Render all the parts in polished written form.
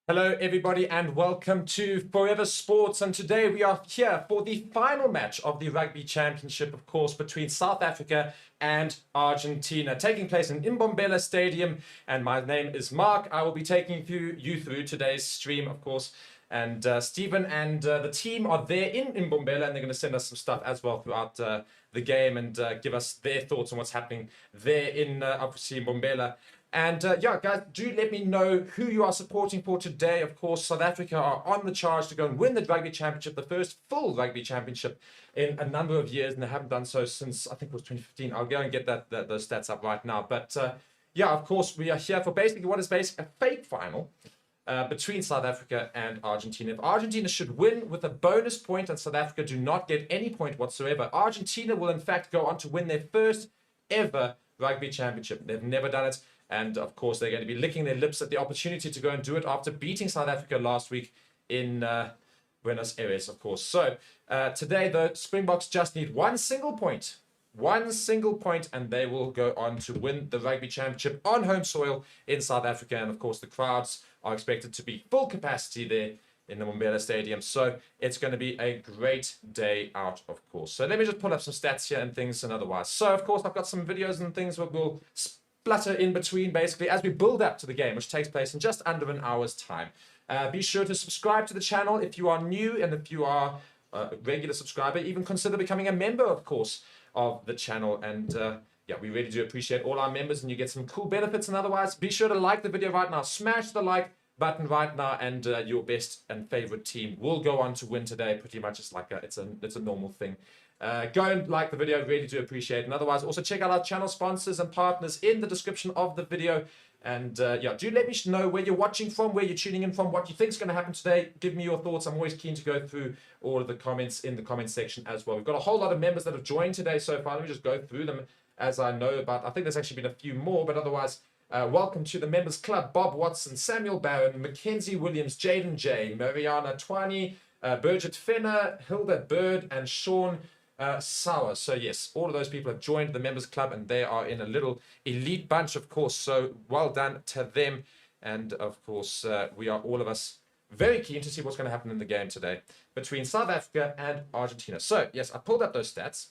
Hello everybody and welcome to Forever Sports, and today we are here for the final match of the Rugby Championship, of course, between South Africa and Argentina, taking place in Mbombela Stadium. And my name is Mark. I will be taking you through today's stream, of course, and Stephen and the team are there in Mbombela, and they're going to send us some stuff as well throughout the game and give us their thoughts on what's happening there in obviously Mbombela. And yeah, guys, do let me know who you are supporting for today. Of course, South Africa are on the charge to go and win the Rugby Championship, the first full Rugby Championship in a number of years, and they haven't done so since, I think it was 2015. I'll go and get those stats up right now. But yeah, of course, we are here for basically what is basically a fake final between South Africa and Argentina. If Argentina should win with a bonus point and South Africa do not get any point whatsoever, Argentina will in fact go on to win their first ever Rugby Championship. They've never done it. And, of course, they're going to be licking their lips at the opportunity to go and do it after beating South Africa last week in Buenos Aires, of course. So, today, the Springboks just need one single point, and they will go on to win the Rugby Championship on home soil in South Africa. And, of course, the crowds are expected to be full capacity there in the Mbombela Stadium. So, it's going to be a great day out, of course. So, let me just pull up some stats here and things and otherwise. So, of course, I've got some videos and things that will flutter in between basically as we build up to the game, which takes place in just under an hour's time. Be sure to subscribe to the channel if you are new, and if you are a regular subscriber, even consider becoming a member, of course, of the channel. And yeah, we really do appreciate all our members, and you get some cool benefits. And otherwise, be sure to like the video right now, smash the like button right now, and your best and favorite team will go on to win today. Pretty much it's like it's a normal thing. Go and like the video, really do appreciate it. And otherwise, also check out our channel sponsors and partners in the description of the video. And yeah, do let me know where you're watching from, where you're tuning in from, what you think is going to happen today. Give me your thoughts. I'm always keen to go through all of the comments in the comment section as well. We've got a whole lot of members that have joined today so far. Let me just go through them as I know about. I think there's actually been a few more, but otherwise, welcome to the Members Club. Bob Watson, Samuel Barron, Mackenzie Williams, Jaden J, Mariana Twani, Birgit Fenner, Hilda Bird, and Sean Sour. So yes, all of those people have joined the Members Club, and they are in a little elite bunch, of course. So well done to them. And of course, we are all of us very keen to see what's going to happen in the game today between South Africa and Argentina. So yes, I pulled up those stats,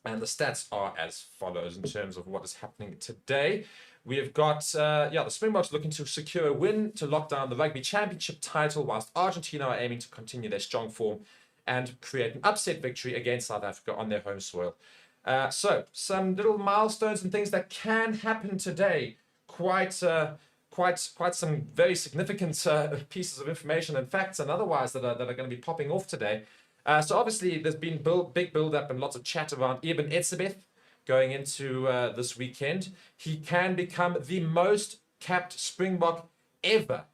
and the stats are as follows in terms of what is happening today. We have got, yeah, the Springboks looking to secure a win to lock down the Rugby Championship title, whilst Argentina are aiming to continue their strong form and create an upset victory against South Africa on their home soil. So, some little milestones and things that can happen today. Quite some very significant pieces of information and facts and otherwise that are going to be popping off today. So, obviously, there's been big build-up and lots of chat around Eben Etzebeth going into this weekend. He can become the most capped Springbok ever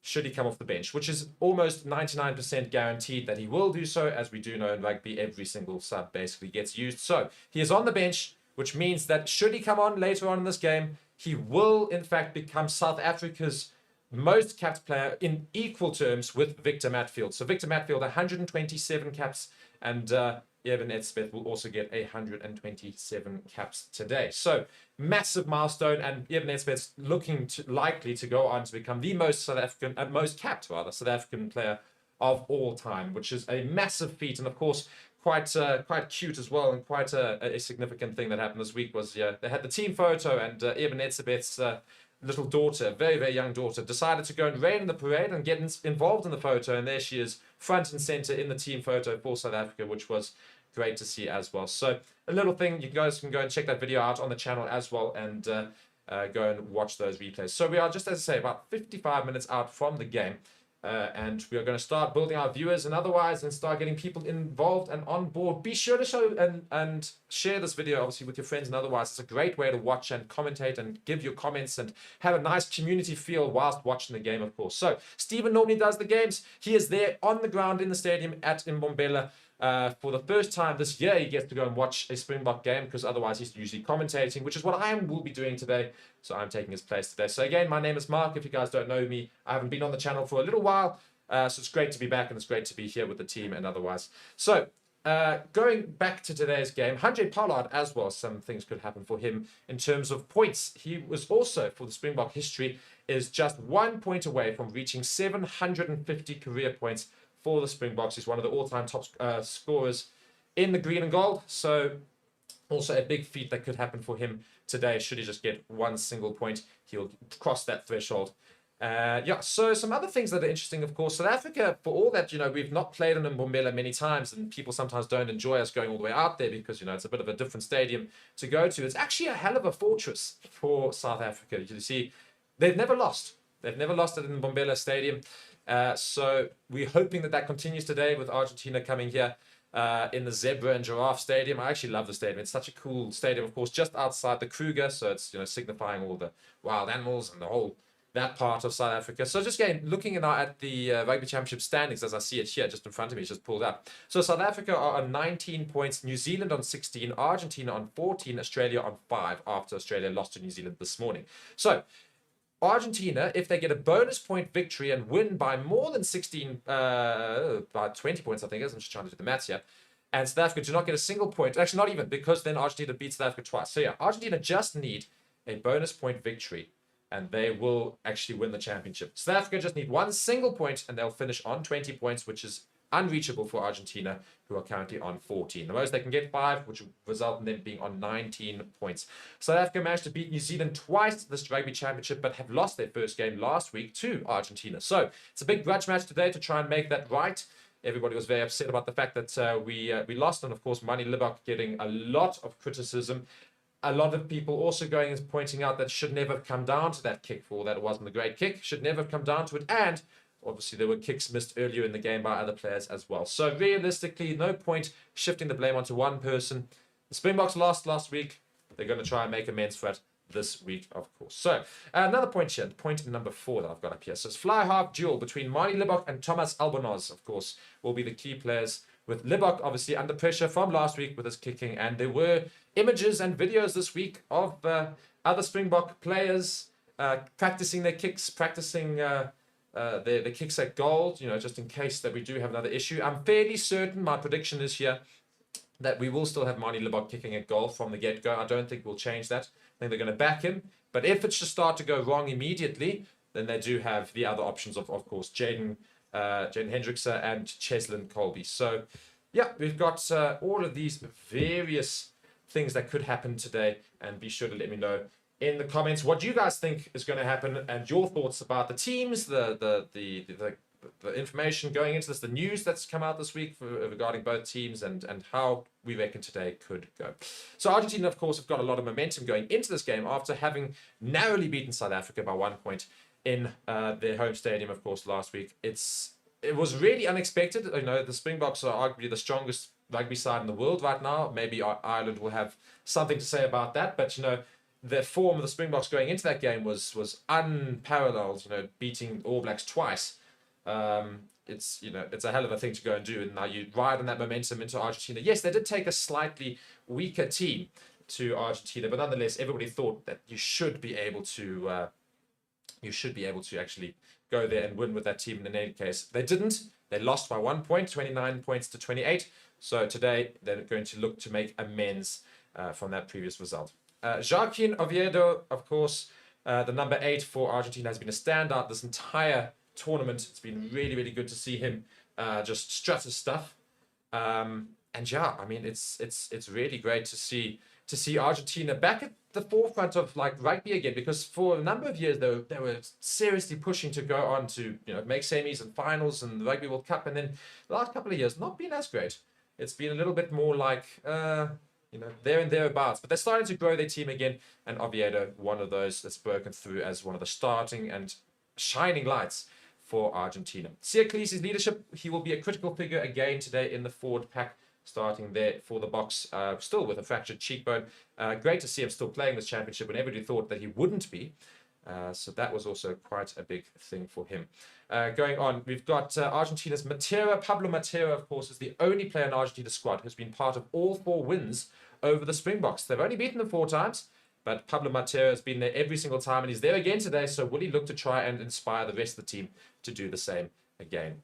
should he come off the bench, which is almost 99% guaranteed that he will do so. As we do know in rugby, every single sub basically gets used. So he is on the bench, which means that should he come on later on in this game, he will in fact become South Africa's most capped player in equal terms with Victor Matfield. So Victor Matfield, 127 caps, and Eben Etzebeth will also get 127 caps today. So massive milestone, and Eben Etzebeth's likely to go on to become the most South African player of all time, which is a massive feat, and of course quite cute as well, and quite a significant thing that happened this week was they had the team photo, and Eben Etzebeth's little daughter, very young daughter, decided to go and raid in the parade and get involved in the photo, and there she is, front and center in the team photo for South Africa, which was great to see as well. So a little thing, you guys can go and check that video out on the channel as well, and go and watch those replays. So we are, just as I say, about 55 minutes out from the game, and we are going to start building our viewers and otherwise, and start getting people involved and on board. Be sure to show and share this video obviously with your friends and otherwise. It's a great way to watch and commentate and give your comments and have a nice community feel whilst watching the game, of course. So Stephen normally does the games. He is there on the ground in the stadium at Mbombela. For the first time this year, he gets to go and watch a Springbok game, because otherwise he's usually commentating, which is what I will be doing today. So I'm taking his place today. So again, my name is Mark. If you guys don't know me, I haven't been on the channel for a little while. So it's great to be back, and it's great to be here with the team and otherwise. So going back to today's game, Handré Pollard as well, some things could happen for him in terms of points. He was also, for the Springbok history, is just 1 point away from reaching 750 career points for the Springboks. He's one of the all-time top scorers in the green and gold. So also a big feat that could happen for him today. Should he just get one single point, he'll cross that threshold. So some other things that are interesting, of course, South Africa, for all that, we've not played in Mbombela many times, and people sometimes don't enjoy us going all the way out there because, it's a bit of a different stadium to go to. It's actually a hell of a fortress for South Africa. You see, they've never lost. They've never lost it in Mbombela Stadium. So we're hoping that continues today with Argentina coming here in the Zebra and Giraffe Stadium. I actually love the stadium. It's such a cool stadium, of course, just outside the Kruger. So it's, signifying all the wild animals and the whole that part of South Africa. So just again, looking now at the Rugby Championship standings as I see it here, just in front of me, it's just pulled up. So South Africa are on 19 points, New Zealand on 16, Argentina on 14, Australia on 5 after Australia lost to New Zealand this morning. So Argentina, if they get a bonus point victory and win by more than 16, by 20 points, I think it is. I'm just trying to do the maths here. And South Africa do not get a single point. Actually, not even, because then Argentina beats South Africa twice. So yeah, Argentina just need a bonus point victory and they will actually win the championship. South Africa just need one single point and they'll finish on 20 points, which is unreachable for Argentina, who are currently on 14. The most they can get 5, which will result in them being on 19 points. South Africa managed to beat New Zealand twice this Rugby Championship, but have lost their first game last week to Argentina. So it's a big grudge match today to try and make that right. Everybody was very upset about the fact that we lost, and of course, Manie Libbok getting a lot of criticism. A lot of people also going and pointing out that should never have come down to that kick, for that it wasn't a great kick, should never have come down to it, and obviously there were kicks missed earlier in the game by other players as well. So realistically, no point shifting the blame onto one person. The Springboks lost last week. They're going to try and make amends for it this week, of course. So another point here, point number 4 that I've got up here. So it's fly half duel between Manie Libbok and Thomas Albonoz, of course, will be the key players, with Libbok obviously under pressure from last week with his kicking. And there were images and videos this week of other Springbok players practicing their kicks, practicing the kicks at goal, just in case that we do have another issue. I'm fairly certain, my prediction is here, that we will still have Manie Libbok kicking at goal from the get-go. I don't think we'll change that. I think they're going to back him. But if it should start to go wrong immediately, then they do have the other options of course, Jaden Hendrickse and Cheslin Colby. So, yeah, we've got all of these various things that could happen today. And be sure to let me know in the comments what you guys think is going to happen and your thoughts about the teams, the information going into this, the news that's come out this week regarding both teams and how we reckon today could go. So Argentina, of course, have got a lot of momentum going into this game after having narrowly beaten South Africa by 1 point in their home stadium, of course, last week. It was really unexpected. The Springboks are arguably the strongest rugby side in the world right now. Maybe Ireland will have something to say about that, but the form of the Springboks going into that game was unparalleled. Beating All Blacks twice. It's a hell of a thing to go and do, and now you ride on that momentum into Argentina. Yes, they did take a slightly weaker team to Argentina, but nonetheless, everybody thought that you should be able to actually go there and win with that team. In any case, they didn't. They lost by 1 point, 29 points to 28. So today they're going to look to make amends from that previous result. Joaquin Oviedo, of course, the number 8 for Argentina, has been a standout this entire tournament. It's been really, really good to see him just strut his stuff. It's really great to see Argentina back at the forefront of rugby again, because for a number of years they were seriously pushing to go on to make semis and finals and the Rugby World Cup, and then the last couple of years not been as great. It's been a little bit more there and thereabouts, but they're starting to grow their team again, and Oviedo, one of those that's broken through as one of the starting and shining lights for Argentina. Siya Kolisi's leadership, he will be a critical figure again today in the forward pack, starting there for the Boks, still with a fractured cheekbone. Great to see him still playing this championship when everybody thought that he wouldn't be. So that was also quite a big thing for him. Going on, we've got Argentina's Pablo Matera, of course, is the only player in Argentina's squad who's been part of all 4 wins over the Springboks. They've only beaten them 4 times, but Pablo Matera has been there every single time, and he's there again today. So will he look to try and inspire the rest of the team to do the same again?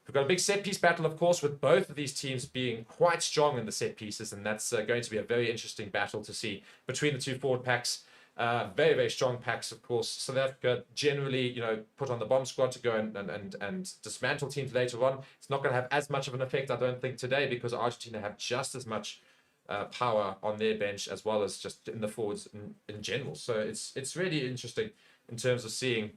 We've got a big set-piece battle, of course, with both of these teams being quite strong in the set pieces, and that's going to be a very interesting battle to see between the two forward packs. Very, very strong packs, of course. South Africa generally, put on the bomb squad to go and dismantle teams later on. It's not going to have as much of an effect, I don't think, today, because Argentina have just as much power on their bench as well as just in the forwards in general. So it's really interesting in terms of seeing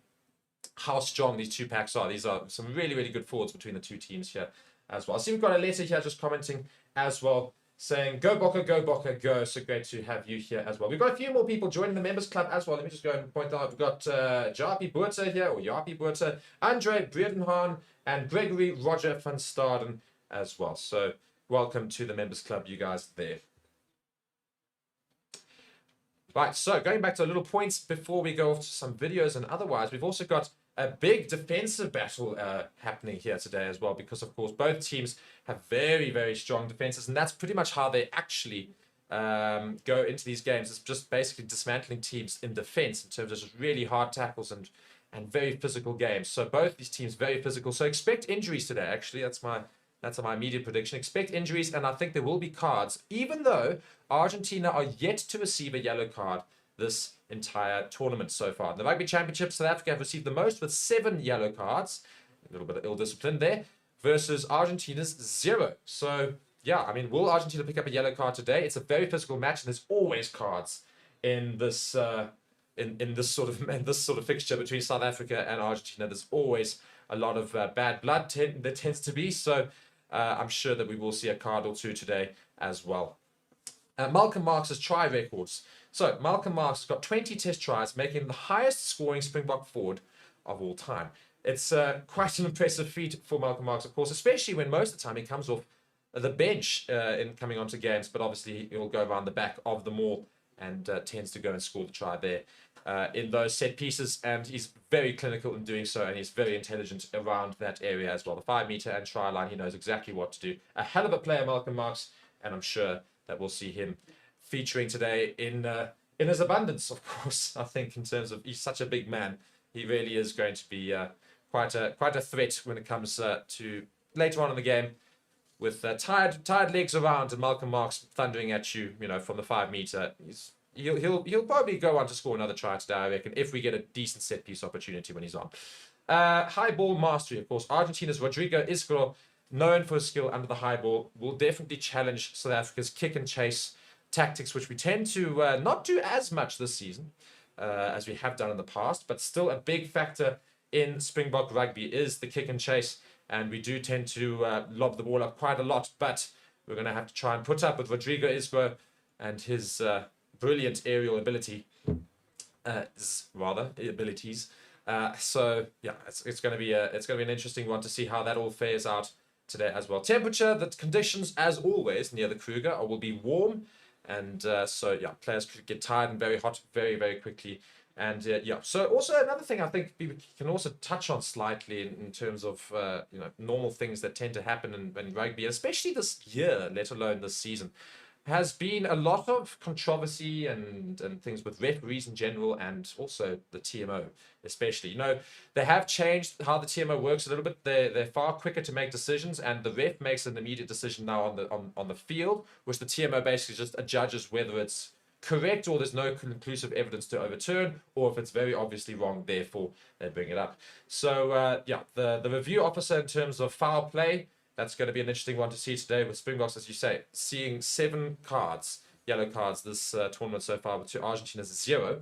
how strong these two packs are. These are some really, really good forwards between the two teams here as well. I see we've got a letter here just commenting as well, saying, go Bokke, go. So great to have you here as well. We've got a few more people joining the members club as well. Let me just go and point out. We've got Japi Buerta here, or Japi Buerta, Andre Bredenhaan, and Gregory Roger van Staden as well. So welcome to the members club, you guys there. Right, so going back to a little points before we go off to some videos and otherwise, we've also got a big defensive battle happening here today as well, because of course both teams have very, very strong defenses, and that's pretty much how they actually go into these games. It's just basically dismantling teams in defense in terms of just really hard tackles and very physical games. So both these teams very physical. So expect injuries today. Actually, that's my immediate prediction. Expect injuries, and I think there will be cards, even though Argentina are yet to receive a yellow card this entire tournament so far. In the Rugby Championship, South Africa have received the most with 7 yellow cards. A little bit of ill discipline there, versus Argentina's 0. So yeah, I mean, will Argentina pick up a yellow card today? It's a very physical match, and there's always cards in this in this sort of fixture between South Africa and Argentina. There's always a lot of bad blood there tends to be. So I'm sure that we will see a card or two today as well. Malcolm Marx's try records. So Malcolm Marx has got 20 test tries, making him the highest scoring Springbok forward of all time. It's quite an impressive feat for Malcolm Marx, of course, especially when most of the time he comes off the bench in coming onto games, but obviously he'll go around the back of the maul and tends to go and score the try there in those set pieces, and he's very clinical in doing so, and he's very intelligent around that area as well. The 5 meter and try line, he knows exactly what to do. A hell of a player, Malcolm Marx, and I'm sure that we'll see him featuring today in his abundance, of course. I think in terms of, he's such a big man, he really is going to be quite a threat when it comes to later on in the game, with tired legs around and Malcolm Marx thundering at you, from the 5 meter. He'll probably go on to score another try today, I reckon, if we get a decent set piece opportunity when he's on. High ball mastery, of course. Argentina's Rodrigo Isco, known for his skill under the high ball, will definitely challenge South Africa's kick and chase tactics, which we tend to not do as much this season as we have done in the past, but still a big factor in Springbok rugby is the kick and chase, and we do tend to lob the ball up quite a lot, but we're going to have to try and put up with Rodrigo Isco and his brilliant aerial abilities. So yeah, it's going to be an interesting one to see how that all fares out today as well. Temperature, the conditions as always near the Kruger will be warm, and so yeah, players could get tired and very hot very, very quickly. And yeah, so also another thing I think we can also touch on slightly in terms of normal things that tend to happen in rugby, especially this year, let alone this season, has been a lot of controversy and things with referees in general, and also the TMO especially. They have changed how the TMO works a little bit. They're far quicker to make decisions, and the ref makes an immediate decision now on the field, which the TMO basically just adjudges whether it's correct or there's no conclusive evidence to overturn, or if it's very obviously wrong, therefore they bring it up. So yeah, the review officer in terms of foul play, that's going to be an interesting one to see today with Springboks, as you say, seeing 7 yellow cards this tournament so far, with Argentina's 0.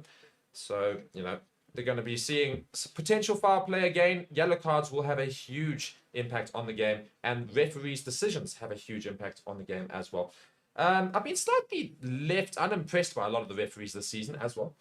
So, they're going to be seeing potential foul play again. Yellow cards will have a huge impact on the game, and referees' decisions have a huge impact on the game as well. I've been slightly left unimpressed by a lot of the referees this season as well.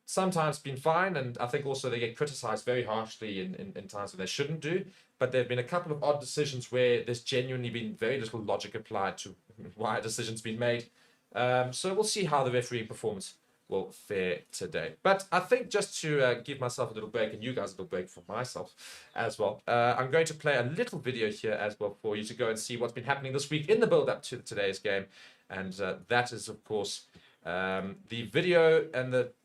Sometimes been fine, and I think also they get criticized very harshly in times where they shouldn't do. But there have been a couple of odd decisions where there's genuinely been very little logic applied to why a decision's been made. So we'll see how the referee performance will fare today. But I think just to give myself a little break, and you guys a little break for myself as well, I'm going to play a little video here as well for you to go and see what's been happening this week in the build-up to today's game. And that is, of course, the video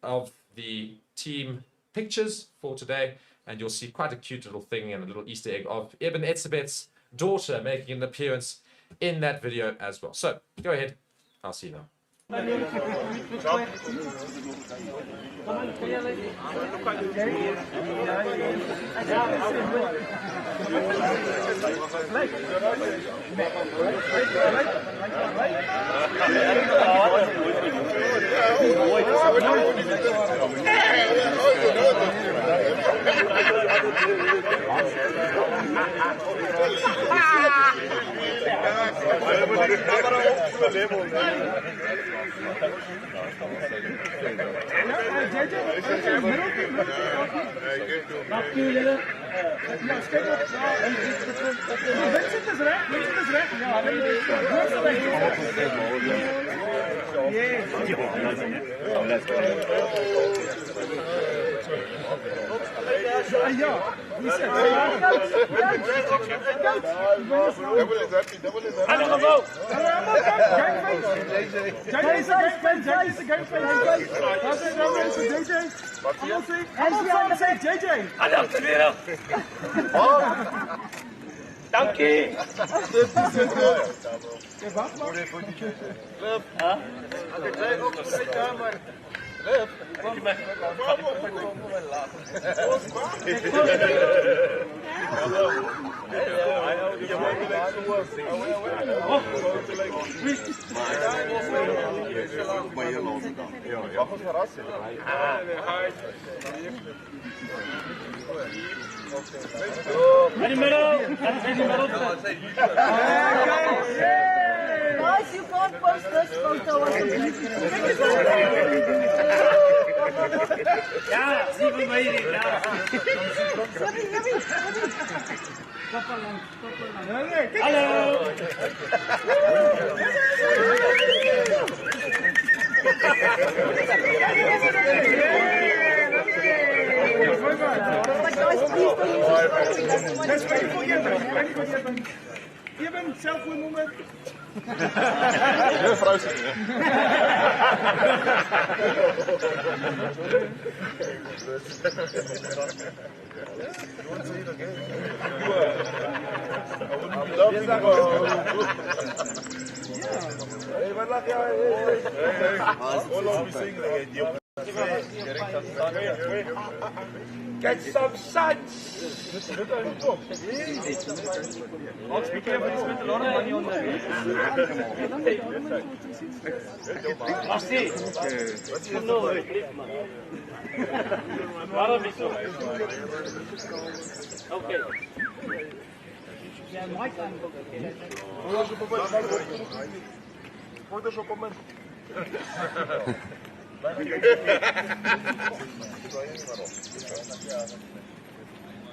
of the team pictures for today. and you'll see quite a cute little thing and a little Easter egg of Ibn Etzebet's daughter making an appearance in that video as well. So go ahead, I'll see you now. Dankie. Guys, you can't post this photo on the Ja, zie van mij niet. Ja. Hallo. That's ready for you. Even selfwoordnummer. Ja, vrouw zit er. Hey, wat lach jij? Get some suns. Ox, be careful, you spent a lot of money on that. Merci. No, waarom is zo? Oké. Ja, Mike. Foto's op moment.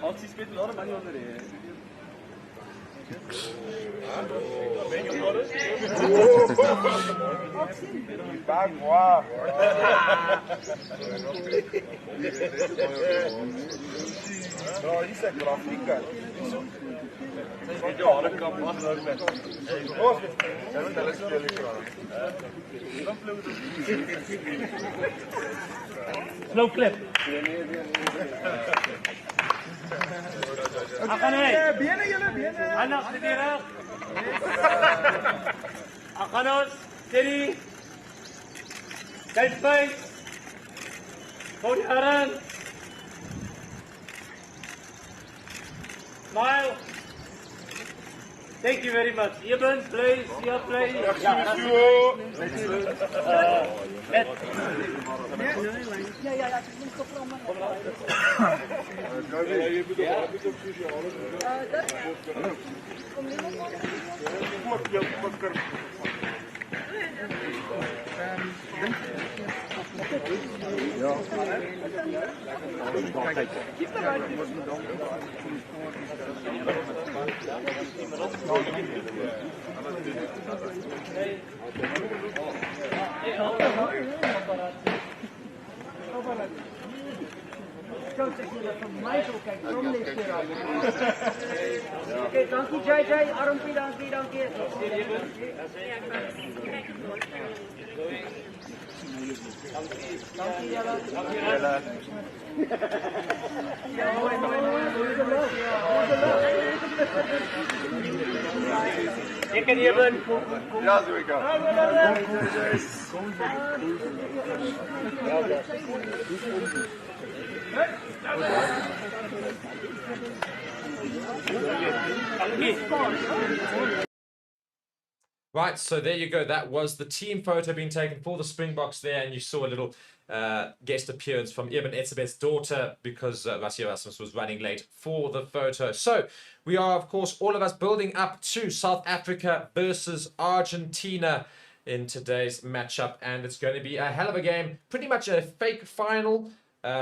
Ox, spent a lot of money on that. Back, wow. No, he's a grafica. Slow clip. Akanay. Binnen jullie, binnen. Anak sendiri. Akanos, sendiri. Guys, bye. Kemudian. Smile. Thank you very much. Eben, please, yeah, please. Okay, dankie JJ, armpie, dankie. Teken even. Ja, so ik Right, so there you go. That was the team photo being taken for the Springboks there, and you saw a little guest appearance from Eben Etzebeth's daughter because Rasio Rasmus was running late for the photo. So we are, of course, all of us building up to South Africa versus Argentina in today's matchup, and it's going to be a hell of a game. Pretty much a fake final.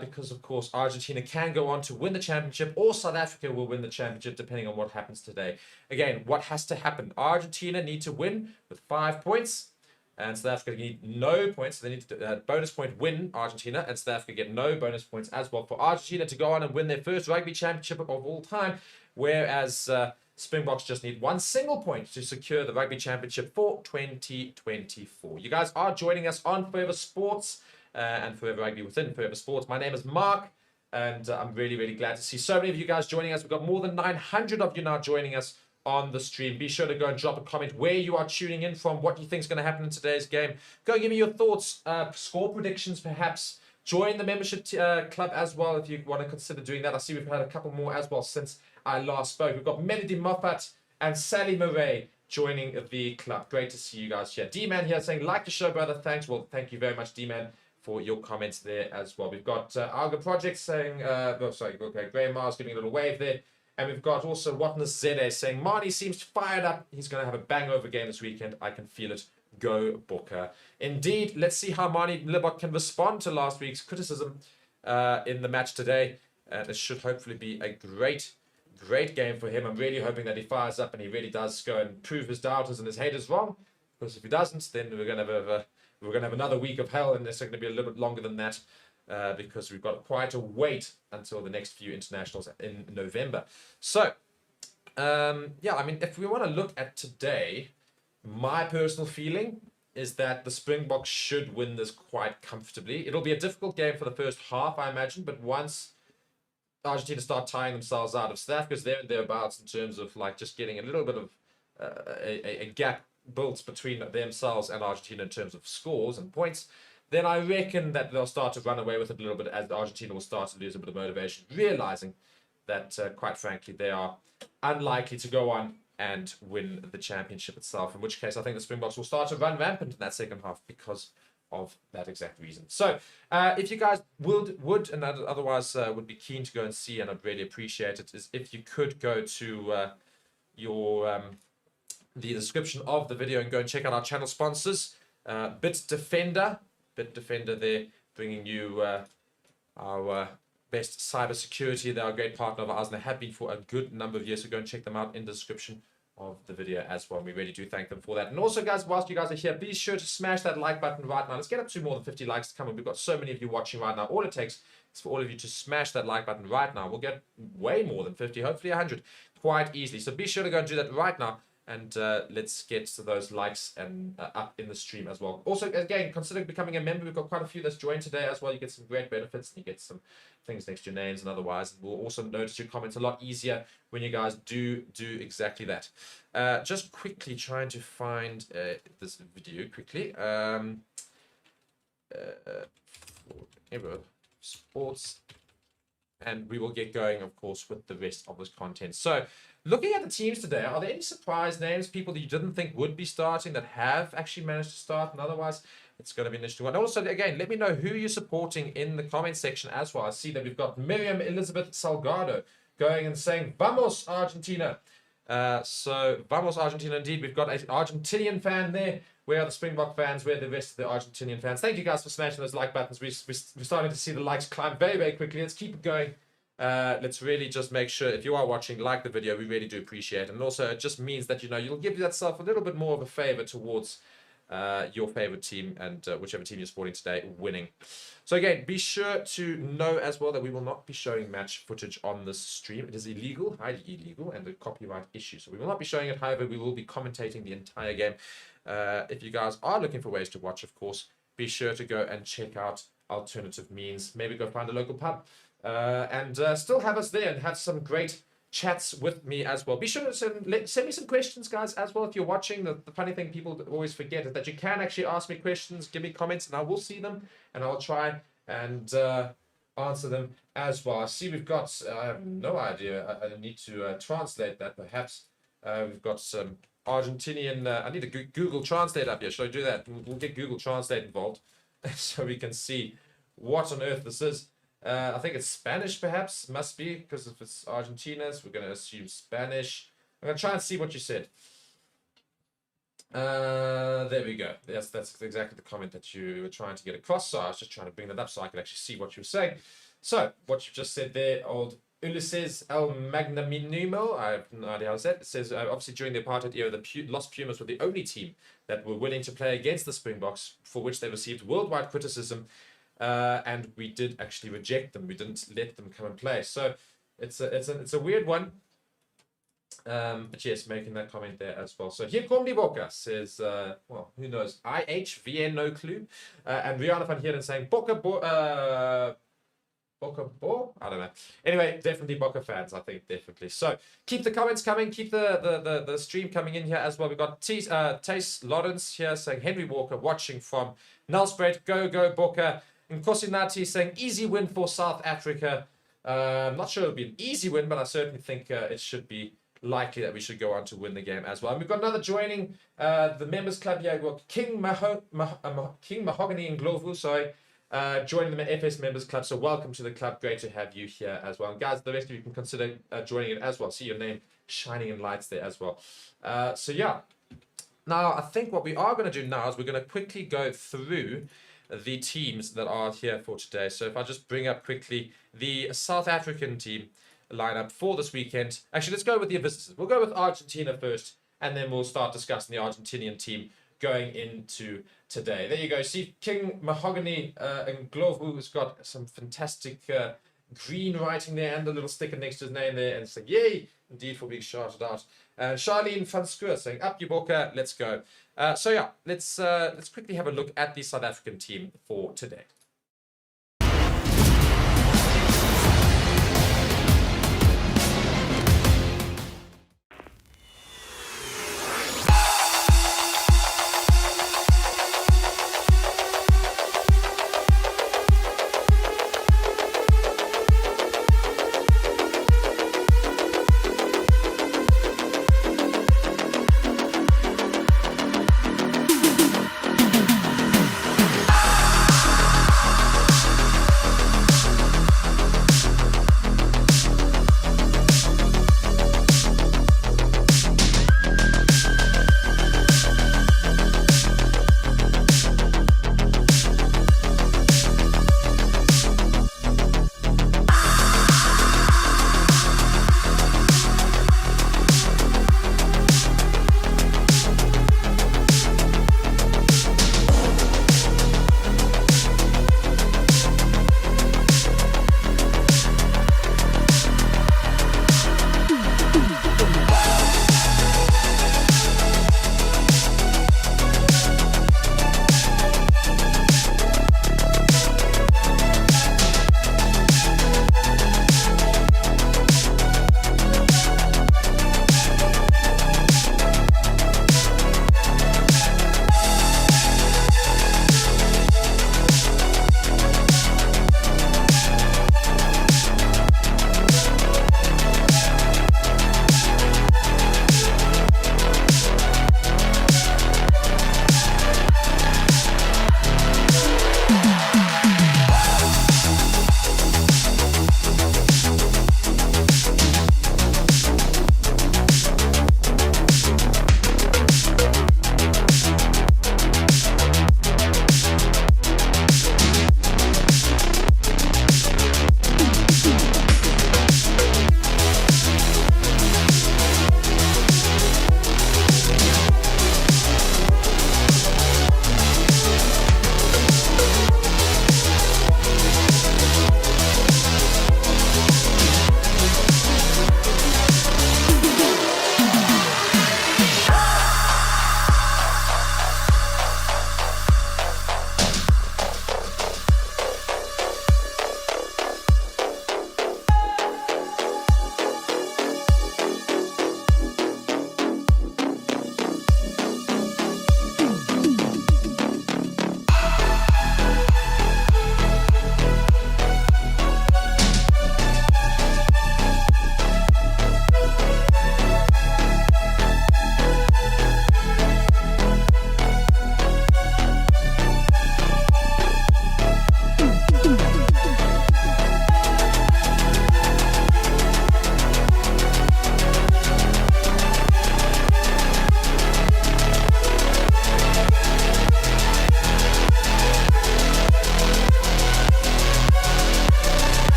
Because, of course, Argentina can go on to win the championship, or South Africa will win the championship, depending on what happens today. Again, what has to happen? Argentina need to win with 5 points, and South Africa need no points. So they need to bonus point win Argentina, and South Africa get no bonus points as well for Argentina to go on and win their first rugby championship of all time, whereas Springboks just need one single point to secure the rugby championship for 2024. You guys are joining us on Forever Sports. And Forever Rugby within Forever Sports. My name is Mark, and I'm really, really glad to see so many of you guys joining us. We've got more than 900 of you now joining us on the stream. Be sure to go and drop a comment where you are tuning in from, what you think is going to happen in today's game. Go and give me your thoughts, score predictions perhaps. Join the membership club as well if you want to consider doing that. I see we've had a couple more as well since I last spoke. We've got Melody Moffat and Sally Murray joining the club. Great to see you guys here. D-Man here saying, like the show, brother. Thanks. Well, thank you very much, D-Man, for your comments there as well. We've got Alga Project saying, Graham Mars giving a little wave there. And we've got also Watness Zede saying, Marnie seems fired up. He's going to have a bang-over game this weekend. I can feel it. Go Booker. Indeed, let's see how Marnie Libot can respond to last week's criticism in the match today. It should hopefully be a great game for him. I'm really hoping that he fires up and he really does go and prove his doubters and his haters wrong. Because if he doesn't, then we're going to have another week of hell, and it's going to be a little bit longer than that because we've got quite a wait until the next few internationals in November. So, yeah, I mean, if we want to look at today, my personal feeling is that the Springboks should win this quite comfortably. It'll be a difficult game for the first half, I imagine, but once Argentina start tying themselves out of South Africa's there and thereabouts in terms of like just getting a little bit of a gap built between themselves and Argentina in terms of scores and points, then I reckon that they'll start to run away with it a little bit as Argentina will start to lose a bit of motivation, realizing that, quite frankly, they are unlikely to go on and win the championship itself, in which case I think the Springboks will start to run rampant in that second half because of that exact reason. So, if you guys would and otherwise would be keen to go and see, and I'd really appreciate it, is if you could go to the description of the video and go and check out our channel sponsors. BITDEFENDER there, bringing you our best cybersecurity. They're a great partner of ours, and they have been for a good number of years, so go and check them out in the description of the video as well. We really do thank them for that. And also, guys, whilst you guys are here, be sure to smash that like button right now. Let's get up to more than 50 likes to come, and we've got so many of you watching right now. All it takes is for all of you to smash that like button right now. We'll get way more than 50, hopefully 100, quite easily. So be sure to go and do that right now. And let's get to those likes and up in the stream as well. Also, again, consider becoming a member. We've got quite a few that's joined today as well. You get some great benefits, and you get some things next to your names and otherwise. And we'll also notice your comments a lot easier when you guys do exactly that. Just quickly trying to find this video quickly. Forever Sports. And we will get going, of course, with the rest of this content. So, looking at the teams today, are there any surprise names, people that you didn't think would be starting that have actually managed to start? And otherwise, it's going to be an interesting one. Also, again, let me know who you're supporting in the comment section as well. I see that we've got Miriam Elizabeth Salgado going and saying, Vamos, Argentina. So, Vamos, Argentina, indeed. We've got an Argentinian fan there. Where are the Springbok fans? Where are the rest of the Argentinian fans? Thank you guys for smashing those like buttons. We're starting to see the likes climb very, very quickly. Let's keep it going. Let's really just make sure, if you are watching, like the video. We really do appreciate it. And also, it just means that, you know, you'll give yourself a little bit more of a favor towards your favorite team and whichever team you're supporting today winning. So again, be sure to know as well that we will not be showing match footage on this stream. It is illegal, highly illegal, and a copyright issue. So we will not be showing it. However, we will be commentating the entire game. If you guys are looking for ways to watch, of course, be sure to go and check out alternative means. Maybe go find a local pub and still have us there and have some great chats with me as well. Be sure to send me some questions, guys, as well. If you're watching, the funny thing people always forget is that you can actually ask me questions, give me comments, and I will see them, and I'll try and answer them as well. I see we've got, I have no idea, I need to translate that perhaps. We've got some Argentinian, I need to Google Translate up here. Should I do that? We'll get Google Translate involved so we can see what on earth this is. I think it's Spanish, perhaps. Must be, because if it's Argentina, so we're going to assume Spanish. I'm going to try and see what you said. There we go. Yes, that's exactly the comment that you were trying to get across. So I was just trying to bring that up so I could actually see what you were saying. So, what you just said there, old Ulises El Magnaminimo, I have no idea how to say it. It says, obviously during the apartheid era, the Los Pumas were the only team that were willing to play against the Springboks, for which they received worldwide criticism. And we did actually reject them. We didn't let them come and play. So it's a weird one. But yes, making that comment there as well. So here Komdi Boka says, well, who knows? IHVN, no clue. And Rihanna van Heeren saying Boka Bo? I don't know. Anyway, definitely Boka fans, I think, definitely. So keep the comments coming, keep the stream coming in here as well. We've got Tace Lawrence here saying Henry Walker watching from Nelspruit, go Boka. And Kosinati saying easy win for South Africa. I'm not sure it'll be an easy win, but I certainly think it should be likely that we should go on to win the game as well. And we've got another joining the members club here. We've got King Mahogany in Glovu, sorry, joining the FS members club. So welcome to the club. Great to have you here as well. And guys, the rest of you can consider joining it as well. See your name shining in lights there as well. So yeah. Now, I think what we are going to do now is we're going to quickly go through the teams that are here for today. So if I just bring up quickly the South African team lineup for this weekend. Actually, let's go with the visitors. We'll go with Argentina first, and then we'll start discussing the Argentinian team going into today. There you go. See King Mahogany and Glovu has got some fantastic green writing there and a little sticker next to his name there, and it's like, yay, indeed, for being shouted out. Charlene van Schuur saying, up you Boka, let's go. So yeah, let's quickly have a look at the South African team for today.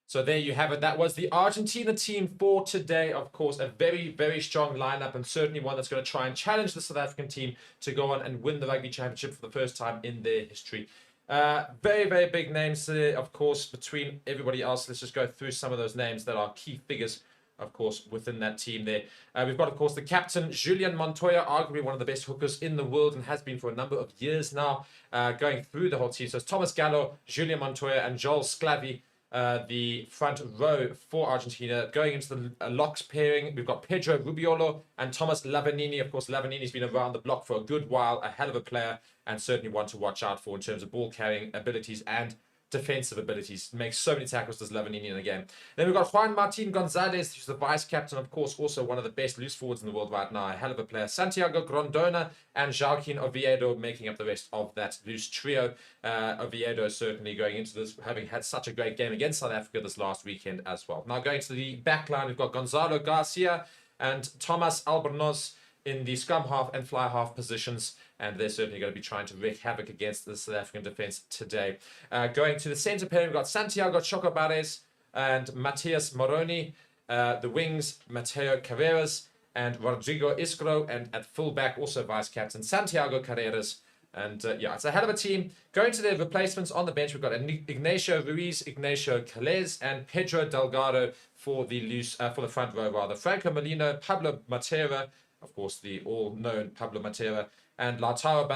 So there you have it. That was the Argentina team for today. Of course, a very, very strong lineup, and certainly one that's going to try and challenge the South African team to go on and win the Rugby Championship for the first time in their history. Very, very big names there, of course, between everybody else. Let's just go through some of those names that are key figures, of course, within that team there. We've got, of course, the captain, Julian Montoya, arguably one of the best hookers in the world and has been for a number of years now, going through the whole team. So it's Thomas Gallo, Julian Montoya, and Joel Sclavi. The front row for Argentina. Going into the locks pairing, we've got Pedro Rubiolo and Thomas Lavanini. Of course, Lavanini's been around the block for a good while, a hell of a player, and certainly one to watch out for in terms of ball carrying abilities and defensive abilities. Makes so many tackles, does Lavanini in the game. Then we've got Juan Martin Gonzalez, who's the vice captain, of course, also one of the best loose forwards in the world right now. A hell of a player. Santiago Grondona and Joaquin Oviedo making up the rest of that loose trio. Oviedo certainly going into this, having had such a great game against South Africa this last weekend as well. Now going to the back line, we've got Gonzalo Garcia and Thomas Albornoz in the scrum half and fly half positions, and they're certainly going to be trying to wreak havoc against the South African defense today. Going to the centre pair, we've got Santiago Chocobares and Matias Moroni. The wings, Mateo Carreras and Rodrigo Isgro, and at fullback, also vice-captain, Santiago Carreras. And yeah, it's a hell of a team. Going to their replacements on the bench, we've got Ignacio Ruiz, Ignacio Calez, and Pedro Delgado for the front row, rather. Franco Molino, Pablo Matera, of course, the all-known Pablo Matera, and Lautaro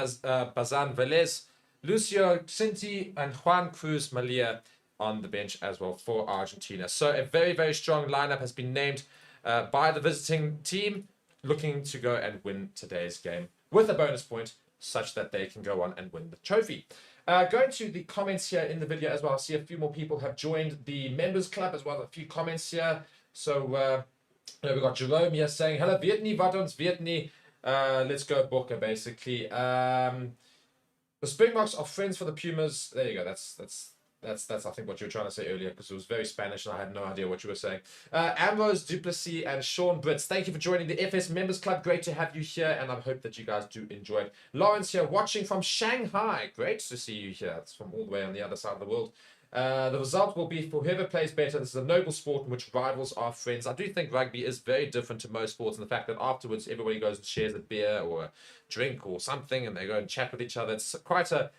Bazan Velez, Lucio Cinti, and Juan Cruz Malia on the bench as well for Argentina. So a very, very strong lineup has been named by the visiting team, looking to go and win today's game with a bonus point, such that they can go on and win the trophy. Going to the comments here in the video as well, I see a few more people have joined the members club as well. A few comments here. So we've got Jerome here saying, hello, Vietney, wat ons Vietney. Let's go Booker, basically. The Springboks are friends for the Pumas. There you go. That's I think what you were trying to say earlier, because it was very Spanish and I had no idea what you were saying. Ambrose Duplessis and Sean Brits, thank you for joining the FS Members Club. Great to have you here, and I hope that you guys do enjoy it. Lawrence here, watching from Shanghai. Great to see you here. It's from all the way on the other side of the world. The result will be for whoever plays better. This is a noble sport in which rivals are friends. I do think rugby is very different to most sports in the fact that afterwards everybody goes and shares a beer or a drink or something, and they go and chat with each other. It's quite a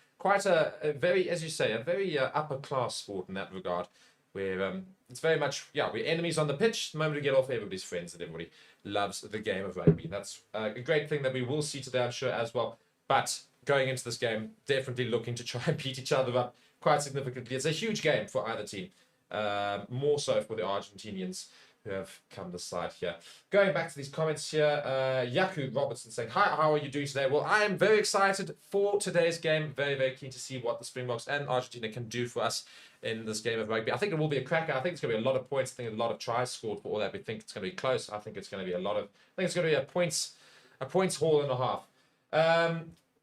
very, as you say, a very upper class sport in that regard, where it's very much, yeah, we're enemies on the pitch. The moment we get off, everybody's friends and everybody loves the game of rugby. That's a great thing that we will see today, I'm sure, as well. But going into this game, definitely looking to try and beat each other up quite significantly. It's a huge game for either team, more so for the Argentinians who have come this side here. Going back to these comments here, Yaku Robertson saying, hi, how are you doing today? Well, I am very excited for today's game. Very, very keen to see what the Springboks and Argentina can do for us in this game of rugby. I think it will be a cracker. I think it's going to be a lot of points. I think a lot of tries scored for all that. We think it's going to be close. I think it's going to be I think it's going to be a points haul and a half.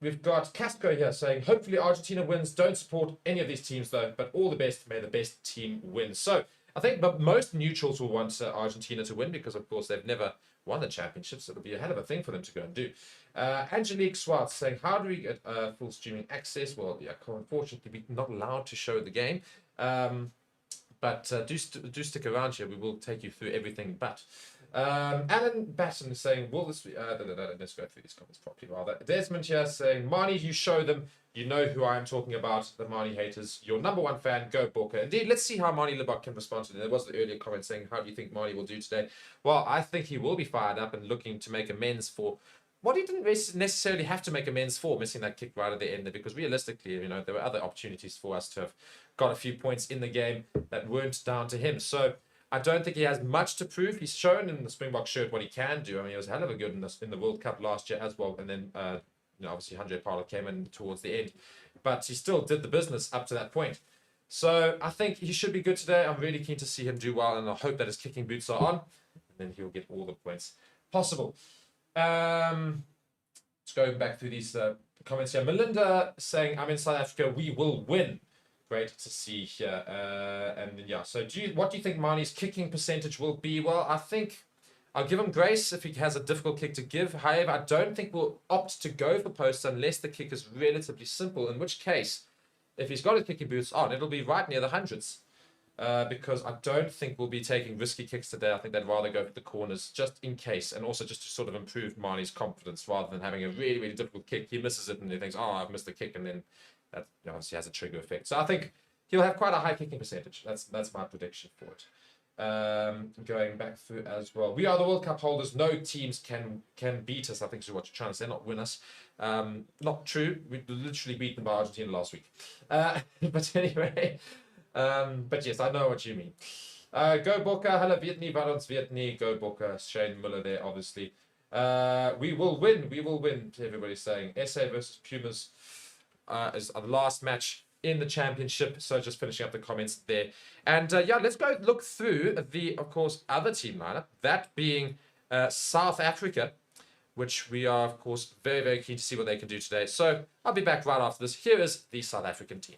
We've got Casco here saying, hopefully Argentina wins. Don't support any of these teams though, but all the best. May the best team win. So I think most neutrals will want Argentina to win because, of course, they've never won the championship, so it'll be a hell of a thing for them to go and do. Angelique Swartz saying, how do we get full streaming access? Well, yeah, unfortunately, we're not allowed to show the game. But do stick around here. We will take you through everything. But Alan Batten is saying, will this be... let's go through these comments properly, rather. Desmond here saying, Marnie, you show them. You know who I am talking about, the Marnie haters. Your number one fan, go Booker. Indeed, let's see how Marnie Lebok can respond to it. There was the earlier comment saying, how do you think Marnie will do today? Well, I think he will be fired up and looking to make amends for what he didn't necessarily have to make amends for, missing that kick right at the end there, because realistically, you know, there were other opportunities for us to have got a few points in the game that weren't down to him. So I don't think he has much to prove. He's shown in the Springbok shirt what he can do. I mean, he was a hell of a good in the World Cup last year as well, and then obviously Andre Parler came in towards the end, but he still did the business up to that point. So I think he should be good today. I'm really keen to see him do well, and I hope that his kicking boots are on, and then he'll get all the points possible. Let's go back through these comments here. Melinda saying, I'm in South Africa, we will win. Great to see here. And then, yeah, so what do you think Marnie's kicking percentage will be? Well, I think I'll give him grace if he has a difficult kick to give. However, I don't think we'll opt to go for posts unless the kick is relatively simple, in which case, if he's got his kicking boots on, it'll be right near the hundreds. because I don't think we'll be taking risky kicks today. I think they'd rather go for the corners just in case, and also just to sort of improve Marnie's confidence rather than having a really, really difficult kick. He misses it and he thinks, oh, I've missed the kick, and then that obviously has a trigger effect. So I think he'll have quite a high kicking percentage. That's my prediction for it. Going back through as well. We are the World Cup holders. No teams can beat us, I think is what you're trying to say, not win us. Not true. We literally beat them by Argentina last week. But anyway, but yes, I know what you mean. Go Boca, hello Vietney, Valens Vietney, go Boca, Shane Muller there, obviously. We will win, everybody's saying. SA versus Pumas is the last match in the championship. So just finishing up the comments there. And yeah, let's go look through the, of course, other team lineup, that being South Africa, which we are, of course, very, very keen to see what they can do today. So I'll be back right after this. Here is the South African team.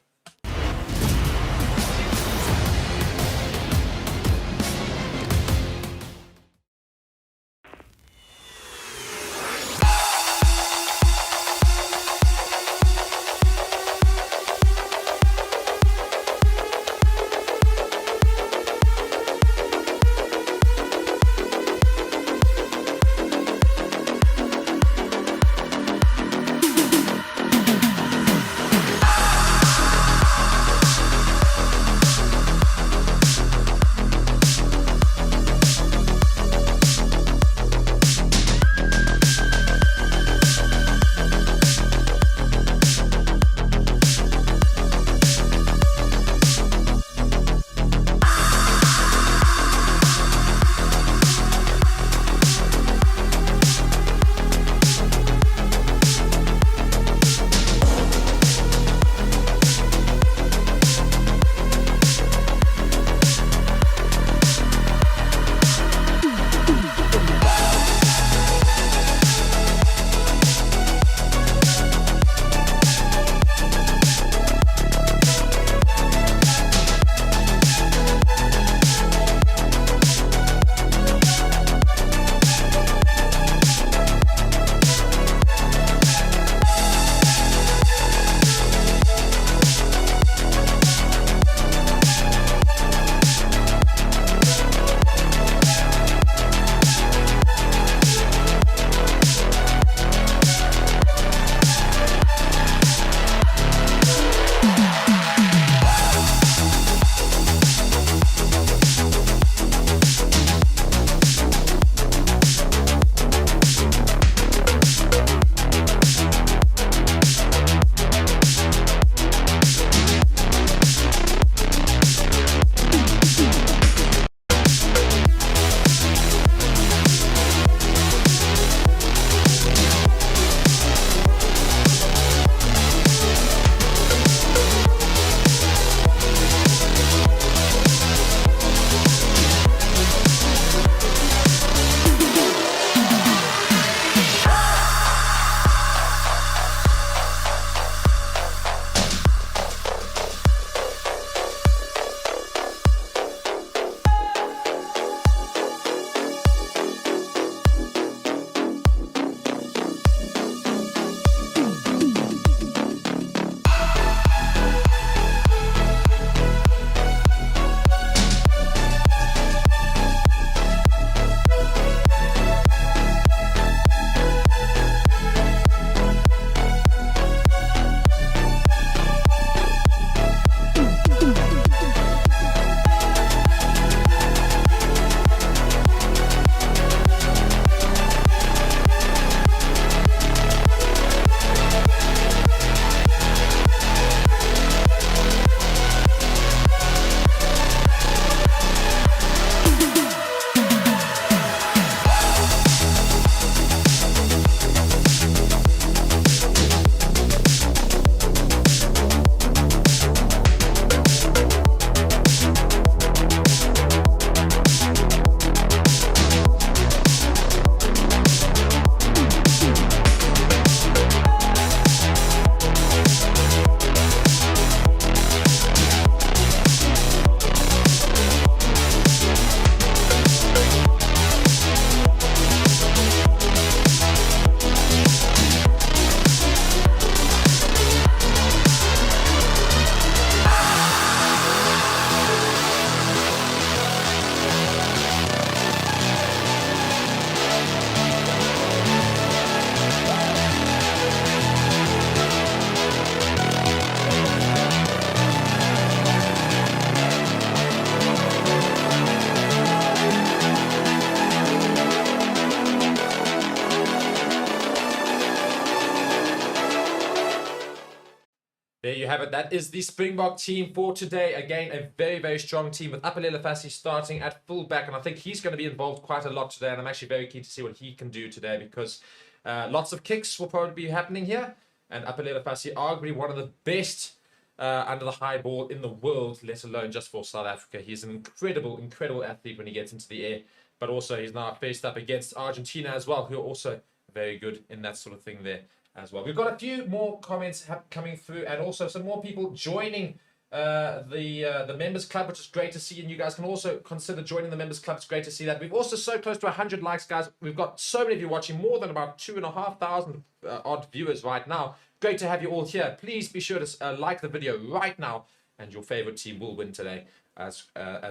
it. That is the Springbok team for today. Again, a very, very strong team with Apelele Fassi starting at fullback. And I think he's going to be involved quite a lot today. And I'm actually very keen to see what he can do today because lots of kicks will probably be happening here. And Apelele Fassi, arguably one of the best under the high ball in the world, let alone just for South Africa. He's an incredible, incredible athlete when he gets into the air. But also he's now faced up against Argentina as well, who are also very good in that sort of thing there as well. We've got a few more comments coming through and also some more people joining the members club, which is great to see. And you guys can also consider joining the members club. It's great to see that. We've also so close to 100 likes, guys. We've got so many of you watching, more than about 2,500 odd viewers right now. Great to have you all here. Please be sure to like the video right now, and your favorite team will win today as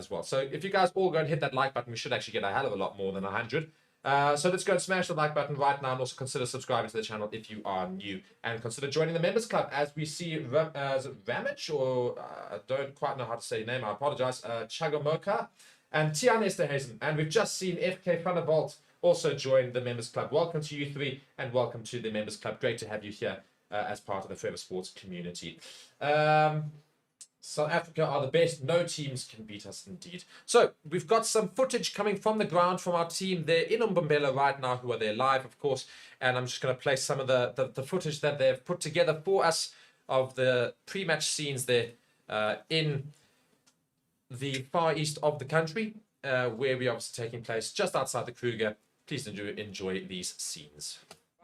well. So if you guys all go and hit that like button, we should actually get a hell of a lot more than 100. So let's go and smash the like button right now, and also consider subscribing to the channel if you are new, and consider joining the members club. As we see Ramage, or I don't quite know how to say your name, I apologize, Chagamoka and Tian Esterhazen, and we've just seen FK Van der Walt also join the members club. Welcome to you three, and welcome to the members club. Great to have you here as part of the Forever Sports community. South Africa are the best. No teams can beat us, indeed. So we've got some footage coming from the ground from our team there in Mbombela right now, who are there live, of course. And I'm just going to play some of the footage that they've put together for us of the pre-match scenes there in the far east of the country, where we are obviously taking place just outside the Kruger. Please enjoy these scenes.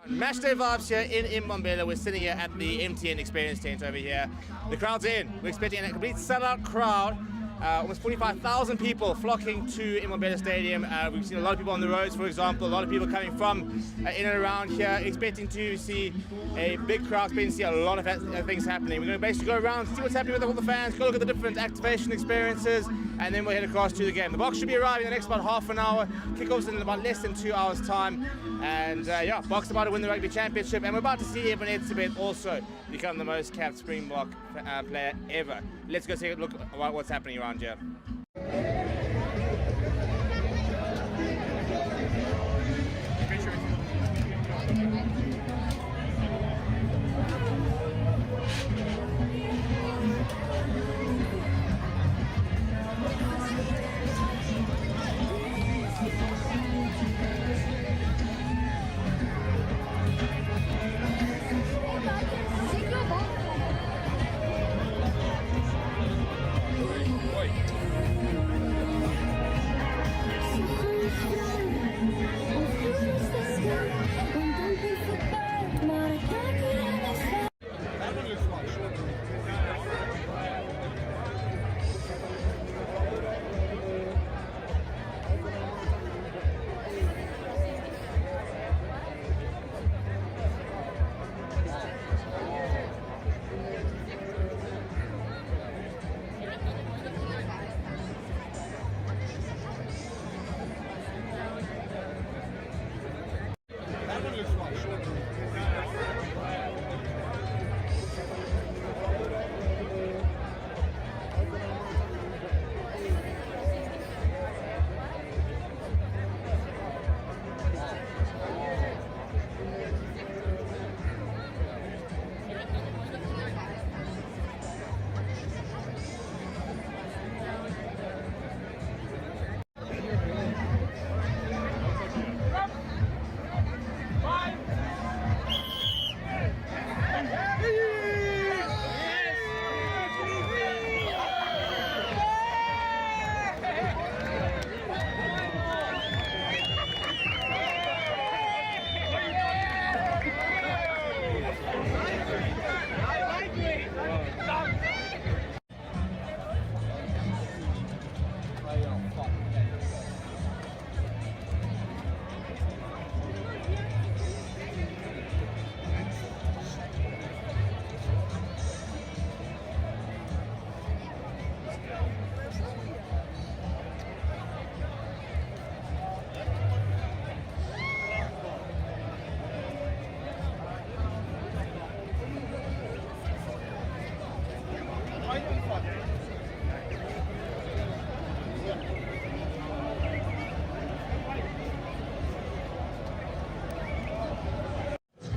Match day vibes here in Mbombela. We're sitting here at the MTN Experience Tent over here. The crowd's in. We're expecting a complete sellout crowd. Almost 45,000 people flocking to Mbombela Stadium. We've seen a lot of people on the roads, for example. A lot of people coming from in and around here, expecting to see a big crowd, expecting to see a lot of things happening. We're going to basically go around, see what's happening with all the fans, go look at the different activation experiences, and then we'll head across to the game. The box should be arriving in the next about half an hour. Kickoff's in about less than 2 hours' time. And yeah, Box about to win the Rugby Championship, and we're about to see Evan Etzebeth also become the most capped Springbok player ever. Let's go take a look at what's happening around here. Con tanto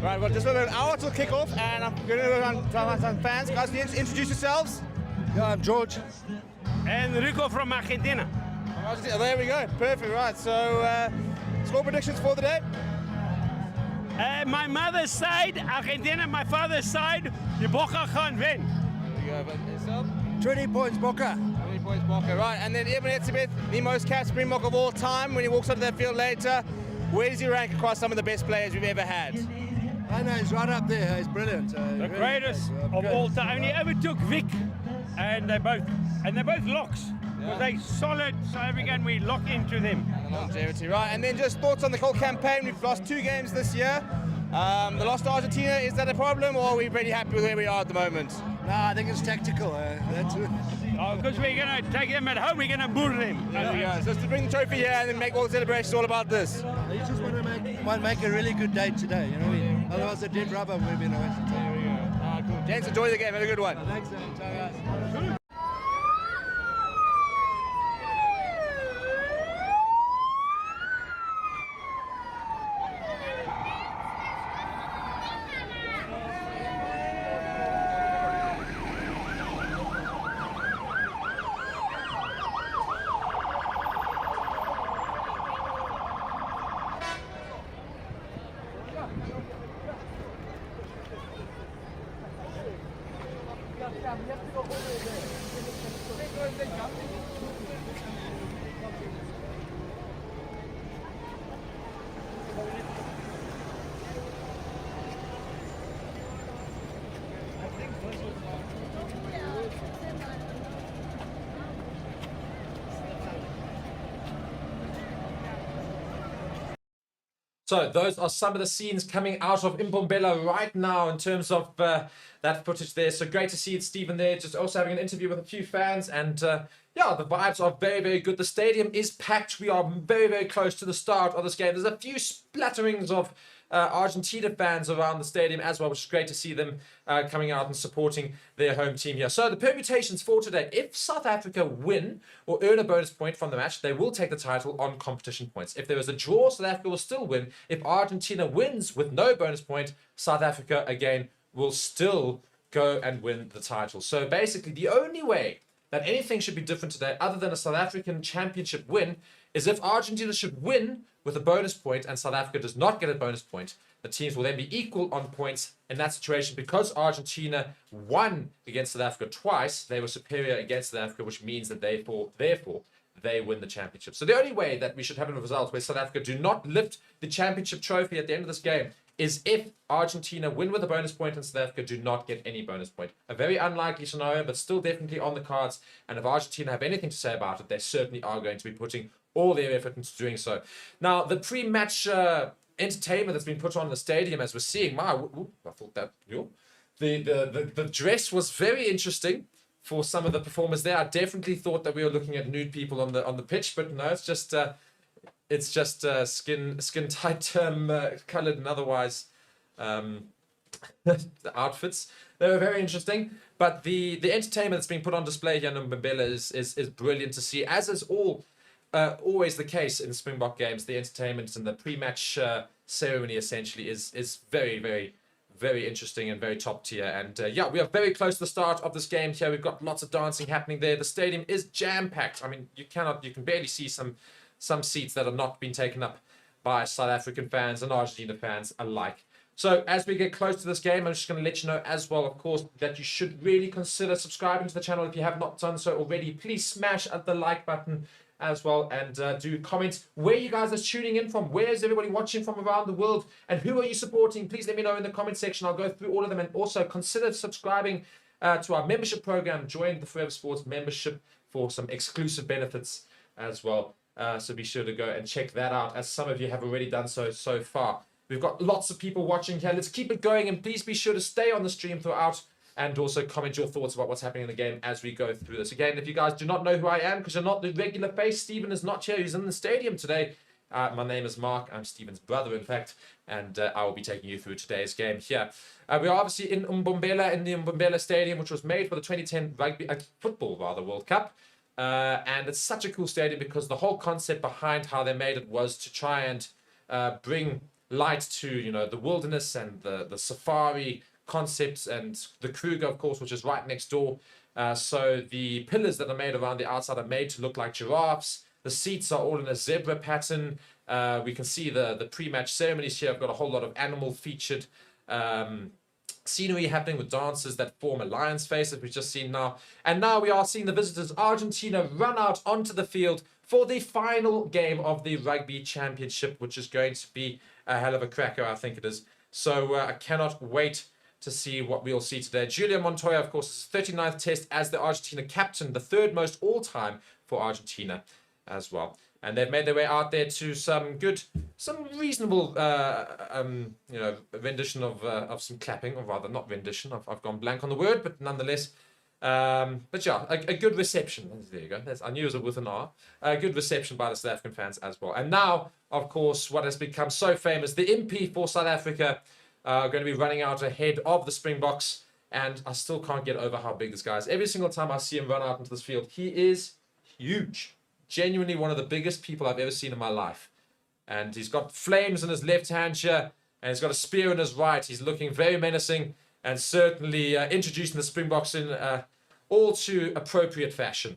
Right, well, just about an hour till kickoff, and I'm going to go around to some fans. Guys, can you introduce yourselves? Yeah, I'm George. And Rico from Argentina. Oh, there we go. Perfect. Right. So, score predictions for the day. My mother's side, Argentina. My father's side, the Boca gaan wen. There you go. But yourself? 20 points, Boca. 20 points, Boca. Right. And then Eben Etzebeth, the most capped Springbok of all time. When he walks onto that field later, where does he rank across some of the best players we've ever had? I know, he's right up there. He's brilliant. The greatest of all time. Only ever took Vic, and they're both locks. Because they solid, so every game we lock into them. Longevity, right. And then just thoughts on the whole campaign. We've lost 2 games this year. The loss to Argentina, is that a problem, or are we pretty happy with where we are at the moment? Nah, I think it's tactical. That's Because we're going to take them at home, we're going to bull them. There we go. So to bring the trophy here and then make all the celebrations all about this. You just want to make a really good day today, you know what I mean? Otherwise, a dead rubber would be a waste of time. There we go. Cool. Gents, enjoy the game. Have a good one. Thanks, man. Ciao, guys. So those are some of the scenes coming out of Mbombela right now in terms of that footage there. So great to see it, Stephen, there. Just also having an interview with a few fans. And yeah, the vibes are very, very good. The stadium is packed. We are very, very close to the start of this game. There's a few splatterings of Argentina fans around the stadium as well, which is great to see them coming out and supporting their home team here. So the permutations for today: if South Africa win or earn a bonus point from the match, they will take the title on competition points. If there is a draw, South Africa will still win. If Argentina wins with no bonus point, South Africa again will still go and win the title. So basically, the only way that anything should be different today, other than a South African championship win, is if Argentina should win with a bonus point and South Africa does not get a bonus point. The teams will then be equal on points in that situation. Because Argentina won against South Africa twice, they were superior against South Africa, which means that therefore they win the championship. So the only way that we should have a result where South Africa do not lift the championship trophy at the end of this game is if Argentina win with a bonus point and South Africa do not get any bonus point. A very unlikely scenario, but still definitely on the cards. And if Argentina have anything to say about it, they certainly are going to be putting all their effort into doing so. Now, the pre-match entertainment that's been put on in the stadium, as we're seeing, I thought that the dress was very interesting for some of the performers there. I definitely thought that we were looking at nude people on the pitch, but no, it's just skin tight coloured and otherwise the outfits. They were very interesting, but the entertainment that's being put on display here in Mbombela is brilliant to see, as is always the case in Springbok games. The entertainment and the pre-match ceremony essentially is very, very, very interesting and very top tier. And yeah, we are very close to the start of this game here. We've got lots of dancing happening there. The stadium is jam-packed. I mean, you can barely see some seats that have not been taken up by South African fans and Argentina fans alike. So as we get close to this game, I'm just going to let you know as well, of course, that you should really consider subscribing to the channel if you have not done so already. Please smash the like button as well, and do comment where you guys are tuning in from. Where is everybody watching from around the world, and who are you supporting? Please let me know in the comment section. I'll go through all of them, and also consider subscribing to our membership program. Join the Forever Sports membership for some exclusive benefits as well. So be sure to go and check that out, as some of you have already done so far. We've got lots of people watching here. Let's keep it going, and please be sure to stay on the stream throughout, and also comment your thoughts about what's happening in the game as we go through this. Again, if you guys do not know who I am, because you're not the regular face, Stephen is not here. He's in the stadium today. My name is Mark. I'm Stephen's brother, in fact, and I will be taking you through today's game here. We are obviously in Mbombela, in the Mbombela Stadium, which was made for the 2010 football World Cup. And it's such a cool stadium because the whole concept behind how they made it was to try and bring light to, you know, the wilderness and the safari concepts, and the Kruger, of course, which is right next door. So the pillars that are made around the outside are made to look like giraffes. The seats are all in a zebra pattern. We can see the pre-match ceremonies here. I've got a whole lot of animal featured scenery happening with dancers that form a lion's face, as we've just seen now. And now we are seeing the visitors, Argentina, run out onto the field for the final game of the Rugby Championship, which is going to be a hell of a cracker, I think it is. So I cannot wait to see what we'll see today. Julia Montoya, of course, is 39th test as the Argentina captain, the third most all-time for Argentina as well. And they've made their way out there to some reasonable, you know, rendition of some clapping, or rather not rendition. I've gone blank on the word, but nonetheless. But yeah, a good reception. There you go. I knew it was with an R. A good reception by the South African fans as well. And now, of course, what has become so famous, the MP for South Africa are going to be running out ahead of the Springboks. And I still can't get over how big this guy is. Every single time I see him run out into this field, he is huge. Genuinely one of the biggest people I've ever seen in my life. And he's got flames in his left hand here, and he's got a spear in his right. He's looking very menacing, and certainly introducing the Springboks in all too appropriate fashion.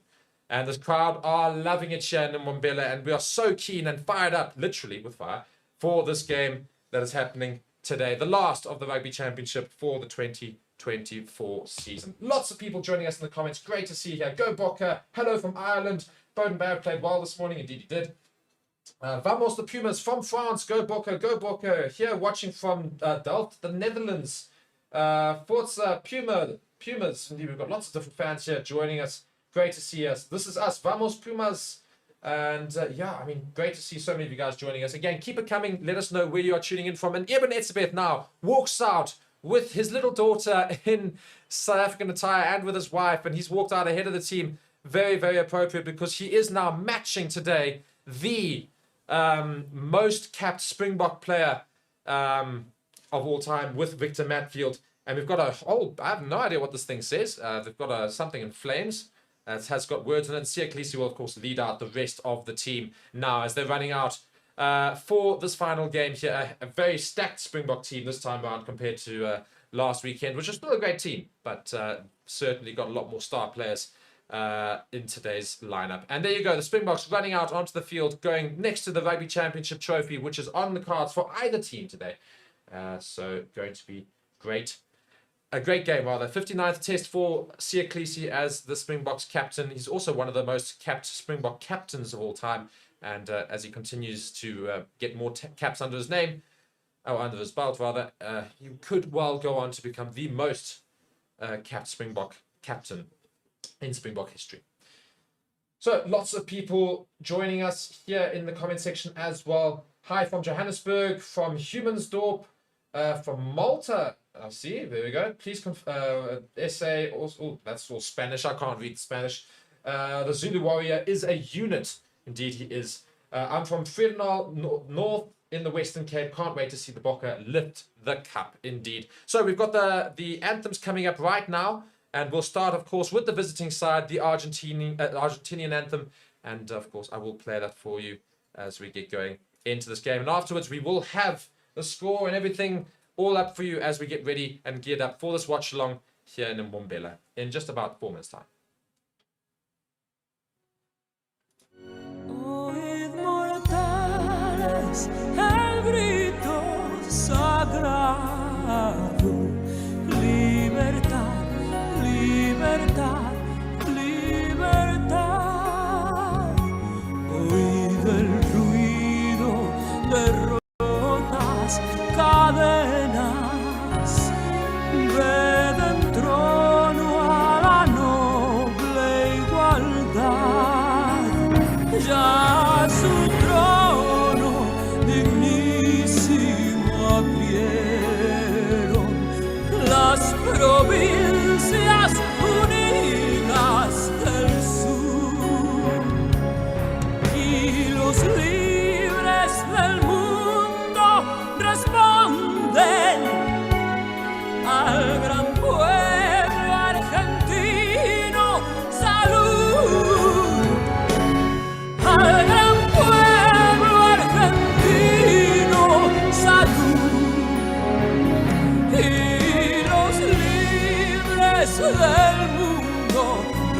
And the crowd are loving it here in Mbombela, and we are so keen and fired up, literally with fire, for this game that is happening today. The last of the Rugby Championship for the 2024 season. Lots of people joining us in the comments. Great to see you here. Go Bokke. Hello from Ireland. Bowden Barrett played well this morning. Indeed he did. Vamos the Pumas from France. Go Bokke. Go Bokke. Here watching from Delft, the Netherlands. Forza Pumas. Indeed, we've got lots of different fans here joining us. Great to see us. This is us. Vamos Pumas. And yeah, I mean, great to see so many of you guys joining us. Again, keep it coming. Let us know where you are tuning in from. And Eben Etzebeth now walks out with his little daughter in South African attire and with his wife. And he's walked out ahead of the team. Very, very appropriate, because he is now matching today the most capped Springbok player of all time with Victor Matfield. And we've got I have no idea what this thing says. They've got something in flames. It has got words in it. Siya Kolisi will, of course, lead out the rest of the team now as they're running out for this final game here. A very stacked Springbok team this time around compared to last weekend, which is still a great team, but certainly got a lot more star players in today's lineup. And there you go, the Springboks running out onto the field, going next to the Rugby Championship trophy, which is on the cards for either team today. So going to be great. A great game, rather. 59th test for Siya Kolisi as the Springboks captain. He's also one of the most capped Springbok captains of all time. And as he continues to get more caps under his name, or under his belt, rather, he could well go on to become the most capped Springbok captain in Springbok history. So lots of people joining us here in the comment section as well. Hi from Johannesburg, from Humansdorp, from Malta. I see, there we go. Please essay, also, that's all Spanish. I can't read Spanish. The Zulu warrior is a unit. Indeed he is. I'm from Fredenal North in the Western Cape. Can't wait to see the Bokke lift the cup, indeed. So we've got the anthems coming up right now. And we'll start, of course, with the visiting side, the Argentinian anthem. And, of course, I will play that for you as we get going into this game. And afterwards, we will have the score and everything all up for you as we get ready and geared up for this watch-along here in Mbombela in just about 4 minutes' time. El grito sagrado, libertad, libertad, libertad. Oíd el ruido de rotas cadenas, ved en trono a la noble igualdad. Ya su trono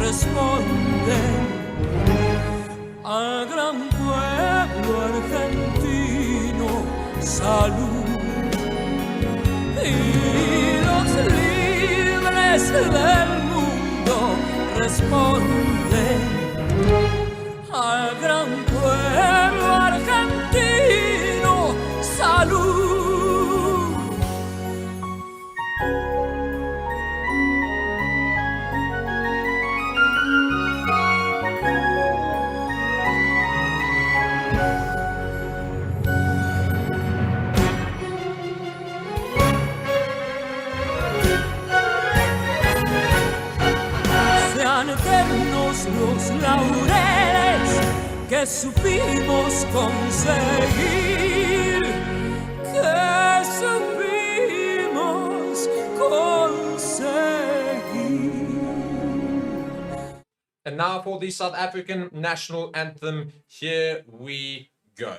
responden al gran pueblo argentino, salud. Y los libres del mundo responden al gran pueblo argentino, salud. Sean eternos los laureles que supimos conseguir, que supimos conseguir. And now for the South African national anthem, here we go.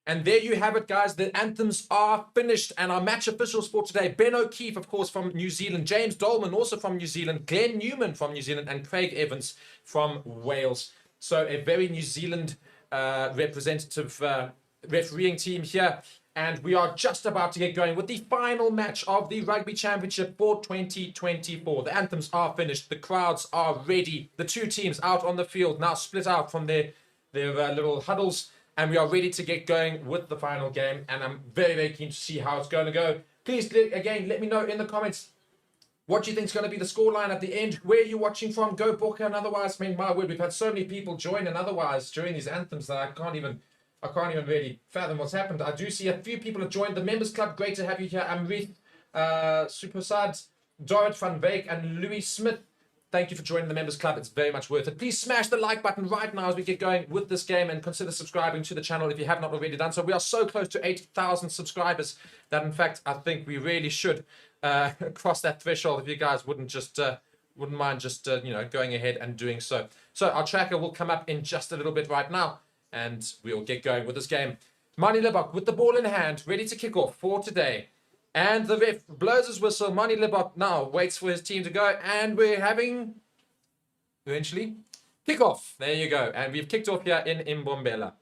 And there you have it, guys. The anthems are finished. And our match officials for today, Ben O'Keefe, of course, from New Zealand, James Dolman, also from New Zealand, Glenn Newman from New Zealand, and Craig Evans from Wales. So a very New Zealand representative refereeing team here. And we are just about to get going with the final match of the Rugby Championship for 2024. The anthems are finished. The crowds are ready. The two teams out on the field now split out from their little huddles. And we are ready to get going with the final game. And I'm very, very keen to see how it's going to go. Please, again, let me know in the comments what you think is going to be the scoreline at the end. Where you're watching from. Go Booker. And otherwise, I mean, my word, we've had so many people join. And otherwise, during these anthems that I can't even really fathom what's happened. I do see a few people have joined the Members Club. Great to have you here. Amrit, Supersad, Dorrit van Beek, and Louis Smith. Thank you for joining the Members Club. It's very much worth it. Please smash the like button right now as we get going with this game, and consider subscribing to the channel if you have not already done so. We are so close to 8,000 subscribers that, in fact, I think we really should cross that threshold if you guys wouldn't mind just going ahead and doing so. So our tracker will come up in just a little bit right now, and we'll get going with this game. Mani Libok with the ball in hand, ready to kick off for today. And the ref blows his whistle. Mani Libok now waits for his team to go. And we're having, eventually, kickoff. There you go. And we've kicked off here in Mbombela.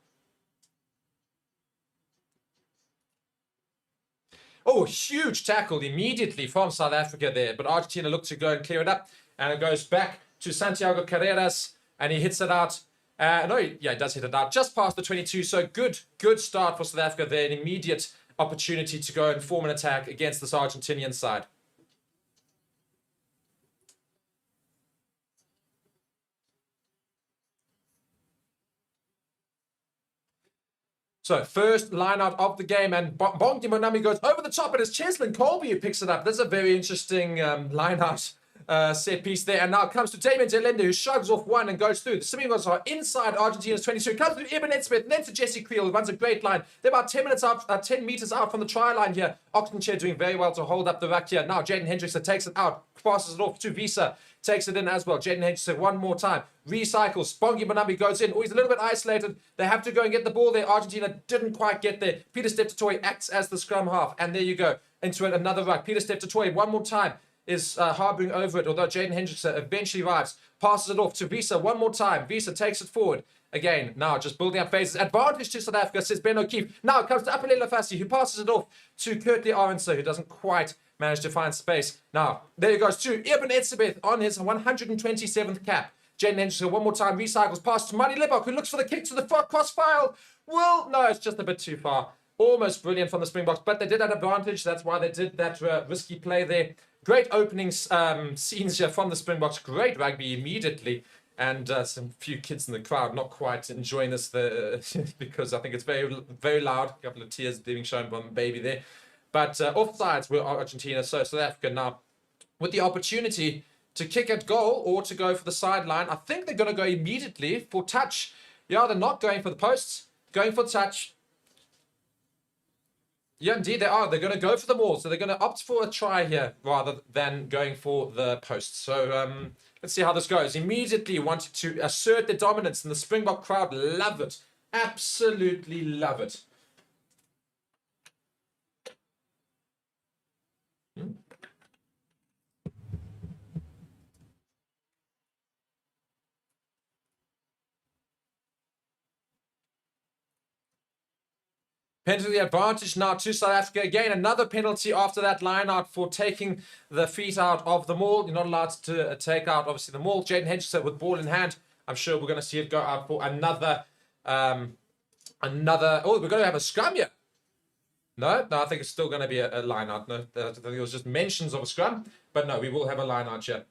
Oh, huge tackle immediately from South Africa there. But Argentina looked to go and clear it up. And it goes back to Santiago Carreras. And he hits it out. He does hit it out just past the 22. So good start for South Africa there. An immediate opportunity to go and form an attack against this Argentinian side. So, first line out of the game, and Bongi Monami goes over the top, and it's Cheslin Colby who picks it up. That's a very interesting line out set piece there. And now it comes to Damien Delende, who shrugs off one and goes through. The Springboks are inside Argentina's 22. It comes to Eben Etzebeth, and then to Jesse Creel, who runs a great line. They're about 10 meters out from the try line here. Oxenchair doing very well to hold up the ruck here. Now Jaden Hendrickson takes it out, passes it off to Visa. Takes it in as well. Jaden Hendrickson one more time. Recycles. Bongi Monambi goes in. Oh, he's a little bit isolated. They have to go and get the ball there. Argentina didn't quite get there. Peter Steptoe acts as the scrum half. And there you go. Into it, another ruck. Peter Steptoe one more time is harboring over it. Although Jaden Hendrickson eventually arrives. Passes it off to Visa one more time. Visa takes it forward. Again, now just building up phases. Advantage to South Africa, says Ben O'Keefe. Now it comes to Apelela Fassi, who passes it off to Kurtley Aronson, who doesn't quite manage to find space. Now, there he goes to Eben Etzebeth on his 127th cap. Jaden Hendrickson one more time, recycles, pass to Marty Libok, who looks for the kick to the crossfile. Well, no, it's just a bit too far. Almost brilliant from the Springboks, but they did have advantage. That's why they did that risky play there. Great opening scenes here from the Springboks. Great rugby immediately. And some few kids in the crowd not quite enjoying this because I think it's very, very loud. A couple of tears being shown from the baby there. But offsides were Argentina, so South Africa now with the opportunity to kick at goal or to go for the sideline. I think they're going to go immediately for touch. Yeah, they're not going for the posts, going for touch. Yeah, indeed they are. They're going to go for the maul. So they're going to opt for a try here rather than going for the posts. So let's see how this goes. Immediately wanted to assert their dominance, and the Springbok crowd love it. Absolutely love it. Penalty advantage now to South Africa. Again, another penalty after that line out for taking the feet out of the maul. You're not allowed to take out, obviously, the maul. Jaden Hendrickson with ball in hand. I'm sure we're going to see it go out for another. Oh, we're going to have a scrum here. No, I think it's still going to be a line out. No, I think it was just mentions of a scrum. But no, we will have a line out here.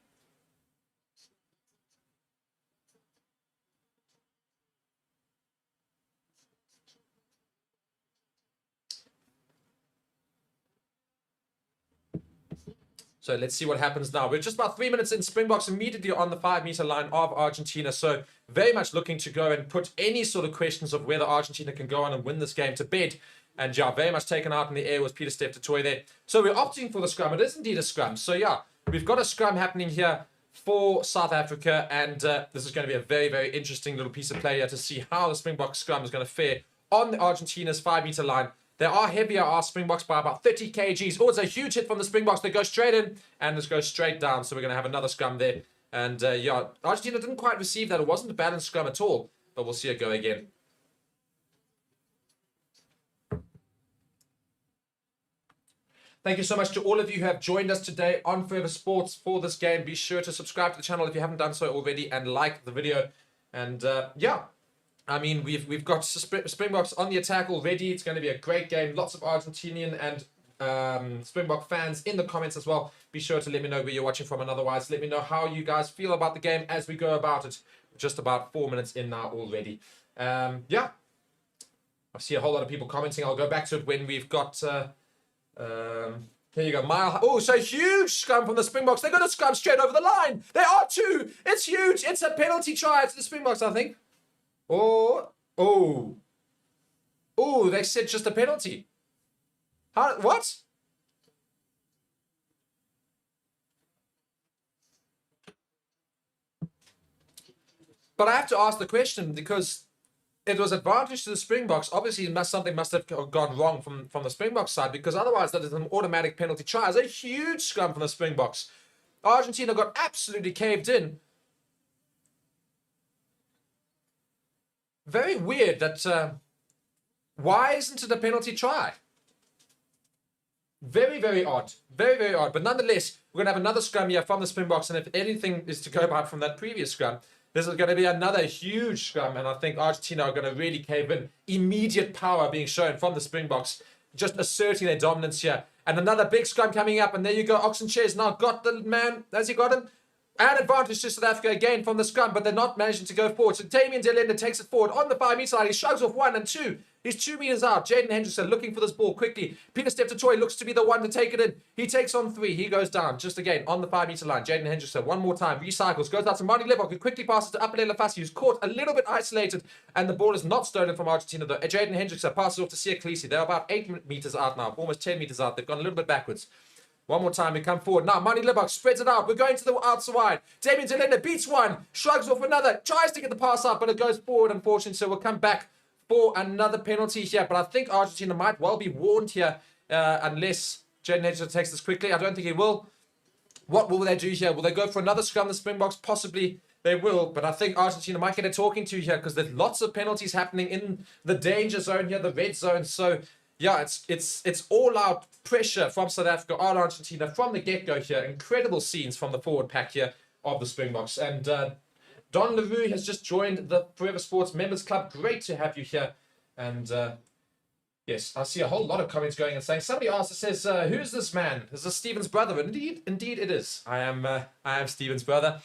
So let's see what happens now. We're just about 3 minutes in. Springboks immediately on the 5-meter line of Argentina. So very much looking to go and put any sort of questions of whether Argentina can go on and win this game to bed. And yeah, very much taken out in the air was Peter Steptoe there. So we're opting for the scrum. It is indeed a scrum. So yeah, we've got a scrum happening here for South Africa. And this is going to be a very, very interesting little piece of play here to see how the Springbok scrum is going to fare on the Argentina's 5-meter line. They are heavier, our Springboks, by about 30 kgs. Oh, it's a huge hit from the Springboks. They go straight in and just go straight down. So we're going to have another scrum there. And yeah, Argentina didn't quite receive that. It wasn't a balanced scrum at all. But we'll see it go again. Thank you so much to all of you who have joined us today on Forever Sports for this game. Be sure to subscribe to the channel if you haven't done so already and like the video. And yeah. I mean, we've got Springboks on the attack already. It's going to be a great game. Lots of Argentinian and Springbok fans in the comments as well. Be sure to let me know where you're watching from, and otherwise let me know how you guys feel about the game as we go about it. Just about 4 minutes in now already. Yeah. I see a whole lot of people commenting. I'll go back to it when we've got... here you go. Oh, so huge scrum from the Springboks. They're going to scrum straight over the line. They are too. It's huge. It's a penalty try to the Springboks, I think. Oh, they said just a penalty. What? But I have to ask the question because it was advantage to the Springboks. Obviously, something must have gone wrong from the Springboks side, because otherwise that is an automatic penalty try. It's a huge scrum from the Springboks. Argentina got absolutely caved in. Very weird that, why isn't it a penalty try? Very, very odd. Very, very odd. But nonetheless, we're going to have another scrum here from the Springboks, and if anything is to go about from that previous scrum, this is going to be another huge scrum, and I think Argentina are going to really cave in. Immediate power being shown from the Springboks, just asserting their dominance here. And another big scrum coming up, and there you go. Oxenchair's now got the man. Has he got him? And advantage to South Africa again from the scrum, but they're not managing to go forward. So Damien Delenda takes it forward on the 5 meter line. He shrugs off 1 and 2. He's 2 meters out. Jaden Hendrickson looking for this ball quickly. Peter Steptoe looks to be the one to take it in. He takes on 3. He goes down just again on the 5 meter line. Jaden Hendrickson one more time. Recycles. Goes out to Marty Lebok, who quickly passes to Apelele Fassi, who's caught a little bit isolated. And the ball is not stolen from Argentina though. Jaden Hendrickson passes off to Sia Khaleesi. They're about 8 meters out now. Almost 10 meters out. They've gone a little bit backwards. One more time, we come forward. Now, Manny Lebok spreads it out. We're going to the outside. Damien Delenda beats one, shrugs off another, tries to get the pass out, but it goes forward, unfortunately. So we'll come back for another penalty here. But I think Argentina might well be warned here unless Jaden Hendrickson takes this quickly. I don't think he will. What will they do here? Will they go for another scrum, the Springboks? Possibly they will. But I think Argentina might get a talking to here because there's lots of penalties happening in the danger zone here, the red zone. So yeah, it's all-out pressure from South Africa on Argentina from the get-go here. Incredible scenes from the forward pack here of the Springboks. And Don LaRue has just joined the Forever Sports Members Club. Great to have you here. And yes, I see a whole lot of comments going and saying, somebody asked, it says, who's this man? Is this Stephen's brother? Indeed it is. I am Stephen's brother.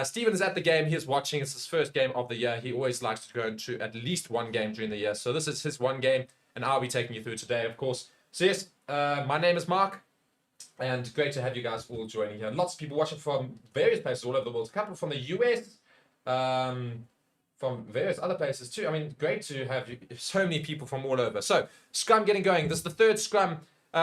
Stephen is at the game. He is watching. It's his first game of the year. He always likes to go into at least one game during the year. So this is his one game. And I'll be taking you through today, of course. So yes, my name is Mark, and great to have you guys all joining here. Lots of people watching from various places all over the world. A couple from the US, from various other places too. I mean, great to have so many people from all over. So, scrum getting going. This is the third scrum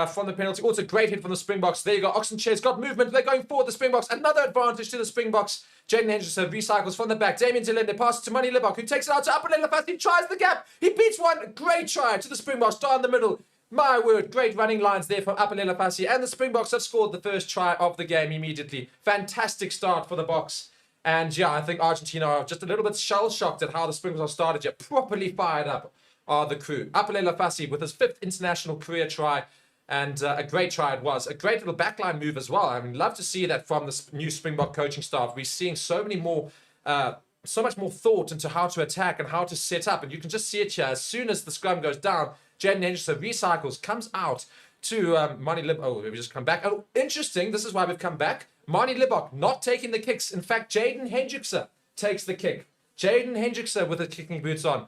from the penalty. Also, great hit from the Springboks. There you go. Oxenchair's got movement. They're going forward, the Springboks. Another advantage to the Springboks. Jaden Hendrickson recycles from the back. Damien Delende passes to Manny Lebok, who takes it out to Apelele Fassi. He tries the gap. He beats one. Great try to the Springboks down the middle. My word, great running lines there from Apelele Fassi. And the Springboks have scored the first try of the game immediately. Fantastic start for the Boks. And yeah, I think Argentina are just a little bit shell-shocked at how the Springboks have started yet. Properly fired up are the crew. Apelele Fassi with his 5th international career try. And a great try it was. A great little backline move as well. I mean, love to see that from the new Springbok coaching staff. We're seeing so much more thought into how to attack and how to set up. And you can just see it here. As soon as the scrum goes down, Jaden Hendrickson recycles, comes out to Manny Lebok. Oh, we just come back. Oh, interesting. This is why we've come back. Manny Lebok not taking the kicks. In fact, Jaden Hendrickson takes the kick. Jaden Hendrickson with the kicking boots on.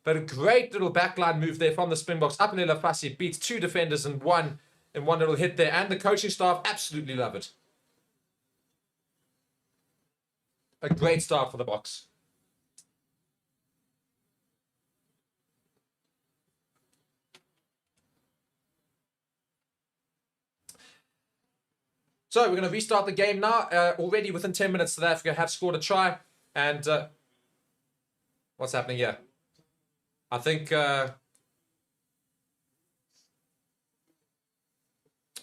But a great little backline move there from the Springboks. Apelele Fassi beats 2 defenders in one little hit there. And the coaching staff absolutely love it. A great start for the Boks. So we're going to restart the game now. Already within 10 minutes, South Africa have scored a try. And what's happening here? I think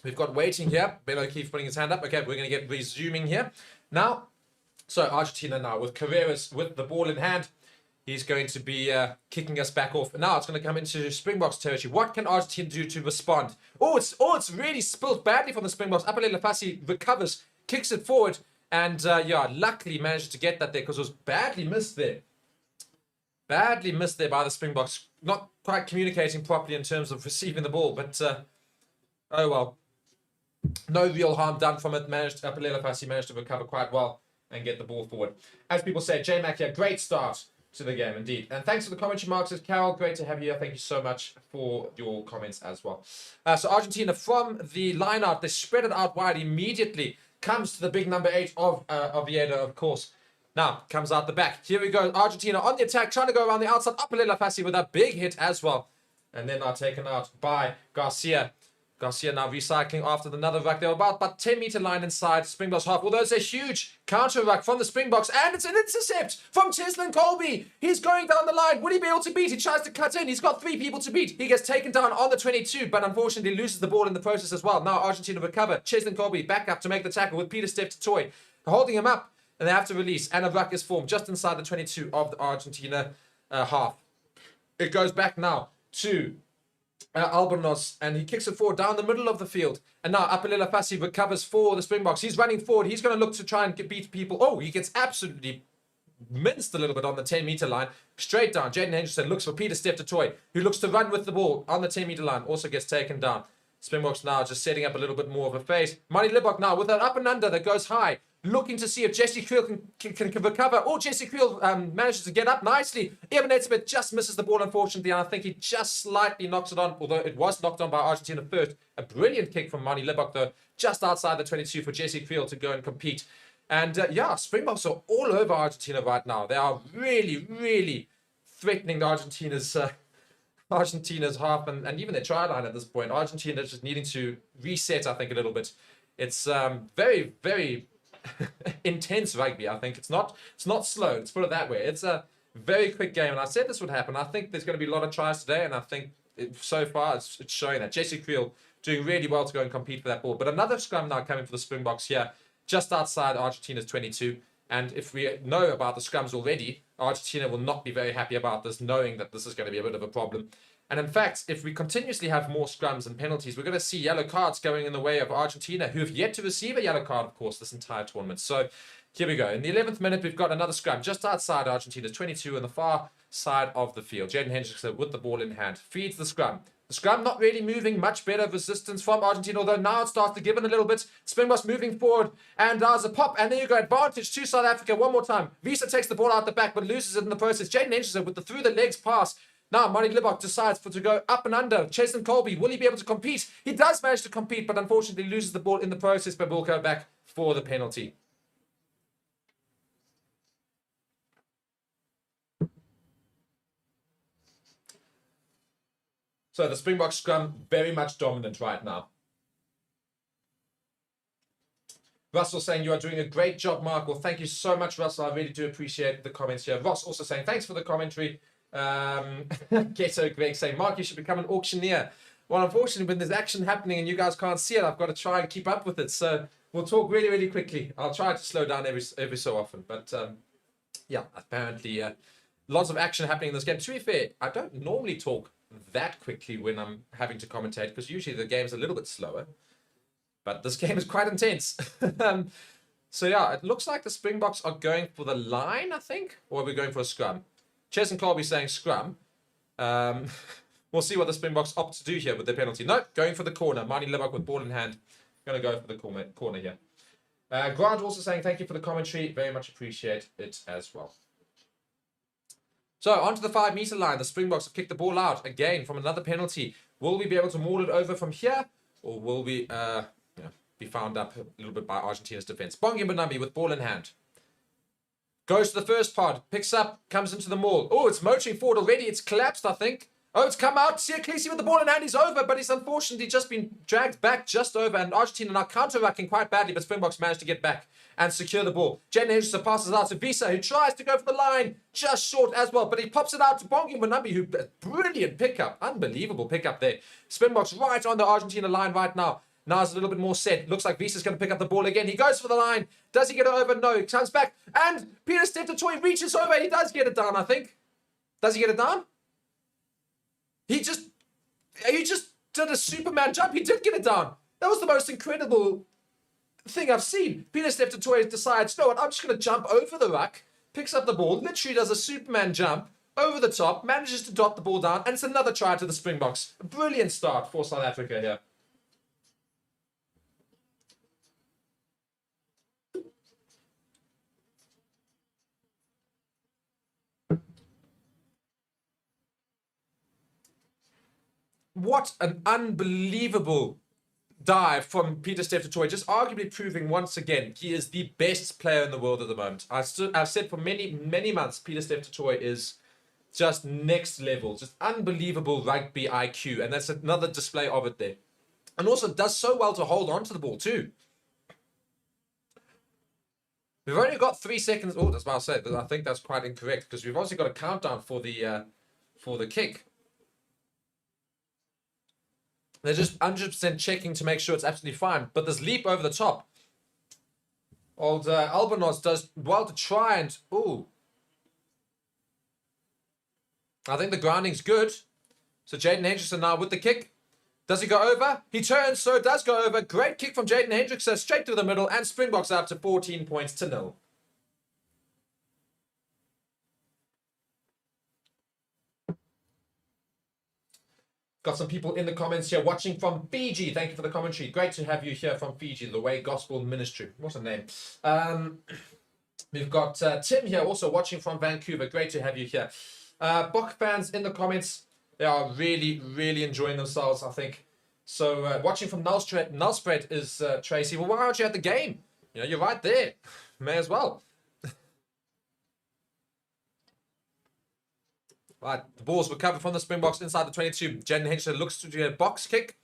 we've got waiting here. Belo keeps putting his hand up. Okay, we're going to get resuming here. Now, so Argentina now with Carreras with the ball in hand. He's going to be kicking us back off. Now it's going to come into Springboks territory. What can Argentina do to respond? Oh, it's really spilled badly from the Springboks. Apelele Fassi recovers, kicks it forward. And yeah, luckily managed to get that there because it was badly missed there. Badly missed there by the Springboks. Not quite communicating properly in terms of receiving the ball, but oh well. No real harm done from it. Apelele Fassi managed to recover quite well and get the ball forward. As people say, J Mac here, great start to the game indeed. And thanks for the commentary marks, says Carol. Great to have you here. Thank you so much for your comments as well. So Argentina from the line out, they spread it out wide immediately. Comes to the big number 8 of Oviedo, of course. Now, comes out the back. Here we go. Argentina on the attack, trying to go around the outside. Apelele Fassi with a big hit as well. And then are taken out by Garcia. Garcia now recycling after another ruck. They were about 10 meter line inside Springboks half. Although it's a huge counter ruck from the Springboks. And it's an intercept from Cheslin Colby. He's going down the line. Will he be able to beat? He tries to cut in. He's got 3 people to beat. He gets taken down on the 22, but unfortunately loses the ball in the process as well. Now Argentina recover. Cheslin Colby back up to make the tackle with Peter Steptoe holding him up. And they have to release. And a ruck is formed just inside the 22 of the Argentina half. It goes back now to Albornoz, and he kicks it forward down the middle of the field. And now Apelele Fassi recovers for the Springboks. He's running forward. He's going to look to try and beat people. Oh, he gets absolutely minced a little bit on the 10 meter line. Straight down. Jaden Hendrickson looks for Peter Steptoe, who looks to run with the ball on the 10 meter line. Also gets taken down. Springboks now just setting up a little bit more of a face. Mani Libok now with an up and under that goes high, looking to see if Jesse Creel can recover. Oh, Jesse Creel manages to get up nicely. Evan Etzebeth just misses the ball, unfortunately, and I think he just slightly knocks it on, although it was knocked on by Argentina first. A brilliant kick from Mani Libok, though, just outside the 22 for Jesse Creel to go and compete. And yeah, Springboks are all over Argentina right now. They are really, really threatening Argentina's half and even their try line at this point. Argentina is just needing to reset, I think, a little bit. It's very, very intense rugby, I think. It's not slow, let's put it that way. It's a very quick game, and I said this would happen. I think there's going to be a lot of tries today, and I think so far it's showing that. Jesse Creel doing really well to go and compete for that ball. But another scrum now coming for the Springboks here, just outside Argentina's 22. And if we know about the scrums already, Argentina will not be very happy about this, knowing that this is going to be a bit of a problem. And in fact, if we continuously have more scrums and penalties, we're going to see yellow cards going in the way of Argentina, who have yet to receive a yellow card, of course, this entire tournament. So here we go. In the 11th minute, we've got another scrum just outside Argentina's 22 on the far side of the field. Jaden Hendrickson with the ball in hand feeds the scrum. The scrum not really moving, much better resistance from Argentina, although now it starts to give in a little bit. Springboks moving forward, and there's a pop, and there you go, advantage to South Africa one more time. Visa takes the ball out the back, but loses it in the process. Jaden Hendrickson with the through-the-legs pass. Now, Mani Libok decides to go up and under. Chasen Colby, will he be able to compete? He does manage to compete, but unfortunately loses the ball in the process, but will go back for the penalty. So the Springbok scrum, very much dominant right now. Russell saying, you are doing a great job, Mark. Well, thank you so much, Russell. I really do appreciate the comments here. Ross also saying, thanks for the commentary. Ghetto Greg saying, Mark, you should become an auctioneer. Well, unfortunately, when there's action happening and you guys can't see it, I've got to try and keep up with it. So we'll talk really, really quickly. I'll try to slow down every so often. But yeah, apparently lots of action happening in this game. To be fair, I don't normally talk that quickly when I'm having to commentate, because usually the game's a little bit slower. But this game is quite intense. So yeah, it looks like the Springboks are going for the line, I think. Or are we going for a scrum? Chess and Colby saying scrum. We'll see what the Springboks opt to do here with their penalty. No, going for the corner. Mani Libok with ball in hand. Going to go for the corner here. Grant also saying thank you for the commentary. Very much appreciate it as well. So, onto the 5 meter line. The Springboks have kicked the ball out again from another penalty. Will we be able to maul it over from here? Or will we be found up a little bit by Argentina's defense? Bongi Mbonambi with ball in hand. Goes to the first pod. Picks up. Comes into the maul. Oh, it's motoring forward already. It's collapsed, I think. Oh, it's come out. Sia Khaleesi with the ball in hand. He's over, but he's unfortunately just been dragged back just over. And Argentina now counter-rucking quite badly, but Springboks managed to get back and secure the ball. Jaden Hendrickson passes out to Visa, who tries to go for the line. Just short as well, but he pops it out to Bongi Mbonambi, who brilliant pickup. Unbelievable pickup there. Springboks right on the Argentina line right now. Now it's a little bit more set. Looks like Visa's going to pick up the ball again. He goes for the line. Does he get it over? No. He comes back. And Peter Steptoe reaches over. He does get it down, I think. Does he get it down? He just did a Superman jump. He did get it down. That was the most incredible thing I've seen. Peter Steptoe decides, you know what, I'm just going to jump over the ruck, picks up the ball, literally does a Superman jump over the top, manages to dot the ball down, and it's another try to the Springboks. A brilliant start for South Africa here. What an unbelievable dive from Peter Steptoe, just arguably proving once again he is the best player in the world at the moment. I've said for many months Peter Steptoe is just next level, just unbelievable rugby IQ, and that's another display of it there. And also does so well to hold on to the ball too. We've only got 3 seconds. Oh, that's what I said. I think that's quite incorrect, because we've also got a countdown for the kick. They're just 100% checking to make sure it's absolutely fine. But this leap over the top. Old Albanos does well to try and... Ooh. I think the grounding's good. So Jaden Hendrickson now with the kick. Does he go over? He turns, so it does go over. Great kick from Jaden Hendrickson straight through the middle. And Springboks up to 14 points to 0. Got some people in the comments here watching from Fiji. Thank you for the commentary. Great to have you here from Fiji, the Way Gospel Ministry. What a name. We've got Tim here also watching from Vancouver. Great to have you here. Bok fans in the comments. They are really, really enjoying themselves, I think. So watching from Nullspread is Tracy. Well, why aren't you at the game? You know, you're right there. May as well. Right, the ball's recovered from the Springboks inside the 22. Jaden Henschler looks to do a box kick.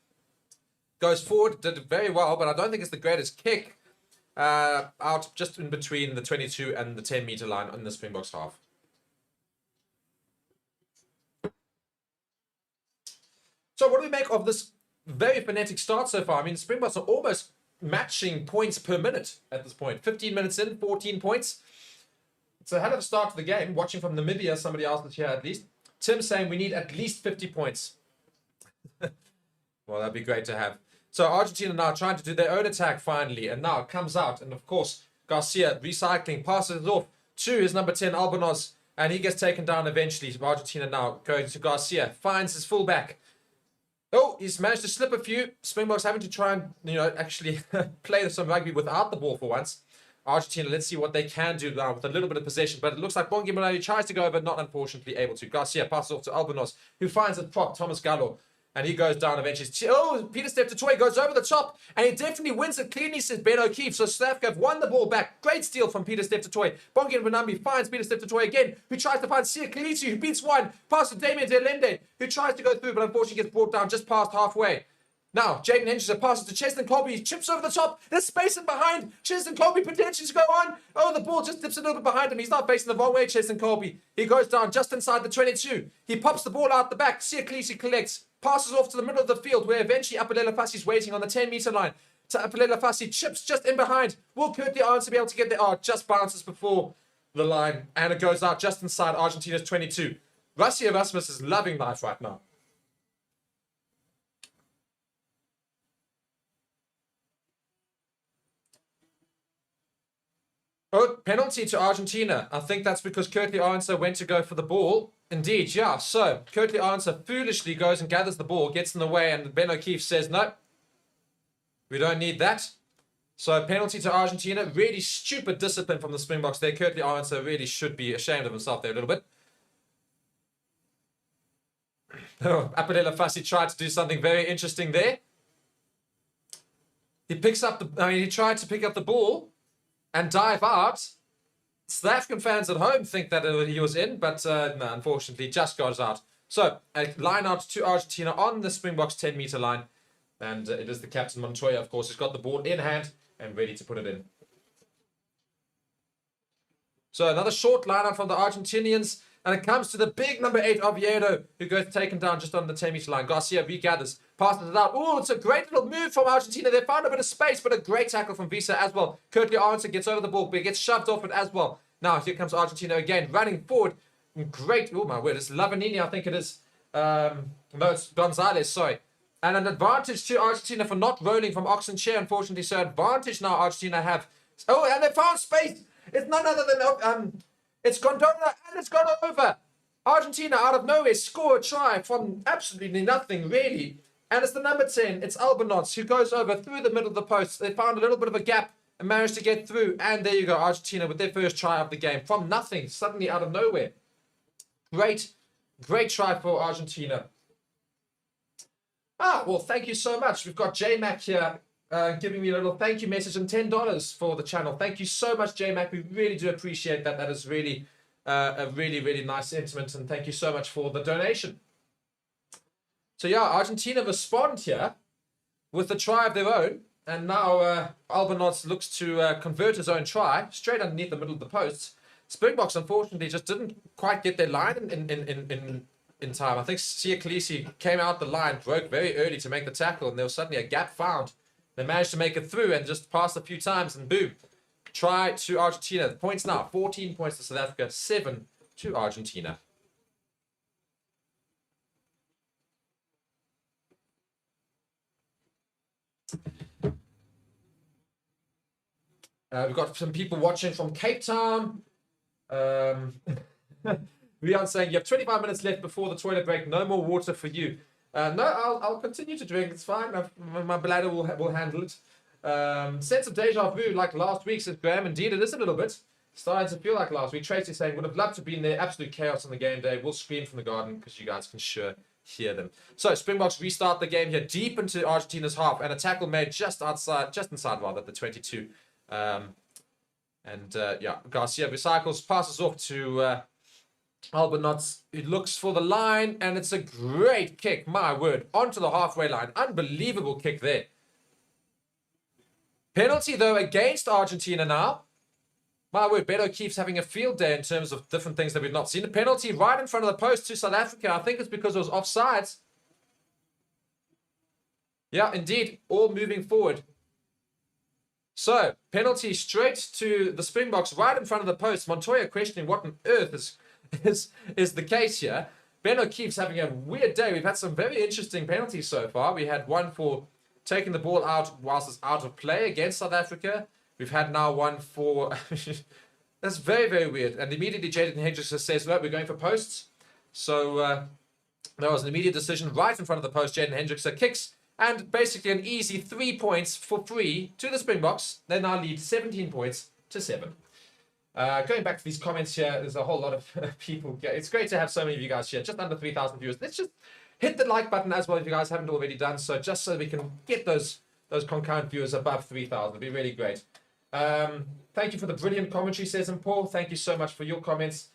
Goes forward, did it very well, but I don't think it's the greatest kick. Out just in between the 22 and the 10-meter line on the Springboks half. So what do we make of this very frenetic start so far? I mean, the Springboks are almost matching points per minute at this point. 15 minutes in, 14 points. It's a hell of a start to the game. Watching from Namibia, somebody else is here at least. Tim saying we need at least 50 points. Well, that'd be great to have. So Argentina now trying to do their own attack finally. And now it comes out. And of course, Garcia recycling, passes it off to his number 10, Albanos. And he gets taken down eventually. Argentina now going to Garcia. Finds his fullback. Oh, he's managed to slip a few. Springboks having to try and, you know, actually play some rugby without the ball for once. Argentina, let's see what they can do now with a little bit of possession. But it looks like Bongi Malari tries to go over, not unfortunately able to. Garcia passes off to Albanos, who finds a prop, Thomas Gallo. And he goes down eventually. Oh, Peter Steph Toy goes over the top. And he definitely wins it cleanly, says Ben O'Keefe. So South Africa have won the ball back. Great steal from Peter Steph Toy. Bongi Benambi finds Peter Steph Toy again, who tries to find Sia Kalisi, who beats one. Pass to Damien Delende, who tries to go through, but unfortunately gets brought down just past halfway. Now, Jaden Henderson passes to Cheston Colby. He chips over the top. There's space in behind. Cheston Colby potentially to go on. Oh, the ball just dips a little bit behind him. He's not facing the wrong way, Cheston Colby. He goes down just inside the 22. He pops the ball out the back. Sia Kalisi collects. Passes off to the middle of the field where eventually Apalela Fasi's waiting on the 10-meter line. To Apalela Fasi, chips just in behind. Will Kurtley answer be able to get there? Oh, just bounces before the line. And it goes out just inside Argentina's 22. Rassie Erasmus is loving life right now. Oh, penalty to Argentina. I think that's because Kurtley Arnser went to go for the ball. Indeed, yeah. So, Kurtley Arnser foolishly goes and gathers the ball, gets in the way, and Ben O'Keefe says, no, we don't need that. So, penalty to Argentina. Really stupid discipline from the Springboks there. Kurtley Arnser really should be ashamed of himself there a little bit. Oh, Apalela Fasi tried to do something very interesting there. He picks up he tried to pick up the ball and dive out. South African fans at home think that he was in, but no, unfortunately, just goes out. So, a line out to Argentina on the Springboks 10-meter line. And it is the captain, Montoya, of course, who's got the ball in hand and ready to put it in. So, another short line out from the Argentinians. And it comes to the big number 8, Oviedo, who goes taken down just on the 10-meter line. Garcia regathers, passes it out. Oh, it's a great little move from Argentina. They found a bit of space, but a great tackle from Visa as well. Kurtley Arnser gets over the ball, but he gets shoved off it as well. Now, here comes Argentina again, running forward. Great, oh my word, it's Lavanini, I think it is. No, it's Gonzalez, sorry. And an advantage to Argentina for not rolling from Oxen Chair, unfortunately. So, advantage now Argentina have. Oh, and they found space. It's none other than... It's Gondola and it's gone over. Argentina out of nowhere score a try from absolutely nothing, really. And it's the number 10. It's Albanos who goes over through the middle of the post. They found a little bit of a gap and managed to get through. And there you go, Argentina with their first try of the game. From nothing, suddenly out of nowhere. Great, great try for Argentina. Ah, well, thank you so much. We've got J-Mac here. Giving me a little thank you message and $10 for the channel. Thank you so much, J-Mac. We really do appreciate that. That is really a really nice sentiment. And thank you so much for the donation. So yeah, Argentina respond here with a try of their own. And now Albanos looks to convert his own try straight underneath the middle of the posts. Springboks, unfortunately, just didn't quite get their line in time. I think Sia Kalisi came out the line, broke very early to make the tackle. And there was suddenly a gap found. They managed to make it through and just pass a few times and boom. Try to Argentina. The points now, 14 points to South Africa, 7 to Argentina. We've got some people watching from Cape Town. Rian saying, you have 25 minutes left before the toilet break. No more water for you. No, I'll continue to drink. It's fine. My bladder will handle it. Sense of deja vu, like last week, says Graham. Indeed, it is a little bit. Starting to feel like last week. Tracy saying, would have loved to have been there. Absolute chaos on the game day. We'll scream from the garden because you guys can sure hear them. So Springboks restart the game here deep into Argentina's half, and a tackle made just inside the 22. Yeah, Garcia recycles, passes off to Albernotz. It looks for the line, and it's a great kick. My word, onto the halfway line. Unbelievable kick there. Penalty though against Argentina now. My word, Beto keeps having a field day in terms of different things that we've not seen. A penalty right in front of the post to South Africa. I think it's because it was offsides. Yeah, indeed. All moving forward. So, penalty straight to the Springboks right in front of the post. Montoya questioning what on earth is the case here. Benno keeps having a weird day. We've had some very interesting penalties so far. We had one for taking the ball out whilst it's out of play against South Africa. We've had now one for... That's very, very weird. And immediately Jaden Hendricks says, well, we're going for posts. So that was an immediate decision right in front of the post. Jaden Hendricks kicks. And basically an easy 3 points for free to the Springboks. They now lead 17 points to 7. Going back to these comments here, there's a whole lot of people. It's great to have so many of you guys here. Just under 3,000 viewers. Let's just hit the like button as well if you guys haven't already done so. Just so we can get those concurrent viewers above 3,000. It'd be really great. Thank you for the brilliant commentary, says Paul. Thank you so much for your comments.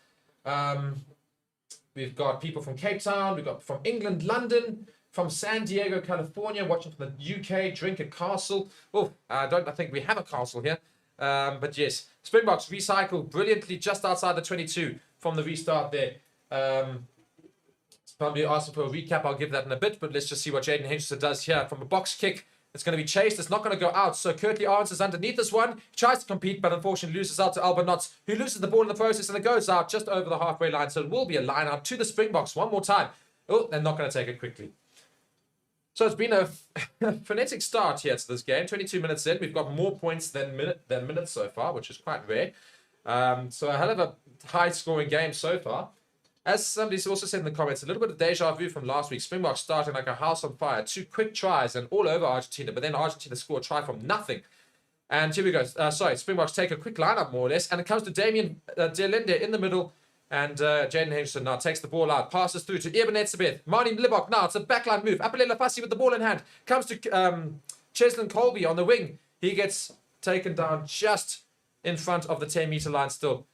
We've got people from Cape Town. We've got from England, London, from San Diego, California, watching from the UK, drink at Castle. Oh, I think we have a Castle here. But yes, Springboks recycled brilliantly just outside the 22 from the restart there. It's probably asking for a recap. I'll give that in a bit, but let's just see what Jaden Henderson does here from a box kick. It's going to be chased. It's not going to go out. So Curtly Arns is underneath this one. He tries to compete, but unfortunately loses out to Albernotz, who loses the ball in the process, and it goes out just over the halfway line. So it will be a line out to the Springboks one more time. Oh, they're not going to take it quickly. So it's been a frenetic start here to this game. 22 minutes in. We've got more points than minutes so far, which is quite rare. So a hell of a high-scoring game so far. As somebody also said in the comments, a little bit of deja vu from last week. Springboks starting like a house on fire. 2 quick tries and all over Argentina. But then Argentina scored a try from nothing. And here we go. Springboks take a quick lineup more or less. And it comes to Damien Delende in the middle. And Jaden Henderson now takes the ball out. Passes through to Eben Etzebeth. Martin Libok now. It's a backline move. Apelela Fassi with the ball in hand. Comes to Cheslin Colby on the wing. He gets taken down just in front of the 10-meter line still.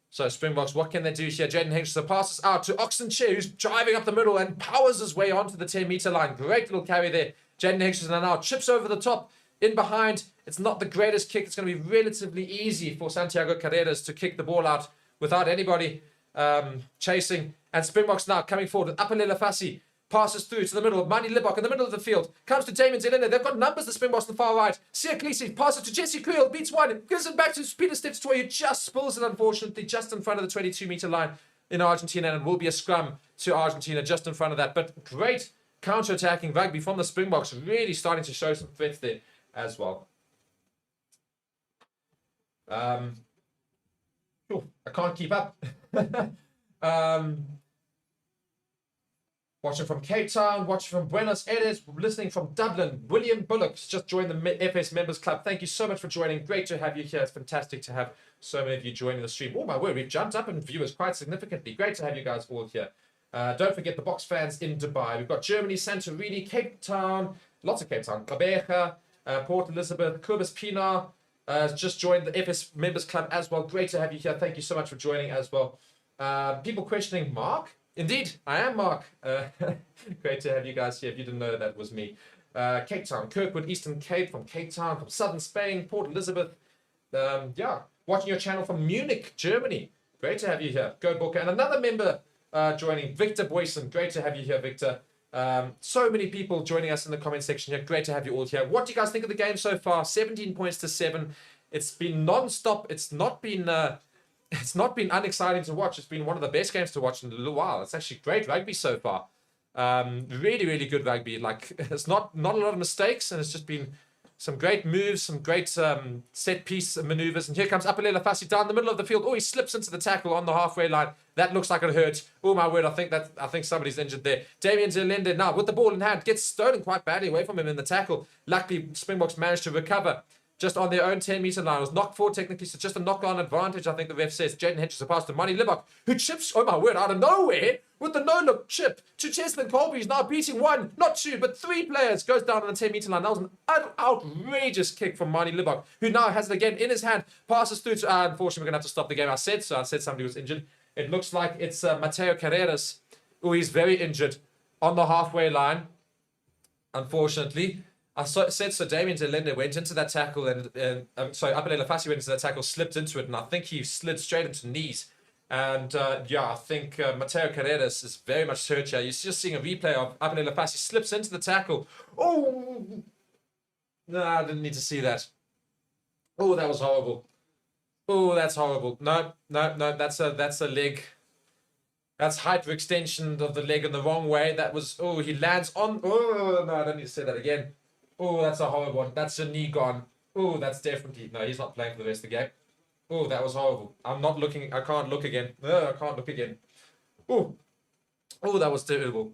So Springboks, what can they do here? Jaden Henderson passes out to Oxenchair, who's driving up the middle and powers his way onto the 10-meter line. Great little carry there. Jaden Henderson now chips over the top, in behind. It's not the greatest kick. It's going to be relatively easy for Santiago Carreras to kick the ball out without anybody chasing. And Springboks now coming forward with Apelela Fassi. Passes through to the middle of Mani Libok in the middle of the field. Comes to Damien Zelina. They've got numbers, the Springboks on the far right. Sia Klisi passes to Jesse Creel. Beats one. Gives it back to Peter Stepstoy, who just spills it, unfortunately, just in front of the 22-meter line in Argentina. And it will be a scrum to Argentina just in front of that. But great counter-attacking rugby from the Springboks. Really starting to show some threats there as well. I can't keep up. Watching from Cape Town, watching from Buenos Aires, listening from Dublin. William Bullock's just joined the FS Members Club. Thank you so much for joining. Great to have you here. It's fantastic to have so many of you joining the stream. Oh my word, we've jumped up in viewers quite significantly. Great to have you guys all here. Don't forget the box fans in Dubai. We've got Germany, Santorini, Cape Town, lots of Cape Town, Gqeberha, Port Elizabeth, Kobus Pienaar has just joined the FS Members Club as well. Great to have you here. Thank you so much for joining as well. People questioning Mark. Indeed, I am Mark. Great to have you guys here. If you didn't know, that was me. Cape Town, Kirkwood, Eastern Cape, from Cape Town, from southern Spain, Port Elizabeth. Yeah, watching your channel from Munich, Germany. Great to have you here. Go Booker. And another member joining, Victor Boyson. Great to have you here, Victor. So many people joining us in the comment section here. Great to have you all here. What do you guys think of the game so far? 17 points to 7. It's been non-stop. It's not been unexciting to watch. It's been one of the best games to watch in a little while. It's actually great rugby so far. Really, really good rugby. Like, it's not a lot of mistakes, and it's just been Some great moves, some great set piece maneuvers. And here comes Apelela Fassi down the middle of the field. Oh, he slips into the tackle on the halfway line. That looks like it hurt. Oh, my word. I think somebody's injured there. Damien Zelende now with the ball in hand gets stolen quite badly away from him in the tackle. Luckily, Springboks managed to recover just on their own 10-meter line. It was knocked forward technically, so just a knock-on advantage, I think the ref says. Jaden Henderson a pass to Money Libok, who chips, oh my word, out of nowhere with the no-look chip to Cheslin Colby. He's now beating one, not two, but three players. Goes down on the 10-meter line. That was an outrageous kick from Money Libok, who now has it again in his hand. Passes through to, unfortunately, we're going to have to stop the game. I said somebody was injured. It looks like it's Mateo Carreras, who is very injured on the halfway line, unfortunately. I said so. Damien Delende went into that tackle, and Apelela Fassi went into that tackle, slipped into it, and I think he slid straight into knees. And I think Mateo Carreras is very much hurt here. You're just seeing a replay of Apelela Fassi slips into the tackle. Oh, no, I didn't need to see that. Oh, that was horrible. Oh, that's horrible. No, that's a leg. That's hyperextension of the leg in the wrong way. That was, oh, he lands on, oh, no, I don't need to say that again. Oh, that's a horrible one. That's a knee gone. Oh, that's definitely... No, he's not playing for the rest of the game. Oh, that was horrible. I'm not looking... I can't look again. No, I can't look again. Oh, that was terrible.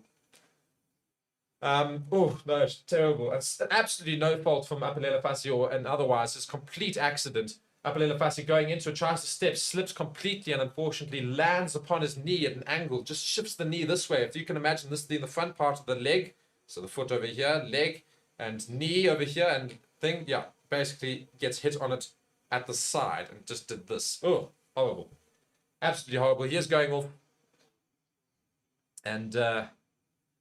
No, it's terrible. It's absolutely no fault from Apelela Fassi and otherwise. It's complete accident. Apelela Fassi going into it, tries to step, slips completely, and unfortunately lands upon his knee at an angle. Just shifts the knee this way. If you can imagine this being the front part of the leg. So the foot over here, leg... and knee over here, and thing, basically gets hit on it at the side and just did this. Oh, horrible. Absolutely horrible. He is going off. And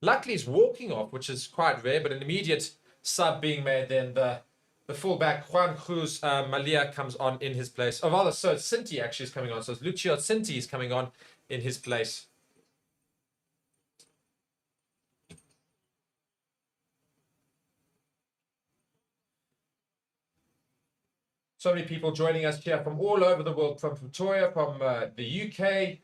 luckily he's walking off, which is quite rare, but an immediate sub being made then. The fullback, Juan Cruz Malia, comes on in his place. Oh, rather, so Cinti actually is coming on. So it's Lucio Cinti is coming on in his place. So many people joining us here from all over the world, from Victoria, from the UK,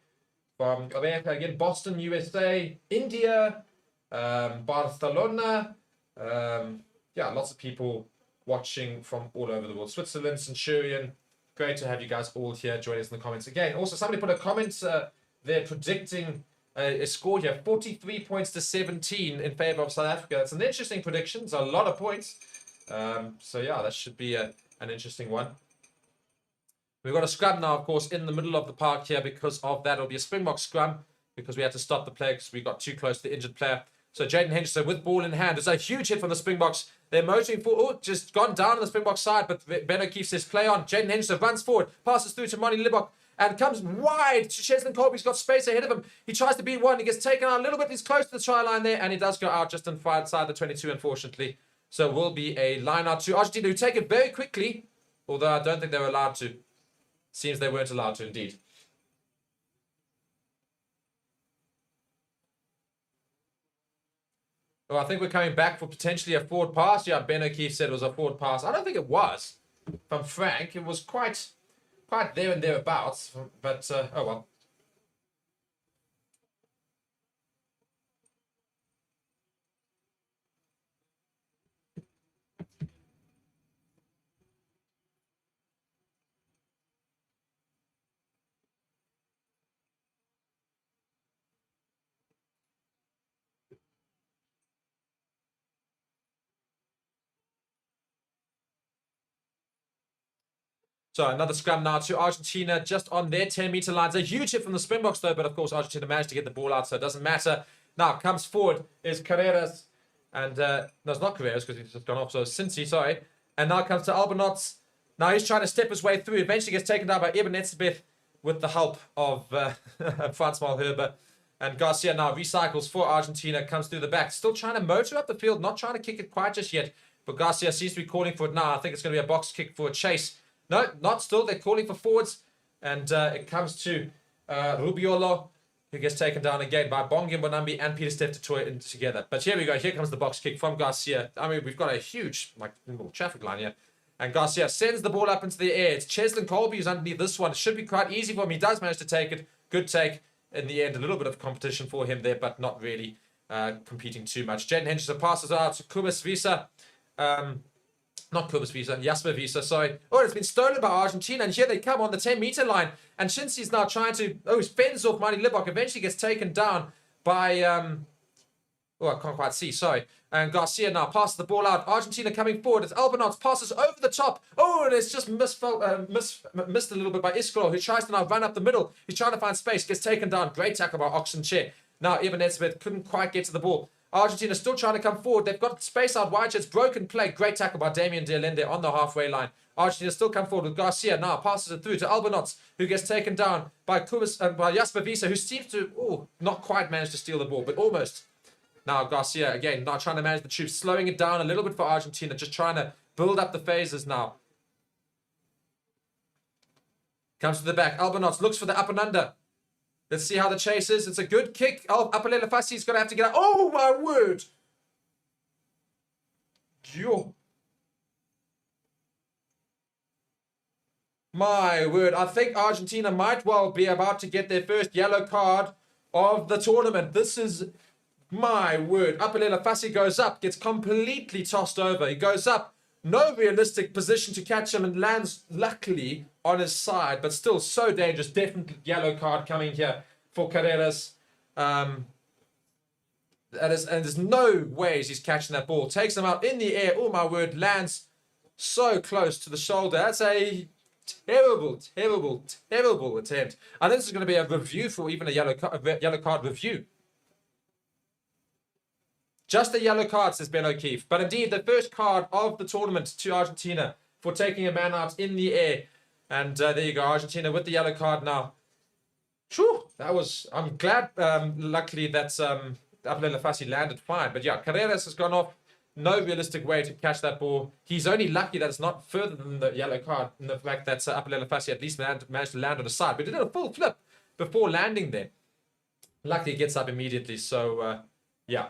from America, again, Boston, USA, India, Barcelona. Lots of people watching from all over the world. Switzerland, Centurion. Great to have you guys all here joining us in the comments again. Also, somebody put a comment there predicting a score here, 43 points to 17 in favor of South Africa. That's an interesting prediction. It's a lot of points. That should be an interesting one. We've got a scrum now, of course, in the middle of the park here. Because of that, it'll be a Springbok scrum because we had to stop the play because we got too close to the injured player. So Jaden Henderson with ball in hand. It's a huge hit from the Springboks. They're motoring forward. Oh, just gone down on the Springbok side, but Ben O'Keefe says play on. Jaden Henderson runs forward, passes through to Money Libok, and comes wide to Cheslin Colby. He's got space ahead of him. He tries to beat one. He gets taken out a little bit. He's close to the try line there, and he does go out just inside the 22, unfortunately. So it will be a line out to Argentina, who take it very quickly, although I don't think they were allowed to. Seems they weren't allowed to, indeed. Well, I think we're coming back for potentially a forward pass. Yeah, Ben O'Keefe said it was a forward pass. I don't think it was from Frank. It was quite there and thereabouts, but oh well. So another scrum now to Argentina, just on their 10-meter lines. A huge hit from the Springboks, though, but of course Argentina managed to get the ball out, so it doesn't matter. Now comes forward is Carreras, and no, it's not Carreras because he's just gone off. So Cincy, sorry, and now comes to Albanots. Now he's trying to step his way through. Eventually gets taken down by Eben Etzebeth with the help of Frans Malherbe. And Garcia now recycles for Argentina, comes through the back, still trying to motor up the field, not trying to kick it quite just yet. But Garcia seems to be calling for it now. I think it's going to be a box kick for a chase. No, not still. They're calling for forwards. And it comes to Rubiolo, who gets taken down again by Bongi Mbonambi and Peter Steph together. But here we go. Here comes the box kick from Garcia. I mean, we've got a huge little traffic line here. And Garcia sends the ball up into the air. It's Cheslin Colby who's underneath this one. It should be quite easy for him. He does manage to take it. Good take in the end. A little bit of competition for him there, but not really competing too much. Jaden Henderson passes out to Kubas Visa. Not Pumas Visa, Jasper Visa, sorry. Oh, it's been stolen by Argentina, and here they come on the 10-meter line. And Shinsi's now trying to, he fends off Marty Libok, eventually gets taken down by, I can't quite see, sorry. And Garcia now passes the ball out. Argentina coming forward. It's Albanots, passes over the top. Oh, and it's just missed a little bit by Iskro, who tries to now run up the middle. He's trying to find space, gets taken down. Great tackle by Oxenchair. Now, Evan Etzebeth couldn't quite get to the ball. Argentina still trying to come forward. They've got space out wide. It's broken play. Great tackle by Damien de Allende on the halfway line. Argentina still come forward with Garcia. Now passes it through to Albanots, who gets taken down by Jasper Visa, who seems to not quite manage to steal the ball, but almost. Now Garcia again, now trying to manage the troops, slowing it down a little bit for Argentina, just trying to build up the phases now. Comes to the back. Albanots looks for the up and under. Let's see how the chase is. It's a good kick. Oh, Apalela Fassi's going to have to get out. Oh, my word. Yo. My word. I think Argentina might well be about to get their first yellow card of the tournament. This is, my word. Apalela Fassi goes up, gets completely tossed over. He goes up. No realistic position to catch him and lands luckily on his side, but still so dangerous. Definitely yellow card coming here for Carreras. And there's no ways he's catching that ball. Takes him out in the air. Oh my word, lands so close to the shoulder. That's a terrible, terrible, terrible attempt. I think this is going to be a review for even a yellow card review. Just a yellow card, says Ben O'Keefe. But indeed, the first card of the tournament to Argentina for taking a man out in the air. And there you go, Argentina with the yellow card now. Whew, that was, I'm glad, luckily, that Apalela Fassi landed fine. But yeah, Carreras has gone off. No realistic way to catch that ball. He's only lucky that it's not further than the yellow card, in the fact that Apalela Fassi at least managed to land on the side. But he did a full flip before landing there. Luckily, he gets up immediately. So, yeah.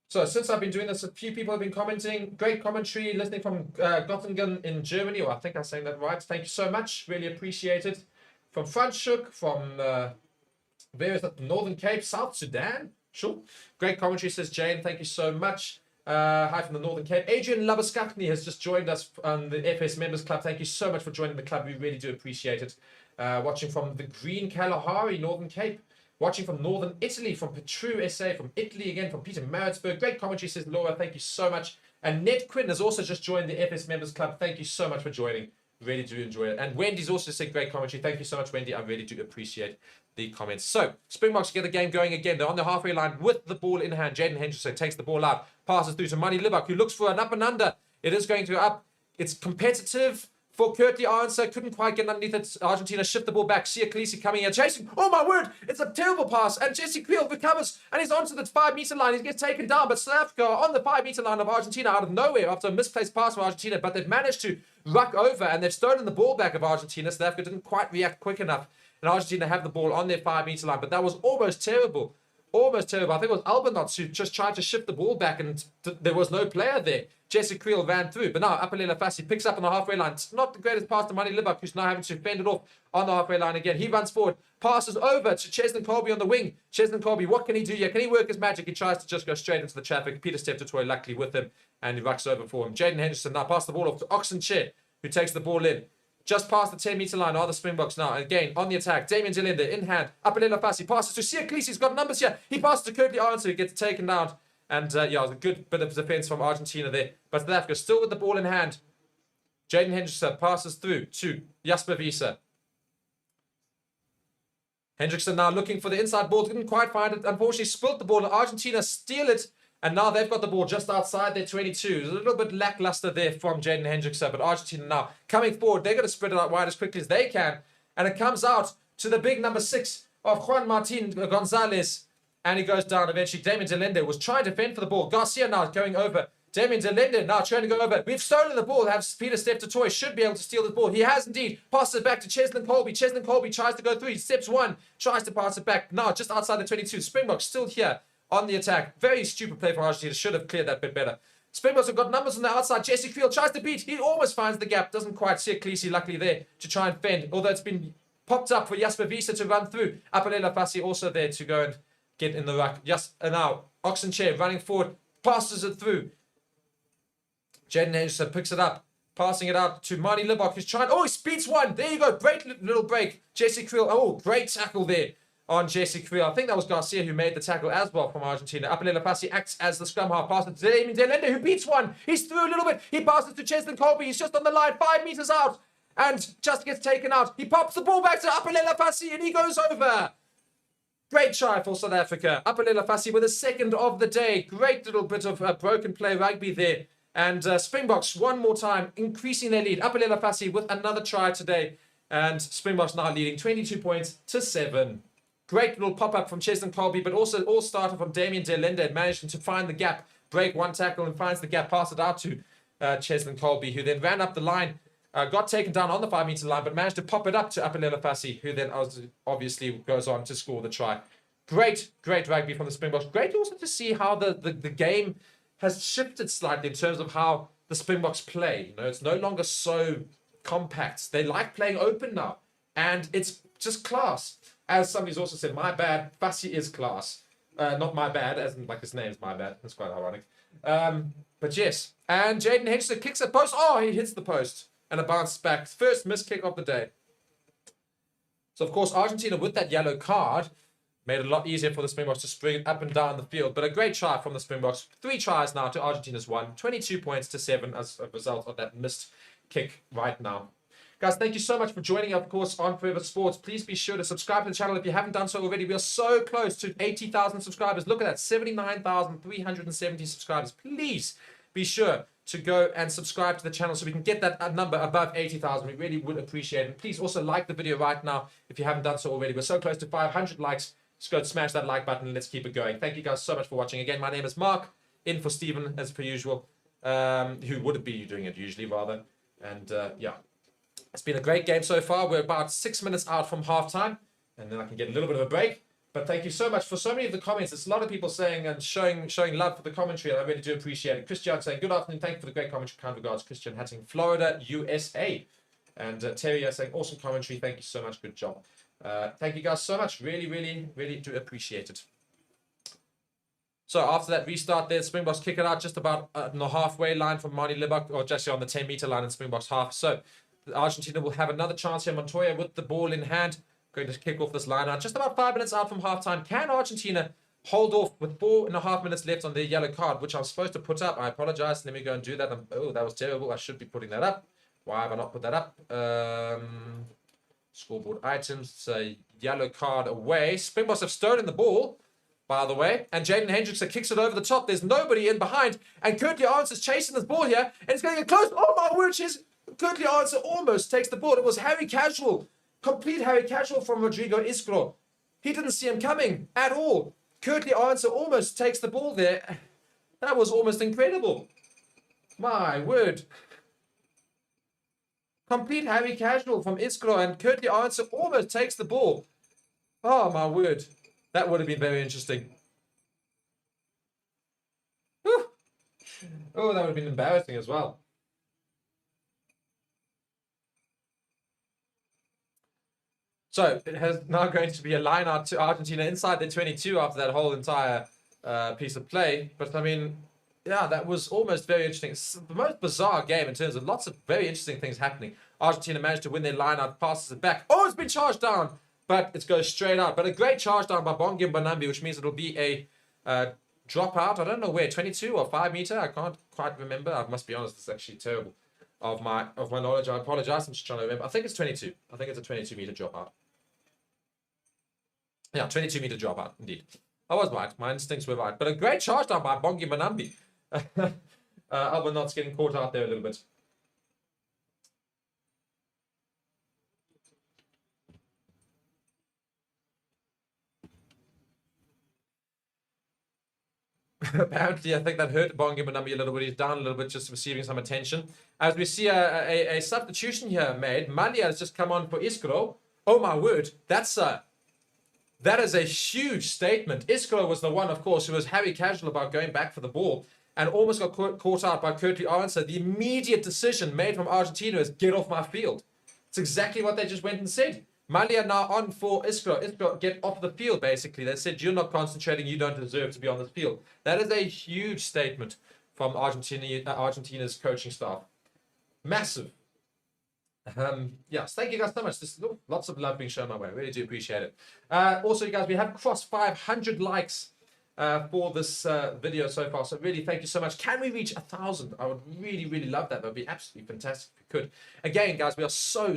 So, since I've been doing this, a few people have been commenting. Great commentary, listening from Göttingen in Germany. Or I think I'm saying that right. Thank you so much. Really appreciate it. From Franschhoek, from various Northern Cape, South Sudan. Sure. Great commentary, says Jane. Thank you so much. Hi from the Northern Cape. Adrian Labaskakni has just joined us on the FS Members Club. Thank you so much for joining the club. We really do appreciate it. Watching from the Green Kalahari, Northern Cape. Watching from Northern Italy, from Petru SA, from Italy again, from Peter Maritzburg. Great commentary, says Laura. Thank you so much. And Ned Quinn has also just joined the FS Members Club. Thank you so much for joining. Really do enjoy it. And Wendy's also said great commentary. Thank you so much, Wendy. I really do appreciate the comments. So, Springboks get the game going again. They're on the halfway line with the ball in hand. Jaden Henderson takes the ball out, passes through to Mani Libak, who looks for an up and under. It is going to go up. It's competitive for Kurtley answer. Couldn't quite get underneath it. Argentina shift the ball back. Sia Khaleesi coming here, chasing. Oh my word! It's a terrible pass. And Jesse Creel recovers. And he's onto the 5-meter line. He gets taken down. But South Africa on the 5-meter line of Argentina out of nowhere after a misplaced pass from Argentina. But they've managed to ruck over and they've stolen the ball back of Argentina. South Africa didn't quite react quick enough. And Argentina have the ball on their 5-meter line. But that was almost terrible. Almost terrible. I think it was Albanots who just tried to shift the ball back and there was no player there. Jesse Creel ran through. But now Apalela Fassi picks up on the halfway line. It's not the greatest pass to Mani Libak, who's now having to fend it off on the halfway line again. He runs forward, passes over to Cheslin Colby on the wing. Cheslin Colby, what can he do here? Can he work his magic? He tries to just go straight into the traffic. Peter Steptoe luckily with him and he rucks over for him. Jaden Henderson now passes the ball off to Oxenchair, who takes the ball in. Just past the 10-meter line are the Springboks now. Again, on the attack, Damien Delinde in hand. Apalela Fassi passes to Sia Khaleesi. He's got numbers here. He passes to Kurtley Arndt, who gets taken down. And yeah, it was a good bit of defense from Argentina there. But South Africa still with the ball in hand. Jaden Hendrickson passes through to Jasper Visa. Hendrickson now looking for the inside ball. Didn't quite find it. Unfortunately, spilt the ball. Argentina steal it. And now they've got the ball just outside their 22. A little bit lackluster there from Jaden Hendrickson. But Argentina now coming forward. They're going to spread it out wide as quickly as they can. And it comes out to the big number 6 of Juan Martin Gonzalez. And he goes down eventually. Damien Delinde was trying to fend for the ball. Garcia now going over. Damien Delinde now trying to go over. We've stolen the ball. Have Peter Steptoe should be able to steal the ball. He has indeed. Passes it back to Cheslin Colby. Cheslin Colby tries to go through. He steps one. Tries to pass it back. Now just outside the 22. Springboks still here on the attack. Very stupid play for Argentina. Should have cleared that bit better. Springboks have got numbers on the outside. Jesse Creel tries to beat. He almost finds the gap. Doesn't quite see Khaleesi luckily there to try and fend. Although it's been popped up for Jasper Visa to run through. Apalela Fassi also there to go and get in the ruck. Just now, Oxenchair running forward, passes it through. Jaden Henderson picks it up, passing it out to Marnie Libok, who's trying. Oh, he speeds one. There you go. Great little break. Jesse Creel. Oh, great tackle there on Jesse Creel. I think that was Garcia who made the tackle as well from Argentina. Apelela Fassi acts as the scrum half. Passes to Damien Delende, who beats one. He's through a little bit. He passes to Cheslin Colby. He's just on the line, 5 meters out, and just gets taken out. He pops the ball back to Apelela Fassi, and he goes over. Great try for South Africa. Apelela Fassi with a second of the day. Great little bit of broken play rugby there. And Springboks one more time, increasing their lead. Apelela Fassi with another try today. And Springboks now leading 22 points to 7. Great little pop-up from Cheslin Colby, but also all started from Damien Delende, managing to find the gap, break one tackle and finds the gap, pass it out to Cheslin Colby, who then ran up the line, got taken down on the 5 meter line, but managed to pop it up to Apelela Fassi, who then obviously goes on to score the try. Great rugby from the Springboks. Great also to see how the game has shifted slightly in terms of how the Springboks play. You know, it's no longer so compact. They like playing open now, and it's just class. As somebody's also said, my bad, Fassi is class. Not my bad, as in like his name's my bad. That's quite ironic. But yes, and Jaden Henderson kicks a post. Oh, he hits the post, and it bounces back. First missed kick of the day. So of course, Argentina with that yellow card made it a lot easier for the Springboks to sprint up and down the field. But a great try from the Springboks. 3 tries now to Argentina's 1. 22 points to 7 as a result of that missed kick right now. Guys, thank you so much for joining, of course, on Forever Sports. Please be sure to subscribe to the channel if you haven't done so already. We are so close to 80,000 subscribers. Look at that, 79,370 subscribers. Please be sure to go and subscribe to the channel so we can get that number above 80,000. We really would appreciate it. Please also like the video right now if you haven't done so already. We're so close to 500 likes. Just go and smash that like button and let's keep it going. Thank you guys so much for watching. Again, my name is Mark, in for Stephen as per usual, who would be doing it usually rather. And yeah, it's been a great game so far. We're about 6 minutes out from halftime, and then I can get a little bit of a break. But thank you so much for so many of the comments. There's a lot of people saying and showing love for the commentary, and I really do appreciate it. Christian saying, good afternoon, thank you for the great commentary. Kind regards, Christian Hatting, Florida, USA. And Terry saying, awesome commentary. Thank you so much. Good job. Thank you guys so much. Really do appreciate it. So after that restart there, Springboks kick it out just about on the halfway line from Marnie Libok, or just on the 10 meter line in Springboks half. So Argentina will have another chance here. Montoya with the ball in hand, going to kick off this line out. Just about 5 minutes out from halftime. Can Argentina hold off with 4.5 minutes left on their yellow card, which I was supposed to put up? I apologize. Let me go and do that. Oh, that was terrible. I should be putting that up. Why have I not put that up? Scoreboard items. It's a yellow card away. Springboks have stolen the ball, by the way. And Jaden Hendrickson kicks it over the top. There's nobody in behind. And Kurtley Arns is chasing this ball here. And it's going to get close. Oh, my word. Kurtley Arns almost takes the ball. It was Harry Casual. Complete Harry Casual from Rodrigo Iskro. He didn't see him coming at all. Kurtley Arns almost takes the ball there. That was almost incredible. My word. Complete Harry Casual from Iskro, and Kurtley Arns almost takes the ball. Oh, my word. That would have been very interesting. Whew. Oh, that would have been embarrassing as well. So it has now going to be a line out to Argentina inside the 22 after that whole entire piece of play. But I mean, yeah, that was almost very interesting. It's the most bizarre game in terms of lots of very interesting things happening. Argentina managed to win their line out, passes it back. Oh, it's been charged down, but it goes straight out. But a great charge down by Bongi Banambi, which means it'll be a dropout. I don't know where, 22 or 5 meter. I can't quite remember. I must be honest, it's actually terrible of my knowledge. I apologize. I'm just trying to remember. I think it's 22. I think it's a 22 meter dropout. Yeah, 22 meter dropout, indeed. I was right. My instincts were right. But a great charge down by Bongi Banambi. Albernot's getting caught out there a little bit. Apparently, I think that hurt Bongi Banambi a little bit. He's down a little bit, just receiving some attention. As we see a substitution here made. Malia has just come on for Iskro. Oh my word, that is a huge statement. Iskro was the one, of course, who was Harry Casual about going back for the ball and almost got caught out by Kurtley Arns. The immediate decision made from Argentina is get off my field. It's exactly what they just went and said. Malia now on for Iskro. Iskro, get off the field, basically. They said, you're not concentrating, you don't deserve to be on this field. That is a huge statement from Argentina's coaching staff. Massive. Yes, thank you guys so much. Lots of love being shown my way. I really do appreciate it. Also, you guys, we have crossed 500 likes for this video so far. So really, thank you so much. Can we reach 1,000? I would really, really love that. That would be absolutely fantastic if we could. Again, guys, we are so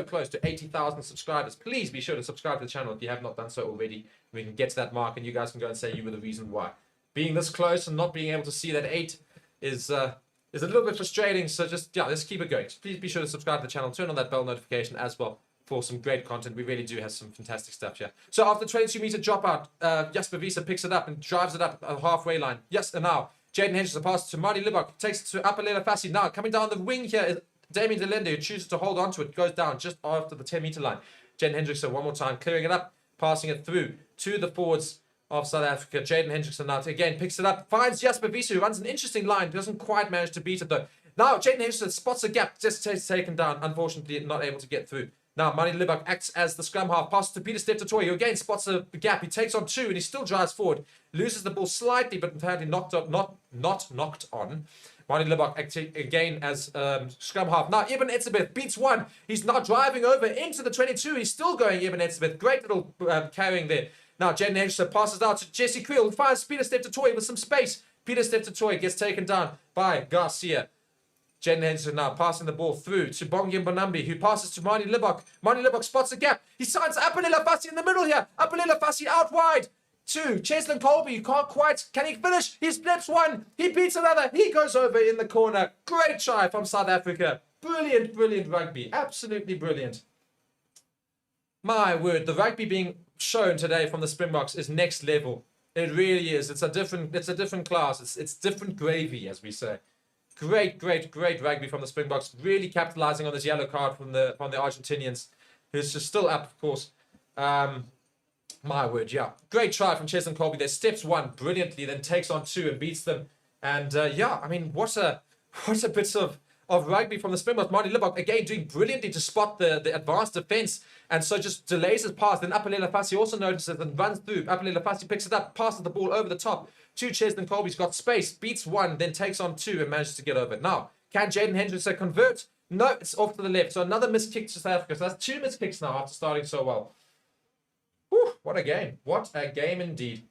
close to 80,000 subscribers. Please be sure to subscribe to the channel if you have not done so already. We can get to that mark and you guys can go and say you were the reason why. Being this close and not being able to see that 8 is a little bit frustrating. So just, yeah, let's keep it going. So please be sure to subscribe to the channel. Turn on that bell notification as well for some great content. We really do have some fantastic stuff here. So after 22-meter dropout, Jasper Wiese picks it up and drives it up a halfway line. Yes, and now Jaden Henderson passes to Marty Libok, takes it to Apalela Fassi. Now coming down the wing here is Damien Delende, who chooses to hold on to it, goes down just after the 10-meter line. Jaden Hendrickson one more time, clearing it up, passing it through to the forwards of South Africa. Jaden Hendrickson now again picks it up, finds Jasper Wiese, who runs an interesting line, doesn't quite manage to beat it though. Now Jaden Hendrickson spots a gap, just taken down, unfortunately not able to get through. Now, Marty Libak acts as the scrum half, passes to Peter Steptotoy, who again spots a gap. He takes on 2 and he still drives forward. Loses the ball slightly, but apparently not knocked on. Marty Libak acting again as scrum half. Now, Eben Etzebeth beats 1. He's now driving over into the 22. He's still going, Eben Etzebeth. Great little carrying there. Now, Jaden Henderson passes out to Jesse Creel, who finds Peter Steptotoy with some space. Peter Steptotoy gets taken down by Garcia. Jaden Henderson now passing the ball through to Bongi Bonambi, who passes to Marty Libok. Marty Libok spots a gap. He signs Apalela Fassi in the middle here. Apalela Fassi out wide to Cheslin Colby. You can't quite. Can he finish? He splits 1. He beats another. He goes over in the corner. Great try from South Africa. Brilliant, brilliant rugby. Absolutely brilliant. My word, the rugby being shown today from the Springboks is next level. It really is. It's a different class. It's different gravy, as we say. Great rugby from the Springboks. Really capitalizing on this yellow card from the Argentinians, who's just still up, of course. My word, yeah. Great try from Cheslin Colby there. Steps 1 brilliantly, then takes on 2 and beats them. And yeah, I mean, what a bit of rugby from the Springboks. Marty Libok again doing brilliantly to spot the advanced defense, and so just delays his pass. Then Apalela Fassi also notices and runs through. Apalela Fassi picks it up, passes the ball over the top to Cheslin Colby's got space, beats 1, then takes on 2 and manages to get over. Now, can Jaden Hendrickson convert? No, it's off to the left. So another missed kick to South Africa. So that's 2 missed kicks now after starting so well. Whew, what a game. What a game indeed.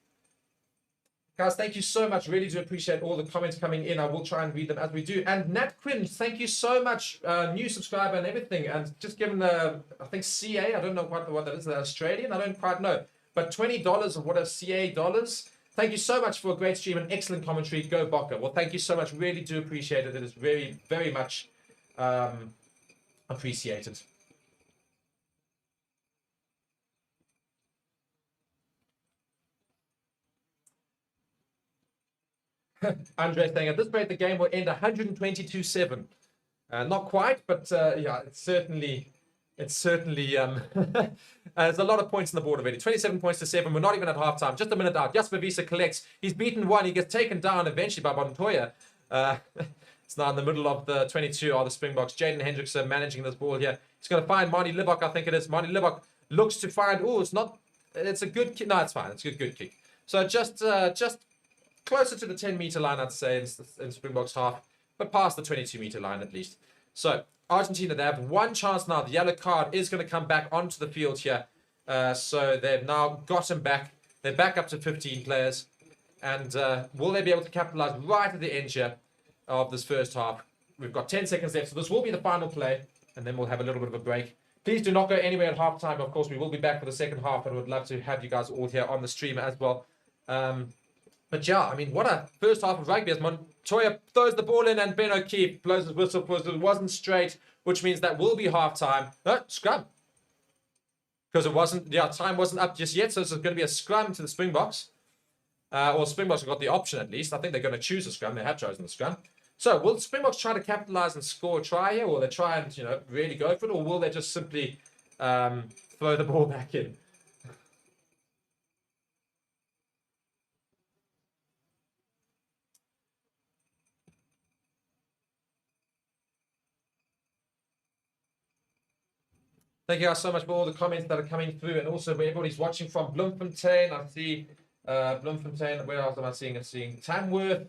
Guys, thank you so much. Really do appreciate all the comments coming in. I will try and read them as we do. And Nat Quinn, thank you so much. New subscriber and everything. And just given the, I think CA, I don't know what that is, the Australian, I don't quite know. But $20 of what are CA dollars. Thank you so much for a great stream and excellent commentary. Go Boca. Well, thank you so much. Really do appreciate it. It is very, very much appreciated. Andre saying, at this rate, the game will end 122-7. Not quite, but yeah, it's certainly there's a lot of points on the board already. 27 points to 7. We're not even at halftime. Just a minute out. Jasper Wiese collects. He's beaten 1. He gets taken down eventually by Montoya. It's now in the middle of the 22 are the Springboks. Jaden Hendrickson managing this ball here. He's going to find Marty Libok, I think it is. Marty Libok looks to find, it's a good kick. No, it's fine. It's a good kick. So just closer to the 10-meter line, I'd say, in Springboks half, but past the 22-meter line at least. So Argentina, they have 1 chance now. The yellow card is going to come back onto the field here. So they've now got him back. They're back up to 15 players. And will they be able to capitalize right at the end here of this first half? We've got 10 seconds left, so this will be the final play, and then we'll have a little bit of a break. Please do not go anywhere at halftime. Of course, we will be back for the second half, and I would love to have you guys all here on the stream as well. But yeah, I mean, what a first half of rugby as Montoya throws the ball in and Ben O'Keefe blows his whistle because it wasn't straight, which means that will be half-time. No, scrum. Because it wasn't, time wasn't up just yet, so it's going to be a scrum to the Springboks. Or Springboks have got the option at least. I think they're going to choose a scrum. They have chosen the scrum. So will Springboks try to capitalize and score a try here? Or will they try and, really go for it? Or will they just simply throw the ball back in? Thank you guys so much for all the comments that are coming through, and also where everybody's watching from. Bloemfontein, I see Bloemfontein. Where else am I seeing? I'm seeing Tamworth,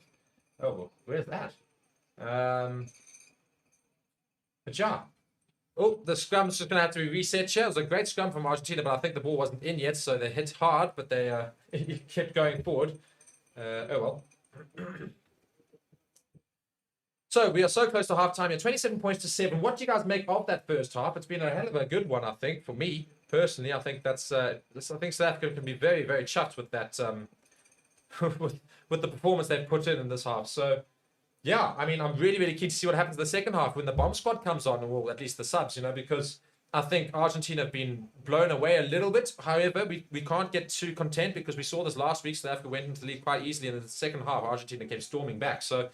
Oh, well, where's that? But yeah. Oh, the scrum's just going to have to be reset here. It was a great scrum from Argentina, but I think the ball wasn't in yet, so they hit hard, but they kept going forward. Oh, well. So we are so close to halftime here. 27 points to 7. What do you guys make of that first half? It's been a hell of a good one, I think, for me. Personally, I think that's... I think South Africa can be very, very chuffed with that... with the performance they've put in this half. So... yeah, I mean, I'm really, really keen to see what happens in the second half when the bomb squad comes on, or at least the subs, you know, because I think Argentina have been blown away a little bit. However, we can't get too content because we saw this last week. South Africa went into the lead quite easily, and in the second half, Argentina came storming back. So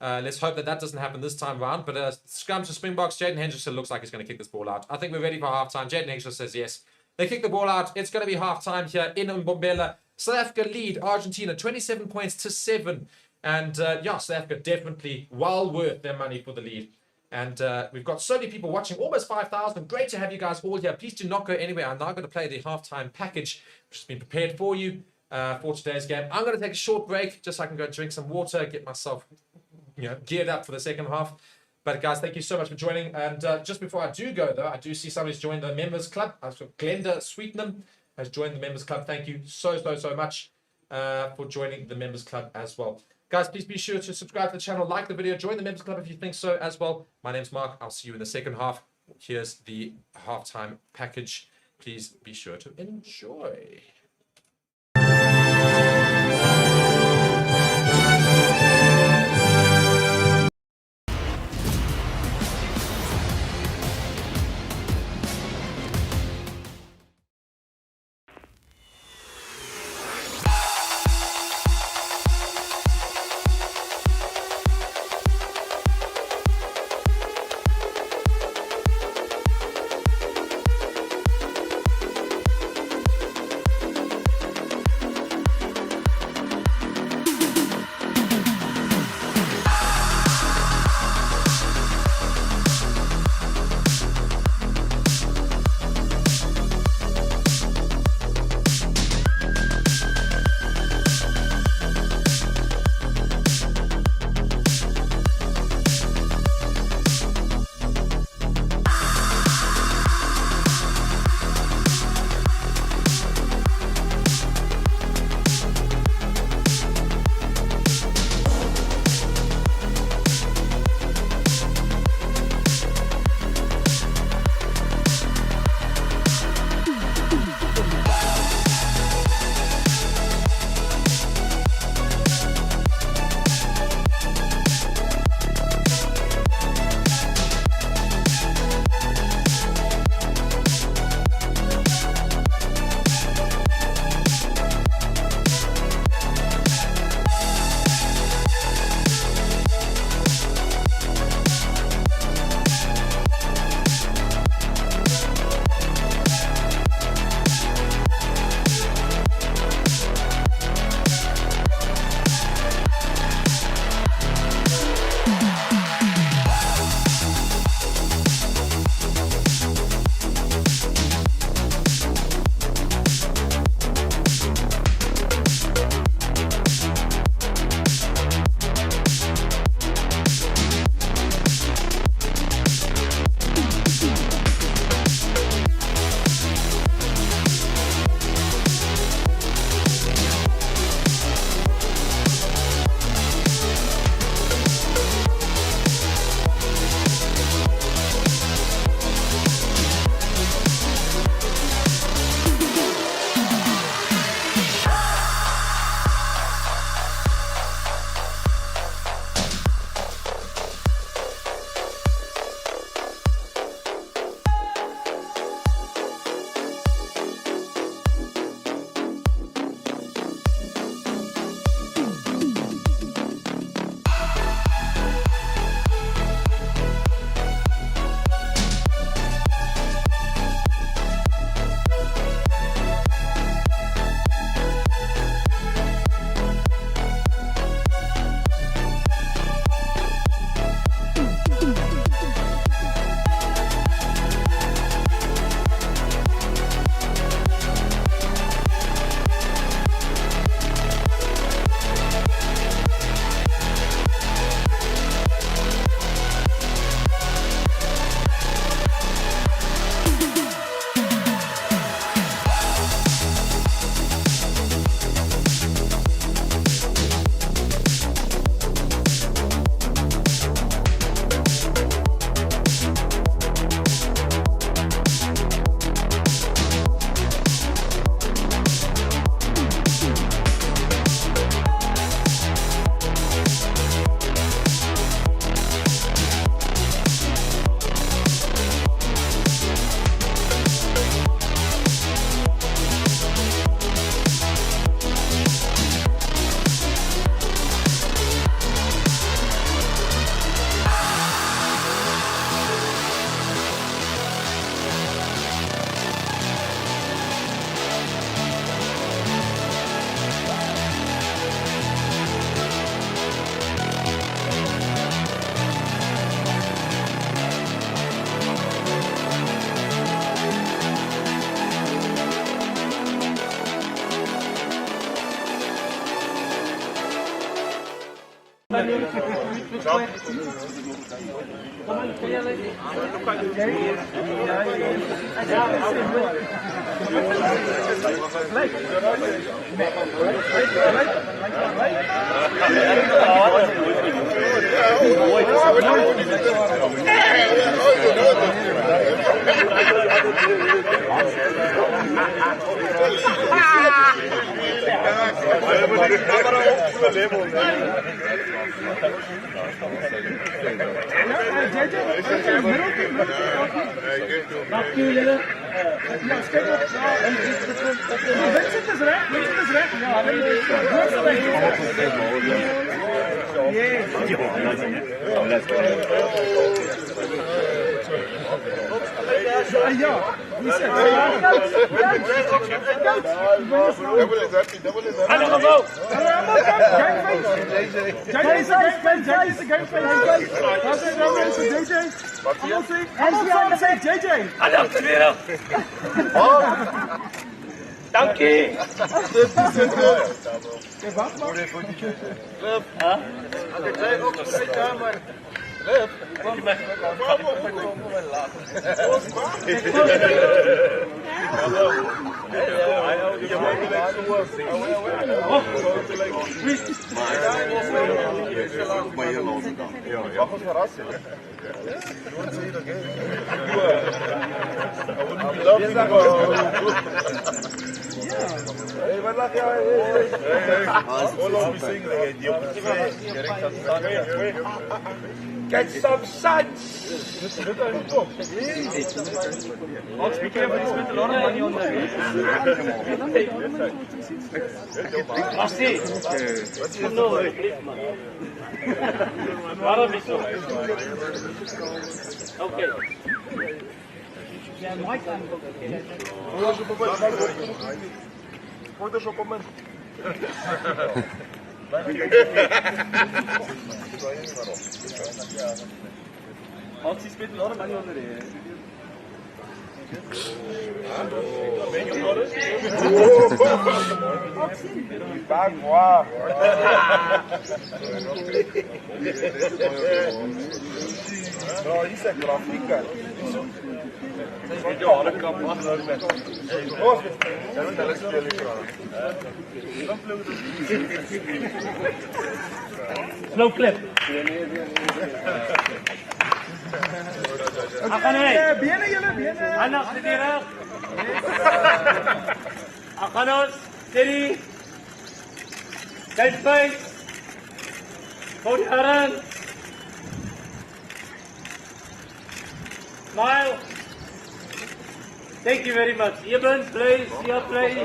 let's hope that doesn't happen this time around. But scrum to Springboks. Jaden Henderson looks like he's going to kick this ball out. I think we're ready for halftime. Jaden Henderson says yes. They kick the ball out. It's going to be halftime here in Mbombela. South Africa lead Argentina 27 points to 7. And yeah, South Africa definitely well worth their money for the lead. And we've got so many people watching, almost 5,000. Great to have you guys all here. Please do not go anywhere. I'm now going to play the halftime package, which has been prepared for you for today's game. I'm going to take a short break just so I can go drink some water, get myself geared up for the second half. But guys, thank you so much for joining. And just before I do go, though, I do see somebody's joined the members club. I've got Glenda Sweetnam has joined the members club. Thank you so much for joining the members club as well. Guys, please be sure to subscribe to the channel, like the video, join the members club if you think so as well. My name's Mark. I'll see you in the second half. Here's the halftime package. Please be sure to enjoy. Dankie. Get some sense! Ox, be careful, you spent a lot of money on that. Okay. Pojďte šokomen. Ox, you spent a lot of money on that. Bag moi. No, isso é gráfica. Slow clip. Anak sendiri. Akanos, steady. Tight space. Body haran. Smile. Thank you very much. Eben, please. Yeah, please.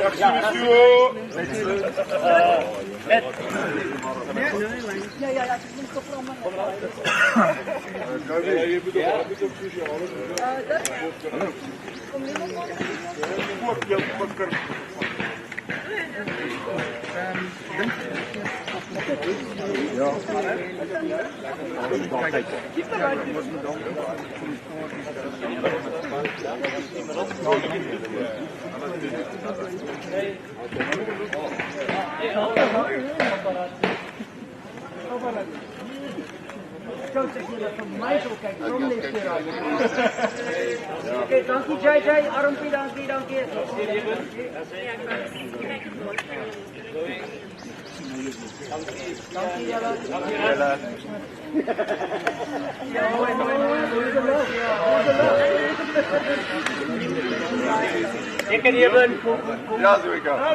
Okay, dankie JJ, armpie, dankie. Dankie julle. Ik kan hier ben. Ja, zo ik ga.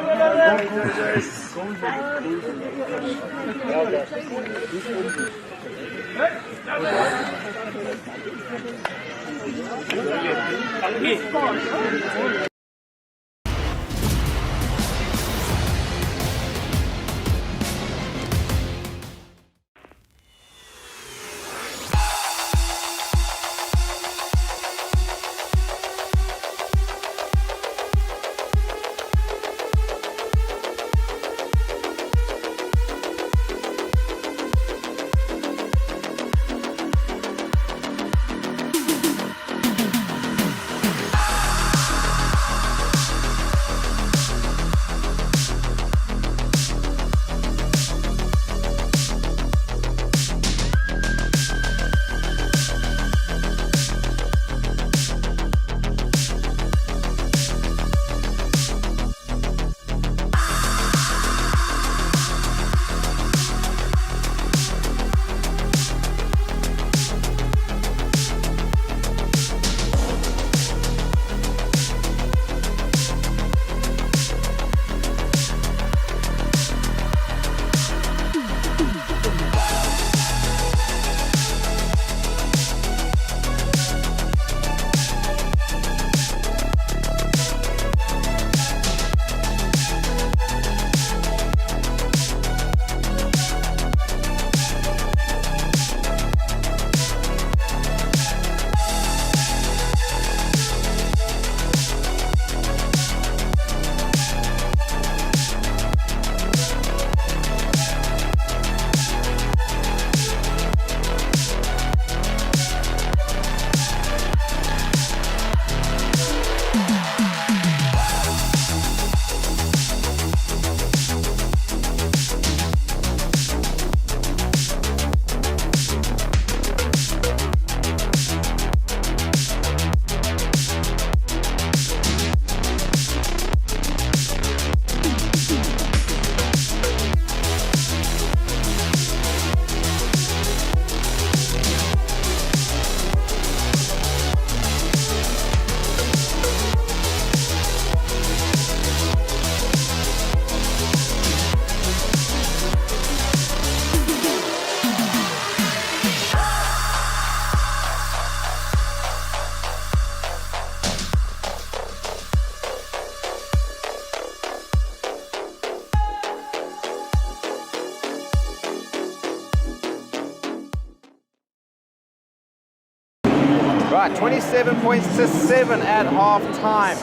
Right, 27 points to 7 at half time.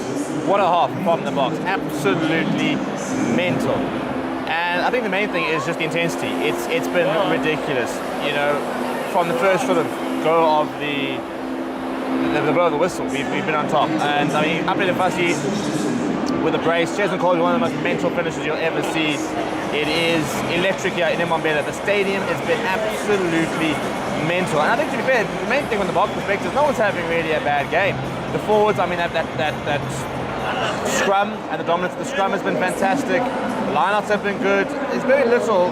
What a half from the Boks. Absolutely mental. And I think the main thing is just the intensity. It's been ridiculous. You know, from the first sort of go of the blow of the whistle, we've been on top. And I mean, up in the fussy with the brace, Cheslin Cole is one of the most mental finishes you'll ever see. It is electric here in Mbombela. The stadium has been absolutely mental. And I think, to be fair, the main thing from the Boks perspective is no one's having really a bad game. The forwards, I mean, that scrum and the dominance of the scrum has been fantastic. The lineouts have been good. There's very little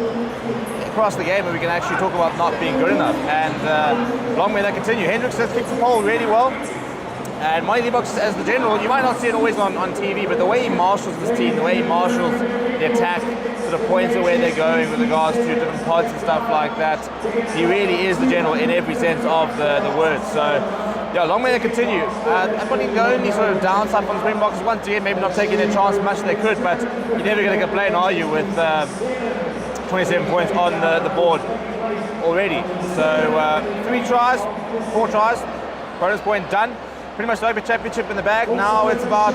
across the game where we can actually talk about not being good enough. And long may that continue. Hendricks has kicked the pole really well. And Monty Boks, as the general, you might not see it always on TV, but the way he marshals this team, the way he marshals the attack, sort of points at where they're going with regards to different pods and stuff like that, he really is the general in every sense of the word. So, yeah, long may they continue. I think the only sort of downside from the Springboks is once again maybe not taking their chance as much as they could, but you're never going to complain, are you, with 27 points on the board already. So 4 tries, bonus point done. Pretty much the Rugby Championship in the bag. Now it's about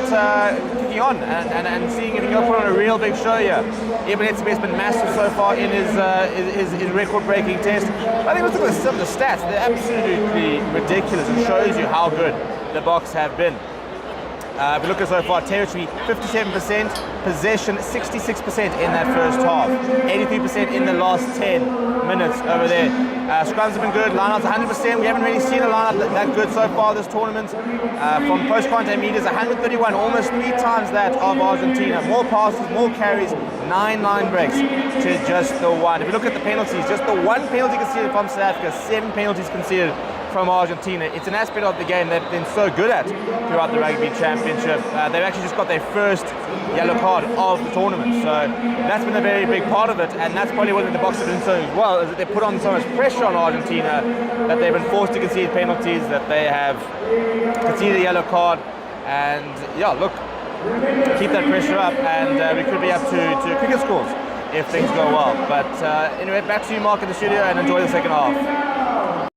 kicking on and seeing if he can put on a real big show here. Even it's been massive so far in his record-breaking test. I think let's look at some of the stats. They're absolutely ridiculous. It shows you how good the Boks have been. If we look at so far, territory 57%, possession 66% in that first half, 83% in the last 10 minutes over there. Scrums have been good, lineouts 100%. We haven't really seen a lineup that good so far this tournament. From post-contact meters, 131, almost 3 times that of Argentina. More passes, more carries, 9 line breaks to just the 1. If you look at the penalties, just the 1 penalty conceded from South Africa, 7 penalties conceded from Argentina. It's an aspect of the game they've been so good at throughout the Rugby Championship. They've actually just got their first yellow card of the tournament, so that's been a very big part of it, and that's probably what the Boks have been so well, is that they put on so much pressure on Argentina that they've been forced to concede penalties, that they have conceded a yellow card, and yeah, look, keep that pressure up, and we could be up to cricket scores if things go well. But anyway, back to you, Mark, in the studio, and enjoy the second half.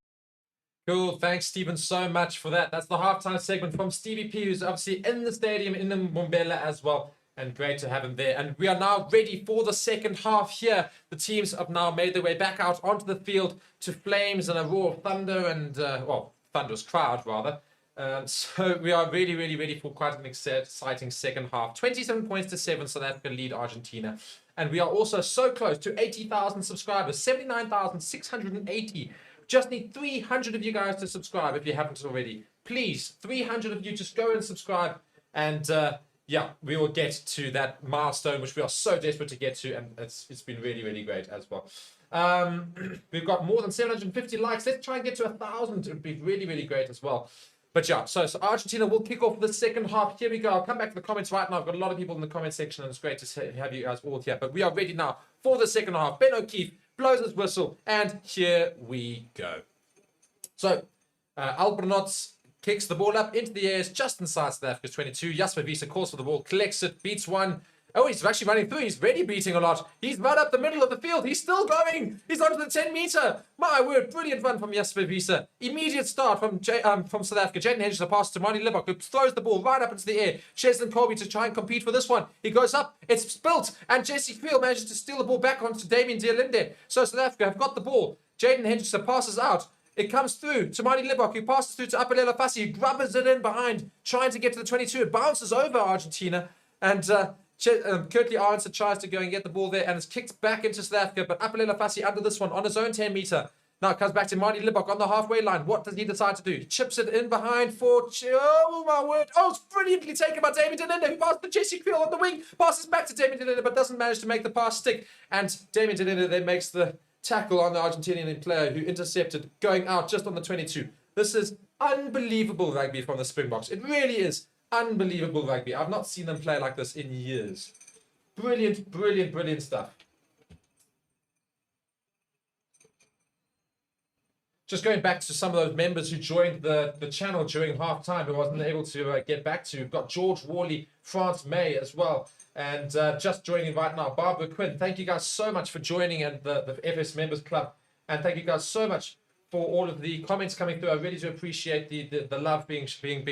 Cool, thanks Stephen so much for that. That's the halftime segment from Stevie P, who's obviously in the stadium in Mbombela as well, and great to have him there. And we are now ready for the second half here. The teams have now made their way back out onto the field to flames and a roar of thunder and, well, thunderous crowd rather. So we are really, really ready for quite an exciting second half. 27 points to 7, South Africa lead Argentina. And we are also so close to 80,000 subscribers, 79,680. Just need 300 of you guys to subscribe if you haven't already. Please, 300 of you, just go and subscribe. And yeah, we will get to that milestone, which we are so desperate to get to. And it's been really, really great as well. We've got more than 750 likes. Let's try and get to 1,000. It would be really, really great as well. But yeah, so Argentina will kick off the second half. Here we go. I'll come back to the comments right now. I've got a lot of people in the comment section, and it's great to have you guys all here. But we are ready now for the second half. Ben O'Keefe blows his whistle, and here we go. So, Albernotz kicks the ball up into the air, just inside South Africa's 22. Jasper Wiese calls for the ball, collects it, beats one. Oh, he's actually running through. He's really beating a lot. He's right up the middle of the field. He's still going. He's onto the 10-meter. My word, brilliant run from Jasper Wiese. Immediate start from South Africa. Jaden Henderson passes to Marty Libok, who throws the ball right up into the air. Cheslin Colby to try and compete for this one. He goes up. It's spilt. And Jesse Creel manages to steal the ball back onto Damien Dialinde. So South Africa have got the ball. Jaden Henderson passes out. It comes through to Marty Libok, who passes through to Apelela Fassi, who grubbers it in behind, trying to get to the 22. It bounces over Argentina. And Kirtley Arnson tries to go and get the ball there, and it's kicked back into South Africa, but Apelela Fassi under this one on his own 10-meter. Now it comes back to Marty Libok on the halfway line. What does he decide to do? He chips it in behind for... Oh, my word. Oh, it's brilliantly taken by Damien Dialinde, who passes to Jesse Creel on the wing. Passes back to Damien Dialinde, but doesn't manage to make the pass stick. And Damien Dialinde then makes the tackle on the Argentinian player who intercepted, going out just on the 22. This is unbelievable rugby from the Springboks. It really is unbelievable rugby. I've not seen them play like this in years. Brilliant, brilliant, brilliant stuff. Just going back to some of those members who joined the channel during half-time who I wasn't able to get back to. We've got George Worley, France May as well. And just joining right now, Barbara Quinn. Thank you guys so much for joining and the FS Members Club. And thank you guys so much for all of the comments coming through. I really do appreciate the love being thrown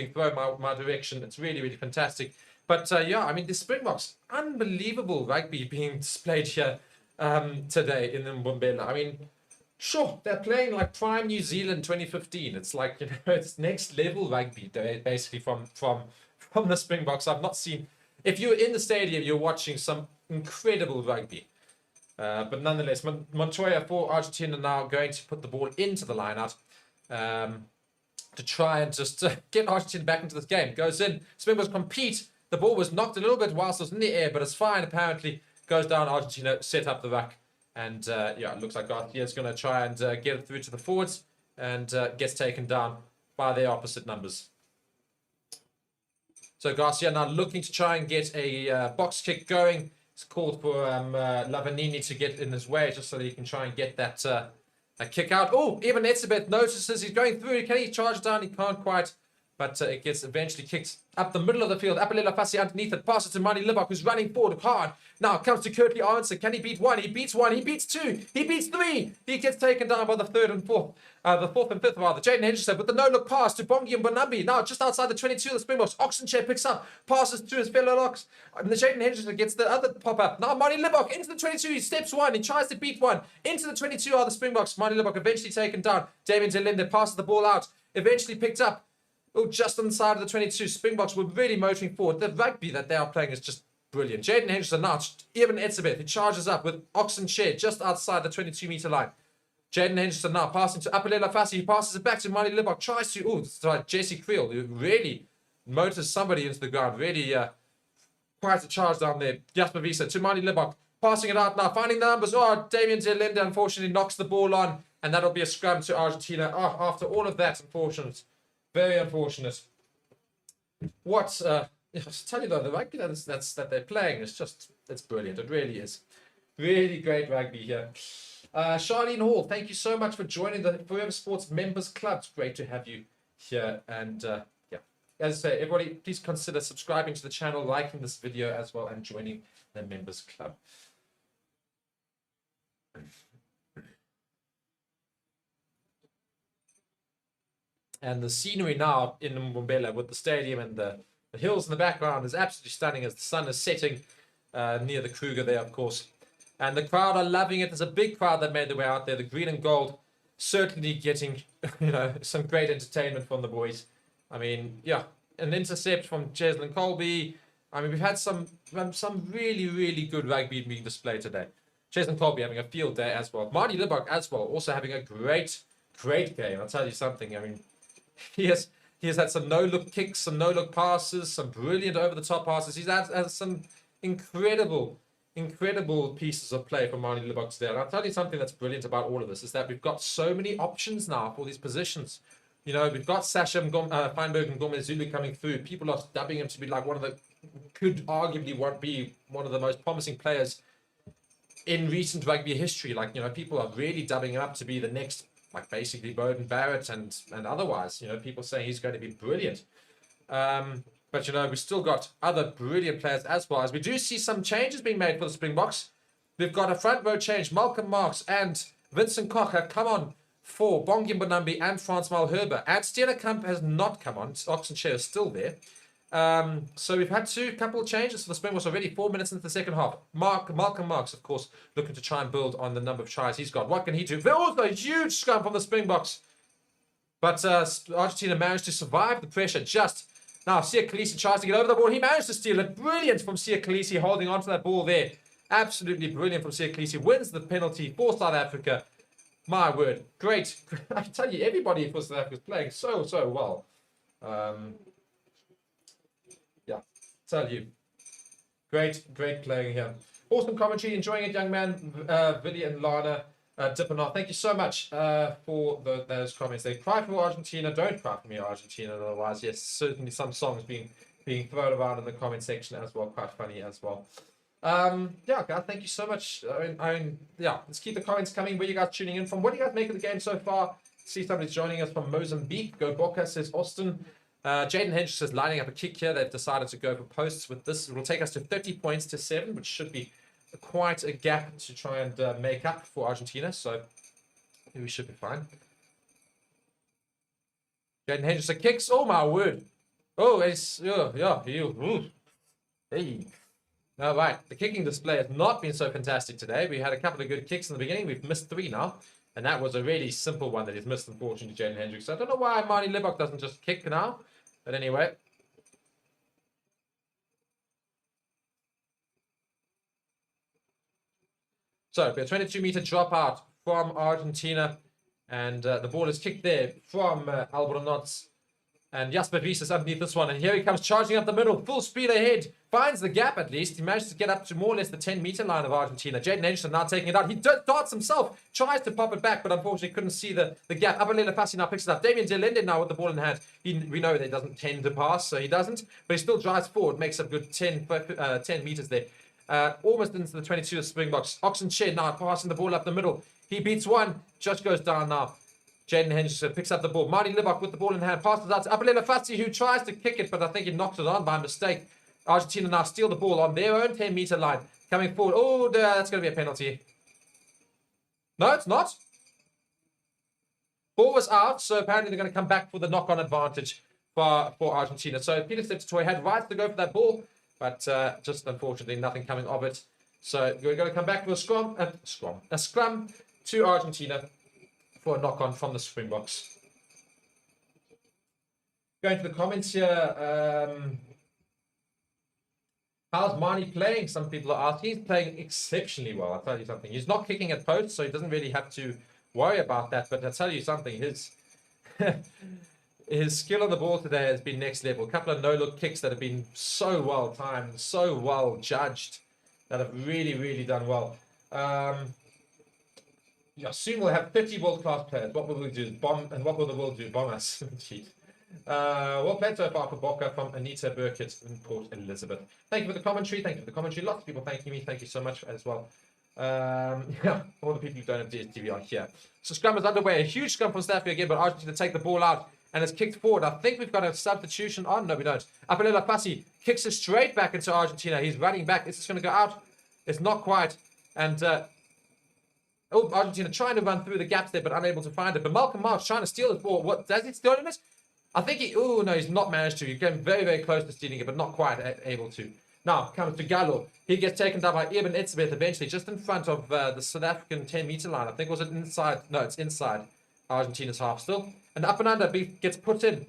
my direction. It's really, really fantastic. But yeah, I mean, the Springboks, unbelievable rugby being displayed here today in Mbombela. I mean, sure, they're playing like prime New Zealand 2015. It's like, you know, it's next level rugby basically from the Springboks. I've not seen. If you're in the stadium, you're watching some incredible rugby. But nonetheless, Montoya for Argentina now going to put the ball into the line-out to try and just get Argentina back into this game. Goes in, Springboks compete. The ball was knocked a little bit whilst it was in the air, but it's fine apparently. Goes down, Argentina set up the ruck. And yeah, it looks like Garcia's going to try and get it through to the forwards and gets taken down by their opposite numbers. So Garcia now looking to try and get a box kick going. It's called for Lavanini to get in his way just so that he can try and get that a kick out. Oh, even Etzebeth notices he's going through. Can he charge down? He can't quite. But it gets eventually kicked up the middle of the field. Apelela Fassi underneath it. Passes to Mani Libak, who's running forward hard. Now comes to Curtly Arnson. Can he beat one? He beats one. He beats two. He beats three. He gets taken down by the third and fourth. The fourth and fifth, rather. Jaden Henderson with the no-look pass to Bongi and Bonambi. Now just outside the 22 of the Springboks. Oxenchair picks up. Passes to his fellow locks. And the Jaden Henderson gets the other pop-up. Now Mani Libak into the 22. He steps one. He tries to beat one. Into the 22 are the Springboks. Mani Libak eventually taken down. Damien Delinde passes the ball out. Eventually picked up. Oh, just on the side of the 22, Springboks were really motoring forward. The rugby that they are playing is just brilliant. Jaden Henderson now, even Etzebeth, he charges up with Oxenchair just outside the 22-meter line. Jaden Henderson now passing to Apelela Fassi. He passes it back to Mani Libak. Tries to, oh, it's like Jesse Creel, who really motors somebody into the ground. Really quite a charge down there. Jasper Visa to Mani Libak. Passing it out now, finding the numbers. Oh, Damien Delinde unfortunately knocks the ball on. And that'll be a scrum to Argentina. Oh, after all of that, unfortunate. Very unfortunate. What, I tell you though, the rugby that they're playing is just, it's brilliant. It really is. Really great rugby here. Charlene Hall, thank you so much for joining the Forever Sports Members Club. It's great to have you here. And yeah, as I say, everybody, please consider subscribing to the channel, liking this video as well, and joining the Members Club. And the scenery now in Mbombela with the stadium and the hills in the background is absolutely stunning as the sun is setting near the Kruger there, of course. And the crowd are loving it. There's a big crowd that made their way out there. The green and gold certainly getting, you know, some great entertainment from the boys. I mean, yeah, an intercept from Cheslin Colby. I mean, we've had some really, really good rugby being displayed today. Cheslin Colby having a field day as well. Marty Libak as well, also having a great game. I'll tell you something. I mean, he has had some no-look kicks, some no-look passes, some brilliant over-the-top passes. He's had some incredible pieces of play from Marty Libak today. And I'll tell you something that's brilliant about all of this is that we've got so many options now for these positions. You know, we've got Sasha Feinberg and Gomez Zulu coming through. People are dubbing him to be like could arguably be one of the most promising players in recent rugby history. Like, you know, people are really dubbing him up to be the next, like basically Bowden Barrett and otherwise, you know, people saying he's going to be brilliant. But, you know, we've still got other brilliant players as well. As we do see some changes being made for the Springboks. We've got a front row change. Malcolm Marks and Vincent Koch have come on for Bongi Mbonambi and Frans Malherbe. And Steenekamp has not come on. Oxenchair is still there. So we've had couple of changes for the Springboks already. 4 minutes into the second half. Malcolm Marks, of course, looking to try and build on the number of tries he's got. What can he do? There was a huge scrum from the Springboks. But Argentina managed to survive the pressure just now. Sia Khaleesi tries to get over the ball. He managed to steal it. Brilliant from Sia Khaleesi holding on to that ball there. Absolutely brilliant from Sia Khaleesi. Wins the penalty for South Africa. My word. Great. I tell you, everybody for South Africa is playing so well. Yeah, tell you. Great playing here. Awesome commentary. Enjoying it, young man. Vili and Lana Dippenar. Thank you so much for those comments. They cry for Argentina. Don't cry for me, Argentina. Otherwise, yes, certainly some songs being thrown around in the comment section as well. Quite funny as well. Yeah, guys, thank you so much. Yeah, let's keep the comments coming. Where you guys tuning in from? What do you guys make of the game so far? See somebody's joining us from Mozambique. Go Boca, says Austin. Jaden Henderson is lining up a kick here. They've decided to go for posts with this. It will take us to 30 points to 7, which should be quite a gap to try and make up for Argentina. So we should be fine. Jaden Henderson kicks. Oh, my word. Oh, it's, hey. All right, the kicking display has not been so fantastic today. We had a couple of good kicks in the beginning. We've missed 3 now. And that was a really simple one that he's missed, unfortunately, Jaden Hendricks. I don't know why Marty Libok doesn't just kick now. But anyway. So, a 22-meter dropout from Argentina. And the ball is kicked there from Albornoz. And Jasper Wies is underneath this one. And here he comes charging up the middle. Full speed ahead. Finds the gap at least. He managed to get up to more or less the 10-meter line of Argentina. Jaden Henderson now taking it out. He darts himself. Tries to pop it back, but unfortunately couldn't see the gap. Abalele Fassi now picks it up. Damien Delende now with the ball in hand. We know that he doesn't tend to pass, so he doesn't. But he still drives forward. Makes a good 10 meters there. Almost into the 22 of Springboks. Oxenchair now passing the ball up the middle. He beats one. Just goes down now. Jaden Henderson picks up the ball. Marty Libok with the ball in hand. Passes out to Abalele Fassi, who tries to kick it, but I think he knocks it on by mistake. Argentina now steal the ball on their own 10-meter line. Coming forward. Oh, that's going to be a penalty. No, it's not. Ball was out, so apparently they're going to come back for the knock-on advantage for Argentina. So Peter Steptoe had rights to go for that ball, but just unfortunately nothing coming of it. So we're going to come back for a scrum to Argentina for a knock-on from the Springboks. Going to the comments here. How's Marnie playing? Some people are asking. He's playing exceptionally well. I'll tell you something. He's not kicking at post, so he doesn't really have to worry about that. But I'll tell you something. His skill on the ball today has been next level. A couple of no-look kicks that have been so well timed, so well judged, that have really, really done well. Yeah, soon we'll have 50 world-class players. What will we do? And what will the world do? Bomb us. Cheat. Well played so far for Boca from Anita Burkett in Port Elizabeth. Thank you for the commentary. Thank you for the commentary. Lots of people thanking me. Thank you so much as well. Yeah, all the people who don't have DSTV are here. So scrum is underway. A huge scrum from South Africa again, but Argentina take the ball out and it's kicked forward. I think we've got a substitution on. No, we don't. Abalele Fassi kicks it straight back into Argentina. He's running back. Is this going to go out? It's not quite. And Argentina trying to run through the gaps there, but unable to find it. But Malcolm March trying to steal it ball. What, has he stolen it? I think he... Oh, no, he's not managed to. He came very, very close to stealing it, but not quite able to. Now, comes to Gallo. He gets taken down by Eben Etzebeth eventually, just in front of the South African 10-meter line. I think, was it inside? No, it's inside Argentina's half still. And the up and under gets put in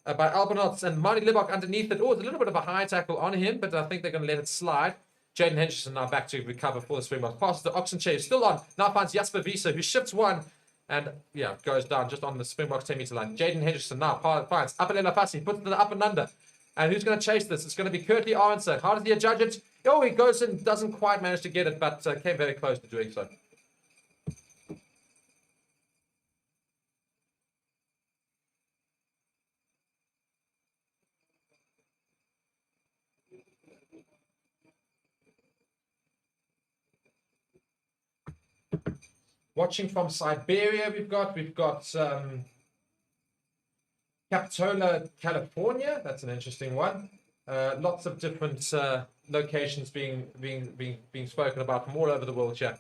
by Albanotz and Marty Libok underneath it. Oh, it's a little bit of a high tackle on him, but I think they're going to let it slide. Jaden Henderson now back to recover for the Springboks. Passes to Oxenchair, still on. Now finds Jasper Wies, who shifts one. And, yeah, goes down just on the Springboks 10-meter line. Jaden Henderson now finds Abalele Fassi, puts it to the up and under. And who's going to chase this? It's going to be Kurtley Arnsberg. How does he judge it? Oh, he goes in, doesn't quite manage to get it, but came very close to doing so. Watching from Siberia, we've got Capitola, California. That's an interesting one. Lots of different locations being spoken about from all over the world here.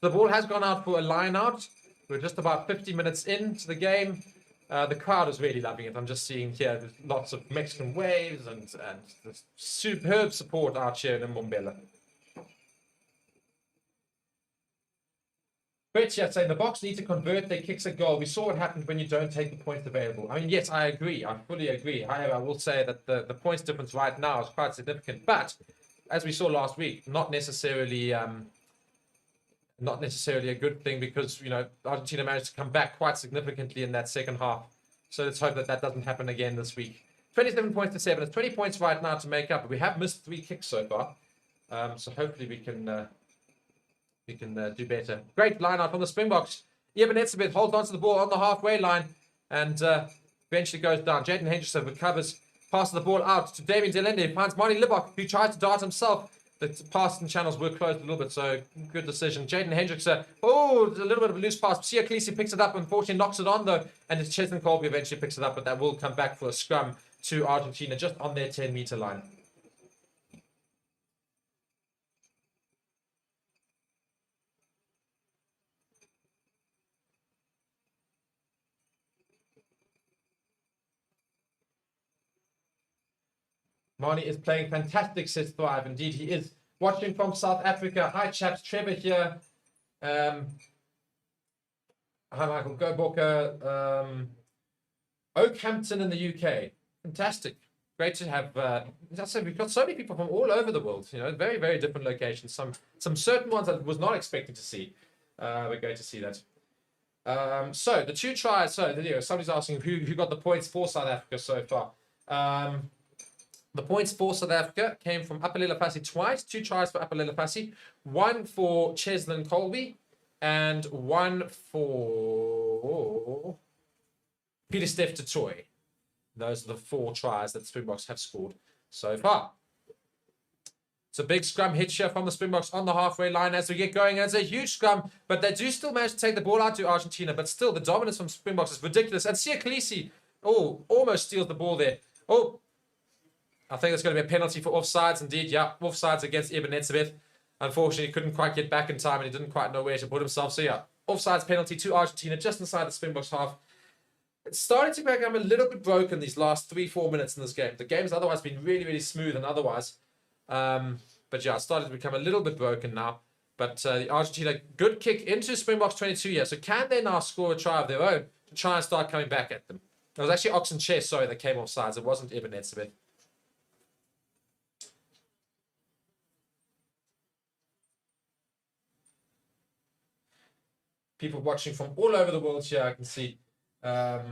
The ball has gone out for a line out. We're just about 50 minutes into the game. The crowd is really loving it. I'm just seeing here there's lots of Mexican waves and this superb support out here in Mbombela. Brett's here saying the Boks need to convert their kicks a goal. We saw what happened when you don't take the points available. I mean, yes, I agree. I fully agree. However, I will say that the points difference right now is quite significant. But as we saw last week, not necessarily a good thing because, you know, Argentina managed to come back quite significantly in that second half. So let's hope that that doesn't happen again this week. 27 points to 7. It's 20 points right now to make up. But we have missed 3 kicks so far. So hopefully we can do better. Great line out from the Springboks. Eben Etzebeth holds onto the ball on the halfway line and eventually goes down. Jaden Henderson recovers, passes the ball out to Damien Delende, finds Marty Libok, who tries to dart himself. The passing channels were closed a little bit, so good decision. Jaden Hendrickson, oh, a little bit of a loose pass. Sia Khaleesi picks it up, unfortunately knocks it on though, and it's Cheslin Colby eventually picks it up, but that will come back for a scrum to Argentina just on their 10-meter line. Marnie is playing fantastic set thrive. Indeed, he is. Watching from South Africa. Hi, chaps. Trevor here. Hi, Michael. Go Booker. Oakhampton in the UK. Fantastic. Great to have. We've got so many people from all over the world. You know, very, very different locations. Some certain ones that I was not expecting to see. We're going to see that. So the 2 tries. So somebody's asking who got the points for South Africa so far. The points for South Africa came from Apalila Pasi twice. 2 tries for Apalila Pasi. 1 for Cheslin Colby. And 1 for Peter Steph Toy. Those are the 4 tries that the Springboks have scored so far. It's a big scrum hit here from the Springboks on the halfway line as we get going. It's a huge scrum, but they do still manage to take the ball out to Argentina. But still, the dominance from Springboks is ridiculous. And Sia Khaleesi, almost steals the ball there. I think there's going to be a penalty for offsides. Indeed, yeah, offsides against Eben Etzebeth. Unfortunately, he couldn't quite get back in time and he didn't quite know where to put himself. So yeah, offsides penalty to Argentina just inside the Springboks half. It's starting to become a little bit broken these last 3-4 minutes in this game. The game's otherwise been really, really smooth and otherwise. But yeah, it's starting to become a little bit broken now. But the Argentina, good kick into Springboks 22 here. So can they now score a try of their own to try and start coming back at them? It was actually Oxen Chess, sorry, that came off sides. It wasn't Eben Etzebeth. People watching from all over the world here, I can see. I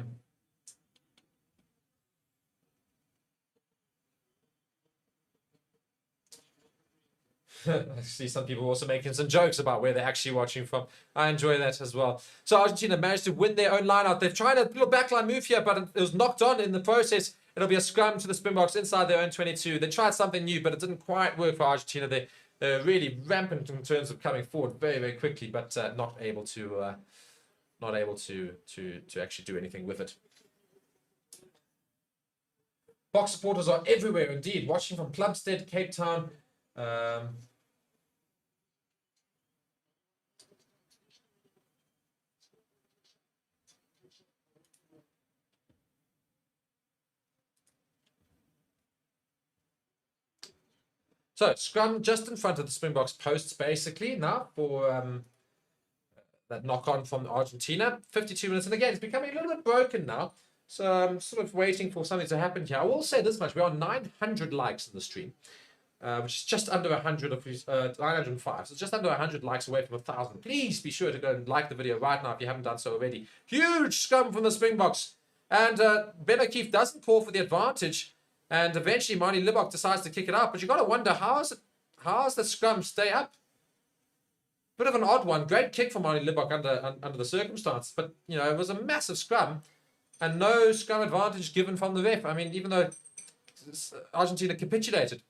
see some people also making some jokes about where they're actually watching from. I enjoy that as well. So Argentina managed to win their own line out. They've tried a little backline move here, but it was knocked on in the process. It'll be a scrum to the Springboks inside their own 22. They tried something new, but it didn't quite work for Argentina. They're really rampant in terms of coming forward very, very quickly, but not able to actually do anything with it. Box supporters are everywhere indeed. Watching from Plumstead, Cape Town. So, scrum just in front of the Springboks posts, basically, now for that knock-on from Argentina. 52 minutes, and again, it's becoming a little bit broken now. So, I'm sort of waiting for something to happen here. I will say this much. We are 900 likes in the stream, which is just under 100 of 905. So, just under 100 likes away from 1,000. Please be sure to go and like the video right now if you haven't done so already. Huge scrum from the Springboks. And Ben O'Keefe doesn't call for the advantage. And eventually, Marnie Libok decides to kick it out. But you got to wonder, how's the scrum stay up? Bit of an odd one. Great kick from Marnie Libok under the circumstance. But, you know, it was a massive scrum. And no scrum advantage given from the ref. I mean, even though Argentina capitulated.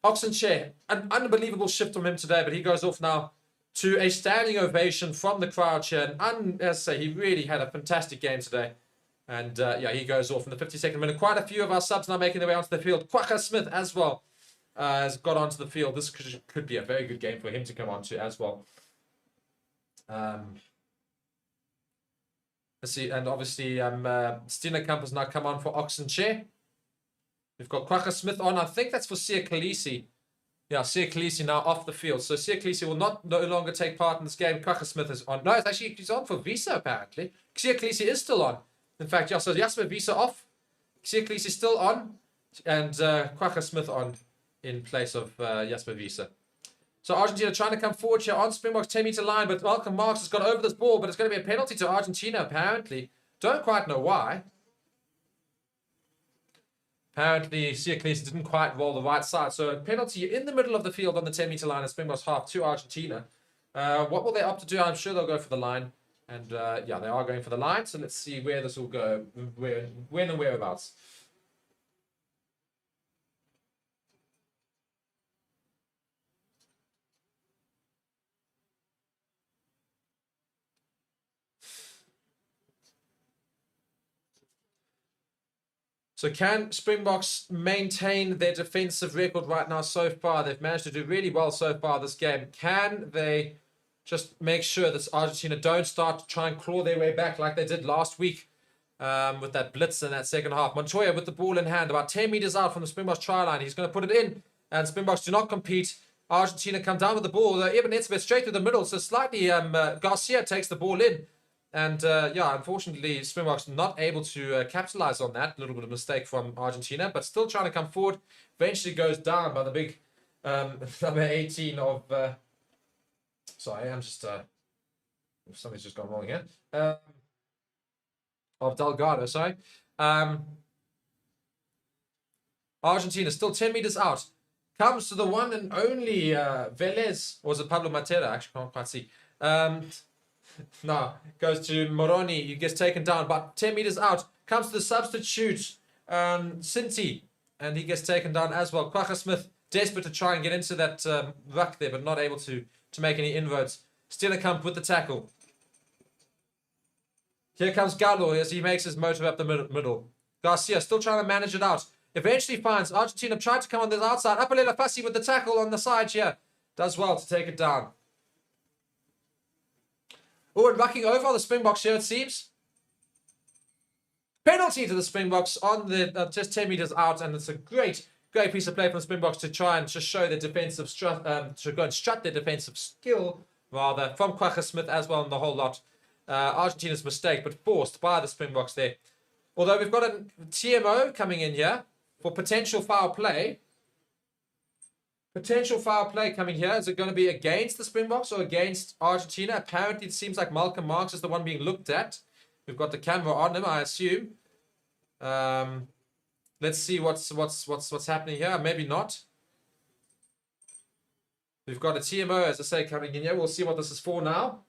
Oxenshare, an unbelievable shift from him today. But he goes off now to a standing ovation from the crowd here. And as I say, he really had a fantastic game today. And yeah, he goes off in the 52nd minute. Quite a few of our subs now making their way onto the field. Quagga Smith as well has got onto the field. This could be a very good game for him to come onto as well. Let's see, and obviously Steenekamp has now come on for Oxenshare. We've got Quagga Smith on. I think that's for Sia Khaleesi. Yeah, Sia Khaleesi now off the field. So Sia Khaleesi will no longer take part in this game. Quagga Smith is on. No, it's actually he's on for Visa apparently. Sia Khaleesi is still on. In fact, yeah, so Jasper Visa off, Sia Khaleesi still on, and Quagga Smith on in place of Jasper Visa. So Argentina trying to come forward here on Springbok's 10-meter line, but Malcolm Marx has got over this ball, but it's going to be a penalty to Argentina, apparently. Don't quite know why. Apparently, Sia Khaleesi didn't quite roll the right side. So a penalty in the middle of the field on the 10-meter line at Springbok's half to Argentina. What will they opt to do? I'm sure they'll go for the line. And yeah, they are going for the line. So let's see where this will go, when and whereabouts. So can Springboks maintain their defensive record right now so far? They've managed to do really well so far this game. Can they just make sure that Argentina don't start to try and claw their way back like they did last week with that blitz in that second half. Montoya with the ball in hand, about 10 meters out from the Springboks try line. He's going to put it in, and Springboks do not compete. Argentina come down with the ball. Eben Etzebeth straight through the middle, so slightly Garcia takes the ball in. And yeah, unfortunately, Springboks not able to capitalize on that. A little bit of mistake from Argentina, but still trying to come forward. Eventually goes down by the big number 18 of... sorry, I'm just... something's just gone wrong here. Of Delgado, sorry. Argentina still 10 meters out. Comes to the one and only Velez. Or was it Pablo Matera? Actually, can't quite see. No, goes to Moroni. He gets taken down about 10 meters out. Comes to the substitute, Sinti. And he gets taken down as well. Quacha Smith, desperate to try and get into that ruck there, but not able to make any inroads. Steenekamp with the tackle. Here comes Gallo as he makes his motor up the middle. Garcia still trying to manage it out. Eventually finds Argentina tried to come on the outside. Apalela Fassi with the tackle on the side here. Does well to take it down. Oh, and rucking over the Springboks here, it seems. Penalty to the Springboks on the just 10 meters out, and it's a great piece of play from the Springboks to try and just show their defensive to go and strut their defensive skill, rather, from Quacha Smith as well, and the whole lot. Argentina's mistake, but forced by the Springboks there. Although we've got a TMO coming in here for potential foul play. Potential foul play coming here. Is it going to be against the Springboks or against Argentina? Apparently, it seems like Malcolm Marks is the one being looked at. We've got the camera on him, I assume. Let's see what's happening here. Maybe not. We've got a TMO, as I say, coming in here. We'll see what this is for now.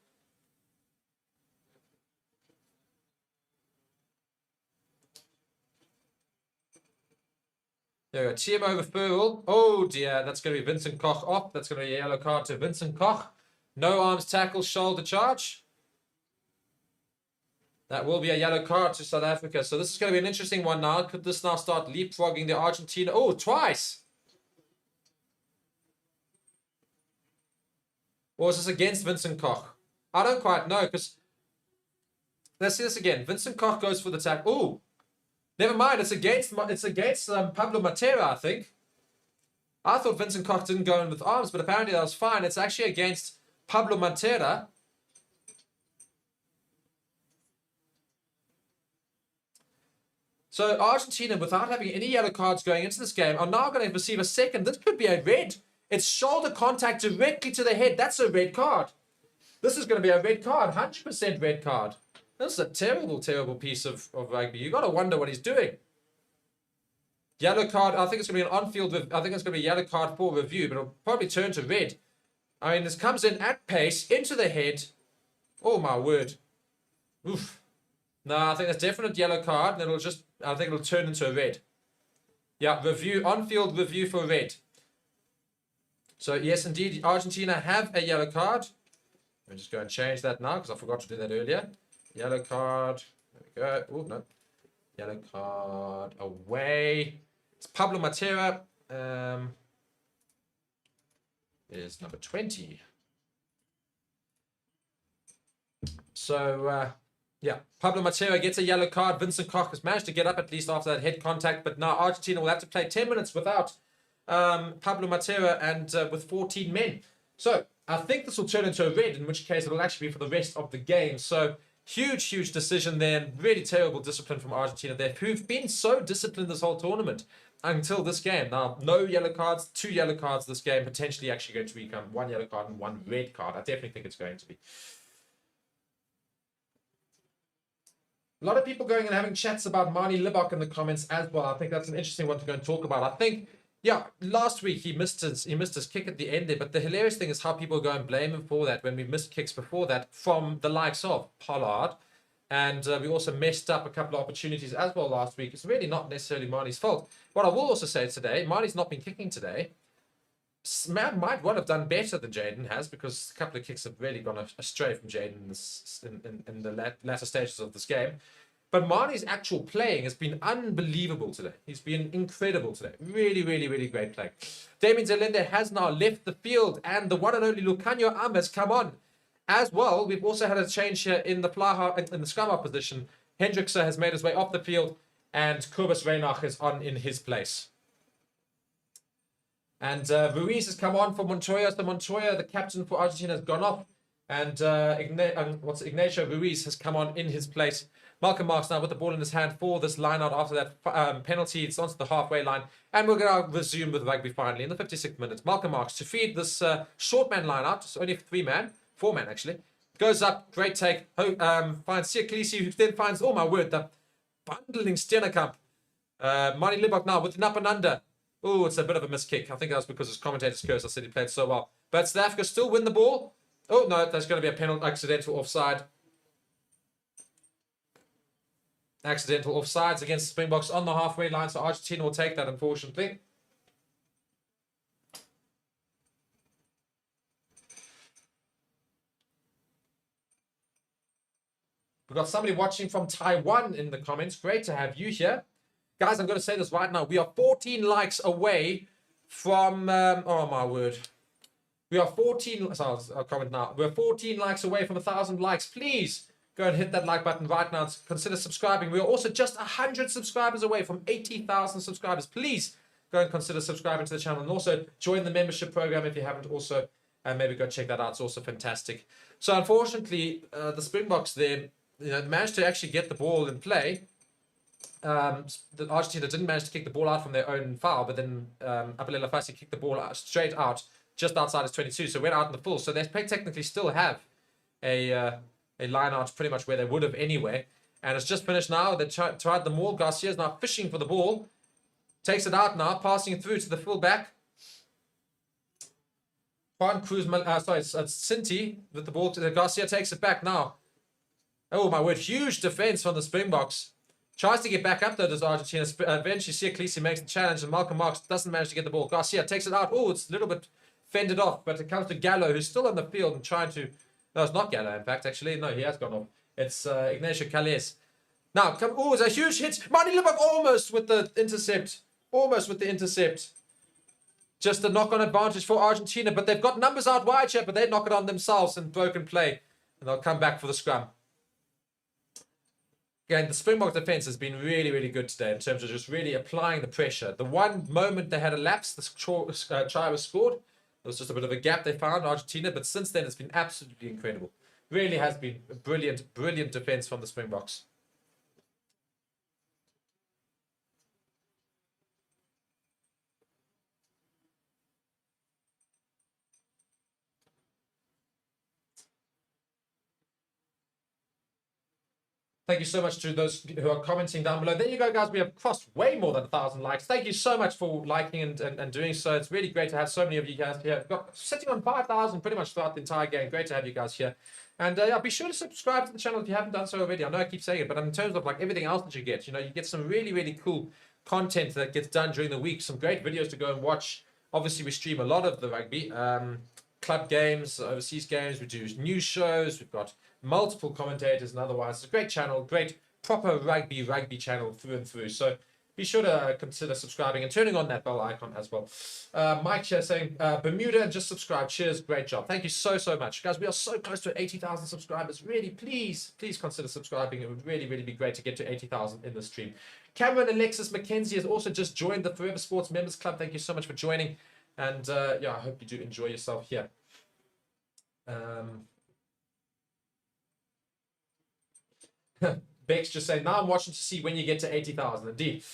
There we go. TMO referral. Oh dear, that's going to be Vincent Koch off. That's going to be a yellow card to Vincent Koch. No arms tackle, shoulder charge. That will be a yellow card to South Africa. So this is going to be an interesting one now. Could this now start leapfrogging the Argentina? Oh, twice. Or is this against Vincent Koch? I don't quite know, because let's see this again. Vincent Koch goes for the tackle. Oh, never mind. It's against Pablo Matera, I think. I thought Vincent Koch didn't go in with arms, but apparently that was fine. It's actually against Pablo Matera. So Argentina, without having any yellow cards going into this game, are now going to receive a second. This could be a red. It's shoulder contact directly to the head. That's a red card. This is going to be a red card. 100% red card. This is a terrible, terrible piece of rugby. You got to wonder what he's doing. Yellow card. I think it's going to be an on-field. I think it's going to be a yellow card for review, but it'll probably turn to red. I mean, this comes in at pace into the head. Oh my word. Oof. No, I think that's definite yellow card, and it'll just. I think it'll turn into a red. Yeah, review on-field review for red. So yes, indeed, Argentina have a yellow card. Let me just go and change that now because I forgot to do that earlier. Yellow card. There we go. Oh, no. Yellow card away. It's Pablo Matera. Is number 20. So, yeah, Pablo Matera gets a yellow card. Vincent Koch has managed to get up at least after that head contact, but now Argentina will have to play 10 minutes without Pablo Matera and with 14 men. So, I think this will turn into a red, in which case it will actually be for the rest of the game. So, huge decision there, and really terrible discipline from Argentina there, who've been so disciplined this whole tournament until this game. Now, no yellow cards, 2 yellow cards this game, potentially actually going to become 1 yellow card and 1 red card. I definitely think it's going to be. A lot of people going and having chats about Marnie Libok in the comments as well. I think that's an interesting one to go and talk about. I think, yeah, last week he missed his kick at the end there, but the hilarious thing is how people go and blame him for that when we missed kicks before that from the likes of Pollard. And we also messed up a couple of opportunities as well last week. It's really not necessarily Marnie's fault. What I will also say today, Marnie's not been kicking today. Might well have done better than Jaden has, because a couple of kicks have really gone astray from Jaden in the latter stages of this game. But Marnie's actual playing has been unbelievable today. He's been incredible today. Really great play. Damien Zelende has now left the field, and the one and only Lucanio Am has come on as well. We've also had a change here in the scrum half position. Hendrickse has made his way off the field, and Kobus Reinach is on in his place. And Ruiz has come on for Montoya. So Montoya, the captain for Argentina, has gone off. And Ignacio Ruiz has come on in his place. Malcolm Marx now with the ball in his hand for this line out after that penalty. It's onto the halfway line. And we're going to resume with rugby finally in the 56th minute. Malcolm Marx to feed this short man line out. It's only 4 man actually. Goes up, great take. Finds Siaklisi, who then finds, oh my word, the bundling Steenekamp. Marty Libok now with an up and under. Oh, it's a bit of a miss kick. I think that was because his commentator's curse. I said he played so well. But South Africa still win the ball. Oh, no, that's going to be a penalty, accidental offside. Accidental offsides against Springboks on the halfway line. So Argentina will take that, unfortunately. We've got somebody watching from Taiwan in the comments. Great to have you here. Guys, I'm going to say this right now. We are 14 likes away from... oh, my word. We are 14... Sorry, I'll comment now. We're 14 likes away from 1,000 likes. Please go and hit that like button right now. Consider subscribing. We are also just 100 subscribers away from 80,000 subscribers. Please go and consider subscribing to the channel. And also join the membership program if you haven't also. And maybe go check that out. It's also fantastic. So, unfortunately, the Springboks there... managed to actually get the ball in play. The Argentina didn't manage to kick the ball out from their own foul, but then Apelela Fassi kicked the ball straight out just outside his 22, so went out in the full. So they technically still have a line out pretty much where they would have anyway. And it's just finished now. They tried the maul. Garcia's now fishing for the ball. Takes it out now, passing it through to the full back. Juan Cruz, it's Sinti with the ball. Garcia takes it back now. Oh my word, huge defense from the Springboks. Tries to get back up though, does Argentina. Eventually Siaklisi makes the challenge and Malcolm Marx doesn't manage to get the ball. Garcia takes it out. Oh, it's a little bit fended off, but it comes to Gallo, who's still on the field and trying to... No, it's not Gallo, in fact, actually. No, he has gone off. It's Ignacio Calles. Now, oh, it's a huge hit. Marty Libok almost with the intercept. Almost with the intercept. Just a knock-on advantage for Argentina, but they've got numbers out wide here, but they knock it on themselves in broken play. And they'll come back for the scrum. Again, the Springbok defense has been really, really good today in terms of just really applying the pressure. The one moment they had a lapse, the try was scored. It was just a bit of a gap they found, Argentina, but since then it's been absolutely incredible. Really has been a brilliant, brilliant defense from the Springboks. Thank you so much to those who are commenting down below. There you go, guys. We have crossed way more than 1,000 likes. Thank you so much for liking and doing so. It's really great to have so many of you guys here. We've got sitting on 5,000 pretty much throughout the entire game. Great to have you guys here. And yeah, be sure to subscribe to the channel if you haven't done so already. I know I keep saying it, but in terms of like everything else that you get, you know, you get some really, really cool content that gets done during the week. Some great videos to go and watch. Obviously, we stream a lot of the rugby. Club games, overseas games. We do news shows. We've got multiple commentators and otherwise. It's a great channel, great proper rugby channel through and through. So be sure to consider subscribing and turning on that bell icon as well. Mike here saying, Bermuda, and just subscribe. Cheers, great job. Thank you so, so much. Guys, we are so close to 80,000 subscribers. Really, please consider subscribing. It would really, really be great to get to 80,000 in the stream. Cameron Alexis McKenzie has also just joined the Forever Sports Members Club. Thank you so much for joining. And yeah, I hope you do enjoy yourself here. Beck's just saying, now I'm watching to see when you get to 80,000. Indeed.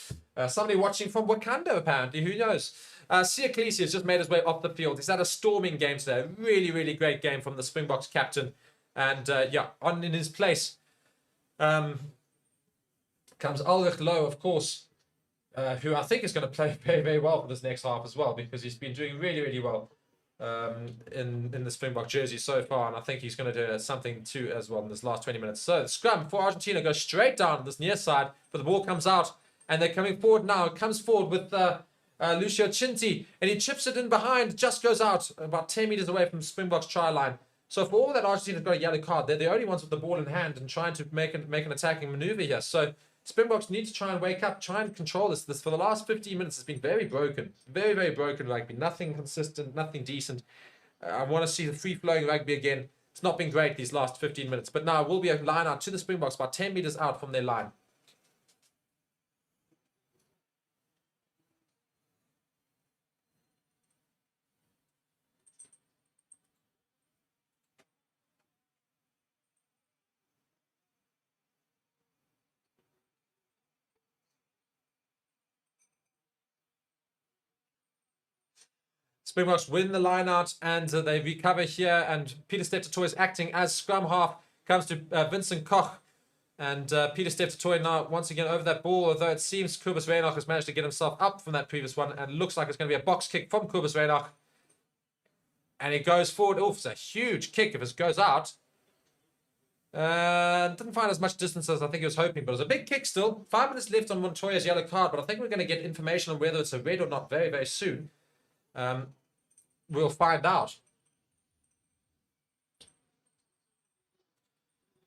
Somebody watching from Wakanda, apparently. Who knows? Siaklisi has just made his way off the field. He's had a storming game today. Really, really great game from the Springboks captain. And yeah, on in his place comes Ulrich Lowe, of course, who I think is going to play very, very well for this next half as well, because he's been doing really, really well in the Springbok jersey so far, and I think he's going to do something too as well in this last 20 minutes. So the scrum for Argentina goes straight down this near side, but the ball comes out, and they're coming forward now. It comes forward with Lucio Cinti, and he chips it in behind, just goes out about 10 meters away from Springbok's try line. So for all that Argentina's got a yellow card, they're the only ones with the ball in hand and trying to make an attacking maneuver here. So Springboks need to try and wake up, try and control this. This for the last 15 minutes has been very broken. Very, very broken rugby. Nothing consistent, nothing decent. I want to see the free-flowing rugby again. It's not been great these last 15 minutes. But now it will be a line out to the Springboks, about 10 meters out from their line. Springboks win the line out and they recover here. And Peter Steptoe is acting as scrum half. Comes to Vincent Koch. And Peter Steptoe now once again over that ball. Although it seems Kobus Reinach has managed to get himself up from that previous one. And it looks like it's going to be a box kick from Kobus Reinach. And he goes forward. Oh, it's a huge kick if it goes out. Didn't find as much distance as I think he was hoping. But it was a big kick still. 5 minutes left on Montoya's yellow card. But I think we're going to get information on whether it's a red or not very, very soon. We'll find out.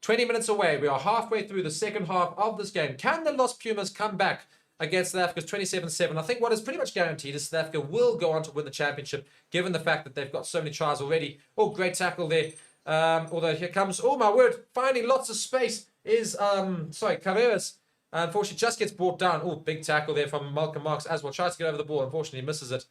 20 minutes away. We are halfway through the second half of this game. Can the Los Pumas come back against South Africa's 27-7? I think what is pretty much guaranteed is South Africa will go on to win the championship, given the fact that they've got so many tries already. Oh, great tackle there. Although here comes, oh my word, finding lots of space is, Carreras. Unfortunately, just gets brought down. Oh, big tackle there from Malcolm Marks as well. Tries to get over the ball. Unfortunately, misses it.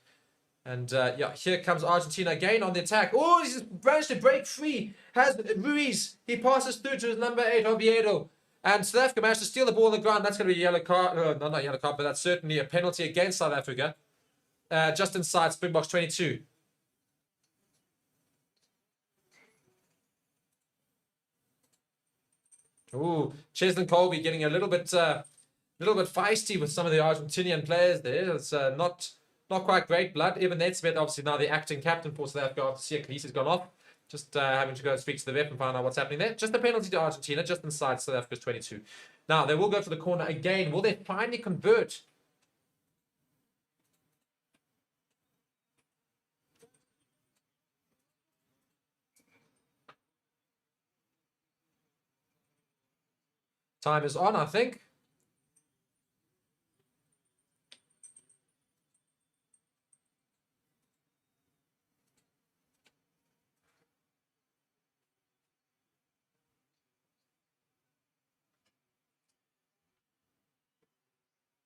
And yeah, here comes Argentina again on the attack. Oh, he's managed to break free. Has Ruiz. He passes through to his number 8, Oviedo. And South Africa managed to steal the ball on the ground. That's going to be a yellow card. No, not yellow card, but that's certainly a penalty against South Africa. Just inside Springboks 22. Ooh, Cheslin Colby getting a little bit feisty with some of the Argentinian players there. It's not quite great blood. Even Netsmith, obviously now the acting captain for South Africa after Sia Khaleesi's gone off. Just having to go and speak to the ref and find out what's happening there. Just a penalty to Argentina, just inside South Africa's 22. Now, they will go for the corner again. Will they finally convert? Time is on, I think.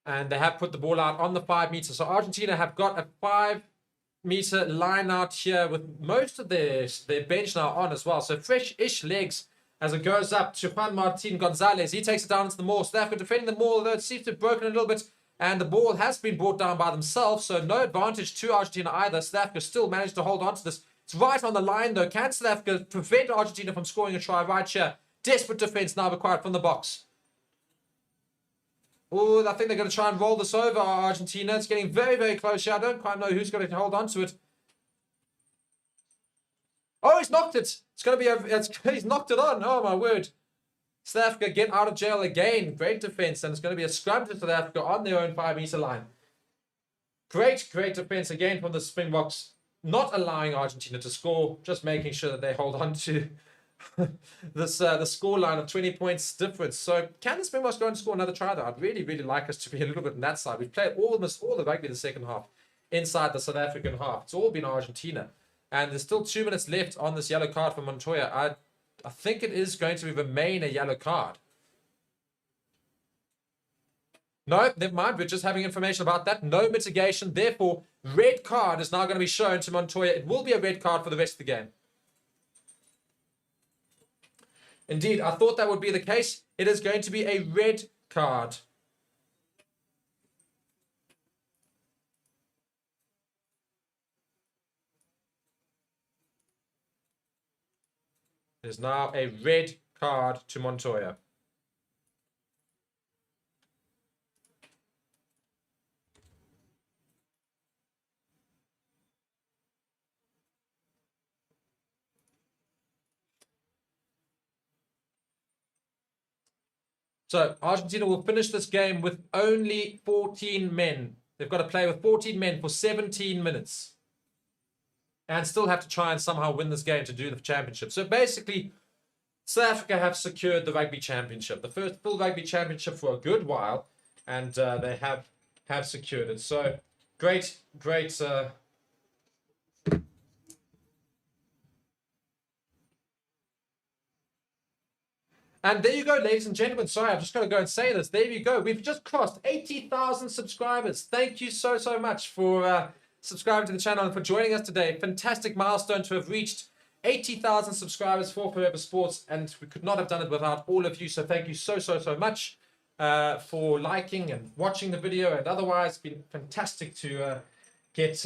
And they have put the ball out on the 5 meters. So Argentina have got a 5 meter line out here with most of their bench now on as well. So fresh-ish legs as it goes up to Juan Martin Gonzalez. He takes it down into the maul. South Africa defending the maul, although it seems to have broken a little bit. And the ball has been brought down by themselves. So no advantage to Argentina either. South Africa still managed to hold on to this. It's right on the line though. Can South Africa prevent Argentina from scoring a try right here? Desperate defense now required from the box. Oh, I think they're going to try and roll this over, Argentina. It's getting very, very close here. I don't quite know who's going to hold on to it. Oh, he's knocked it. It's going to be he's knocked it on. Oh, my word. South Africa get out of jail again. Great defense. And it's going to be a scrum to South Africa on their own 5 meter line. Great defense again from the Springboks. Not allowing Argentina to score. Just making sure that they hold on to this the score line of 20 points difference. So can the Springboks go and score another try though? I'd really like us to be a little bit on that side. We've played almost all the rugby the second half inside the South African half. It's all been Argentina. And there's still 2 minutes left on this yellow card for Montoya. I think it is going to remain a yellow card. No, never mind. We're just having information about that. No mitigation. Therefore, red card is now going to be shown to Montoya. It will be a red card for the rest of the game. Indeed, I thought that would be the case. It is going to be a red card. It is now a red card to Montoya. So Argentina will finish this game with only 14 men. They've got to play with 14 men for 17 minutes. And still have to try and somehow win this game to do the championship. So basically, South Africa have secured the Rugby Championship. The first full Rugby Championship for a good while. And they have secured it. So great. And there you go, ladies and gentlemen. Sorry, I've just got to go and say this. There you go. We've just crossed 80,000 subscribers. Thank you so, so much for subscribing to the channel and for joining us today. Fantastic milestone to have reached 80,000 subscribers for Forever Sports. And we could not have done it without all of you. So thank you so, so, so much for liking and watching the video. And otherwise, it's been fantastic to get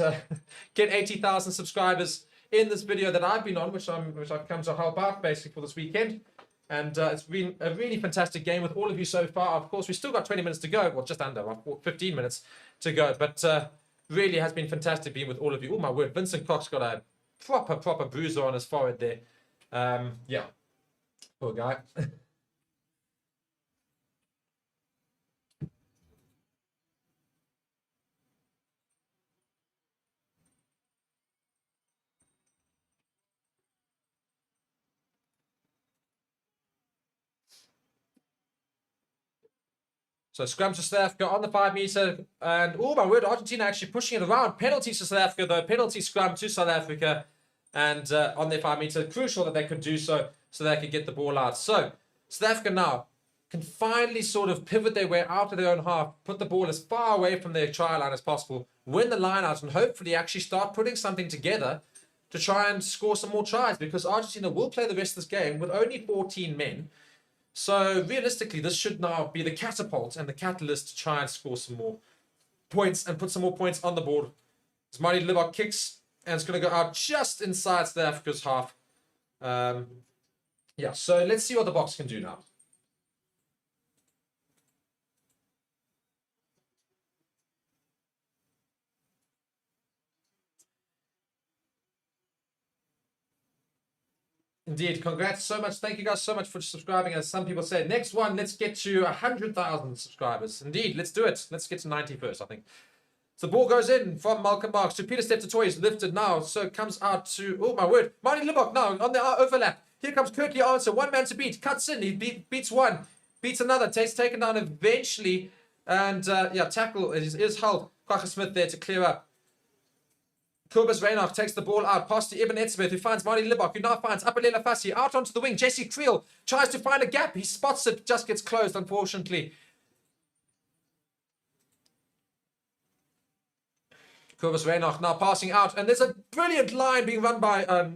80,000 subscribers in this video that I've been on, which I've come to help out basically for this weekend. And it's been a really fantastic game with all of you so far. Of course, we've still got 20 minutes to go. Well, just under 15 minutes to go. But really has been fantastic being with all of you. Oh, my word. Vincent Cox got a proper bruiser on his forehead there. Yeah. Poor guy. So scrum to South Africa on the 5 meter, and oh my word, Argentina actually pushing it around. Penalties to South Africa though, penalty scrum to South Africa, and on their 5 meter, crucial that they could do so they could get the ball out. So South Africa now can finally sort of pivot their way out of their own half, put the ball as far away from their try line as possible, win the line out, and hopefully actually start putting something together to try and score some more tries, because Argentina will play the rest of this game with only 14 men. So realistically, this should now be the catapult and the catalyst to try and score some more points and put some more points on the board. As Marty Libok kicks, and it's going to go out just inside South Africa's half. Yeah, so let's see what the Boks can do now. Indeed, congrats so much. Thank you guys so much for subscribing. As some people say, next one, let's get to 100,000 subscribers. Indeed, let's do it. Let's get to 90 first, I think. So the ball goes in from Malcolm Marks to Peter Steptoe. Is lifted now, so it comes out to, oh my word, Marty Libok now on the overlap. Here comes Kirkley Answer, one man to beat, cuts in, he beats one, beats another, taken down eventually, and yeah, tackle is held. Kwagga Smith there to clear up. Kobus Reinach takes the ball out, past to Ibn Etzebeth, who finds Marty Libok, who now finds Apalela Fassi, out onto the wing. Jesse Creel tries to find a gap. He spots it, just gets closed, unfortunately. Kobus Reinach now passing out, and there's a brilliant line being run by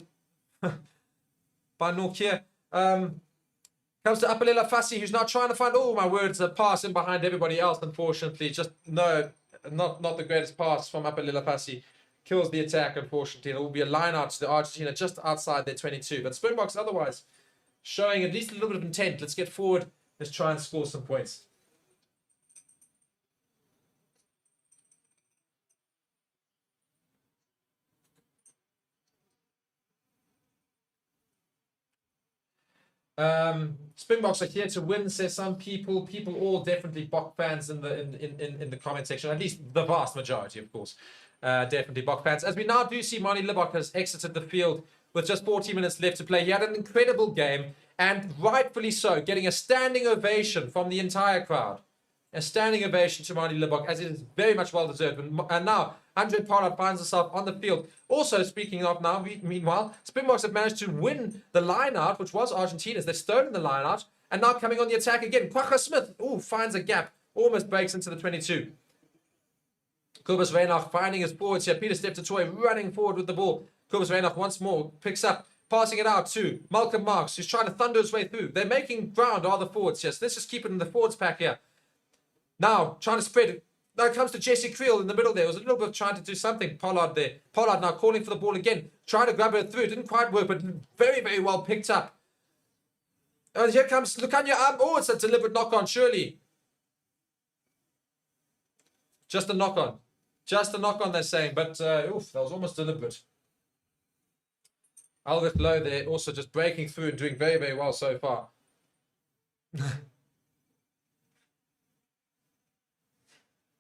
by Nork here. Comes to Apalela Fassi, who's now trying to find, oh my words, a pass in behind everybody else, unfortunately. Just, no, not the greatest pass from Apalela Fassi. Kills the attack, unfortunately. It will be a line out to the Argentina just outside their 22. But Springboks otherwise showing at least a little bit of intent. Let's get forward. Let's try and score some points. Springboks are here to win, says some people. People all definitely Bok fans in the comment section. At least the vast majority, of course. Definitely Bok fans. As we now do see, Marty Libok has exited the field with just 40 minutes left to play. He had an incredible game, and rightfully so, getting a standing ovation from the entire crowd. A standing ovation to Marty Libok, as it is very much well deserved. And now, Andre Pollard finds himself on the field. Also, speaking of now, meanwhile, Springboks have managed to win the line-out, which was Argentina's. They've stolen the line-out, and now coming on the attack again. Kwagga Smith, finds a gap, almost breaks into the 22. Kobus Reinach finding his forwards here. Peter Steptoe running forward with the ball. Kobus Reinach once more picks up, passing it out to Malcolm Marks, who's trying to thunder his way through. They're making ground, are the forwards here. So let's just keep it in the forwards pack here. Now, trying to spread it. Now it comes to Jesse Creel in the middle there. It was a little bit trying to do something. Pollard there. Pollard now calling for the ball again. Trying to grab it through. It didn't quite work, but very, very well picked up. And here comes Lukanya. Oh, it's a deliberate knock-on, surely. Just a knock-on. Just a knock-on, they're saying. But, oof, that was almost deliberate. Albert Lowe there also just breaking through and doing very, very well so far.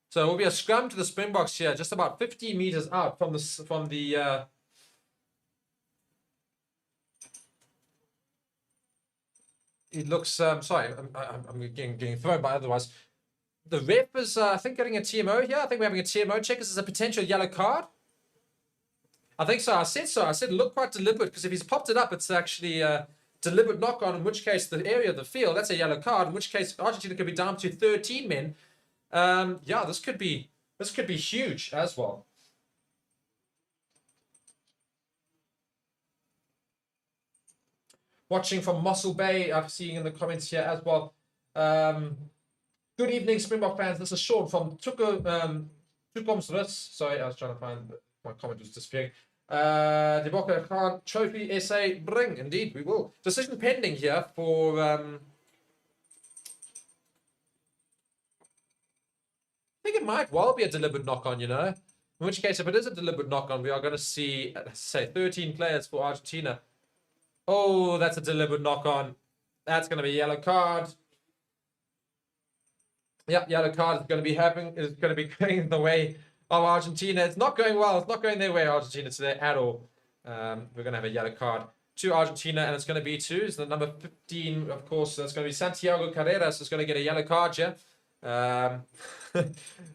So it will be a scrum to the Springboks here, just about 50 meters out from the it looks sorry, I'm getting thrown by otherwise. The ref is I think getting a TMO here. I think we're having a TMO check. This is a potential yellow card. I think so. I said so. I said look quite deliberate, because if he's popped it up, it's actually deliberate knock-on, in which case the area of the field, that's a yellow card, in which case Argentina could be down to 13 men. Yeah, this could be huge as well. Watching from Mossel Bay, I'm seeing in the comments here as well. Good evening, Springbok fans. This is Sean from Tukomsrus. Sorry, I was trying to find my comment was disappearing. De Boca Khan Trophy SA bring. Indeed, we will. Decision pending here for. I think it might well be a deliberate knock-on, you know. In which case, if it is a deliberate knock-on, we are going to see, say, 13 players for Argentina. Oh, that's a deliberate knock-on. That's going to be a yellow card. Yep, yellow card is going to be going the way of Argentina. It's not going well. It's not going their way, Argentina, today at all. We're going to have a yellow card to Argentina, and it's going to be to the number 15, of course. That's going to be Santiago Carreras. Is going to get a yellow card here. Oh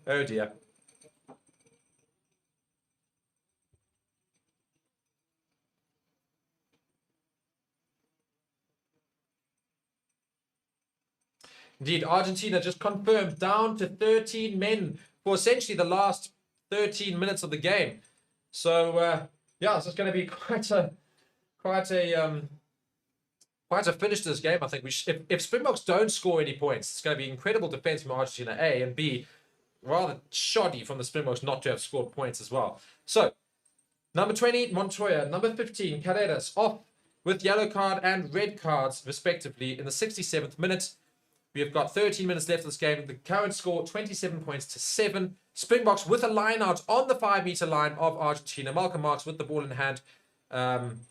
dear. Indeed, Argentina just confirmed down to 13 men for essentially the last 13 minutes of the game. So yeah, this is going to be quite a finish to this game. I think if Springboks don't score any points, it's going to be incredible defense from Argentina, A, and B, rather shoddy from the Springboks not to have scored points as well. So number 20 Montoya, number 15 Carreras off with yellow card and red cards respectively in the 67th minute. We have got 13 minutes left of this game. The current score, 27 points to 7. Springboks with a line out on the 5-meter line of Argentina. Malcolm Marx with the ball in hand. And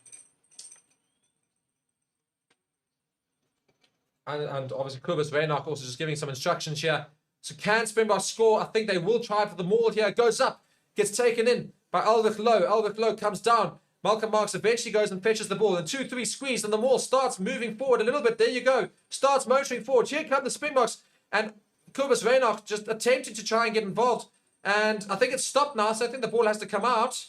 obviously Kubas Reinach also just giving some instructions here. So can Springboks score? I think they will try for the maul here. Goes up. Gets taken in by Elvich Low. Elvich Low comes down. Malcolm Marx eventually goes and fetches the ball. And 2-3 squeeze, and the maul starts moving forward a little bit. There you go. Starts motoring forward. Here come the Springboks. And Kubas Reinach just attempted to try and get involved. And I think it's stopped now, so I think the ball has to come out.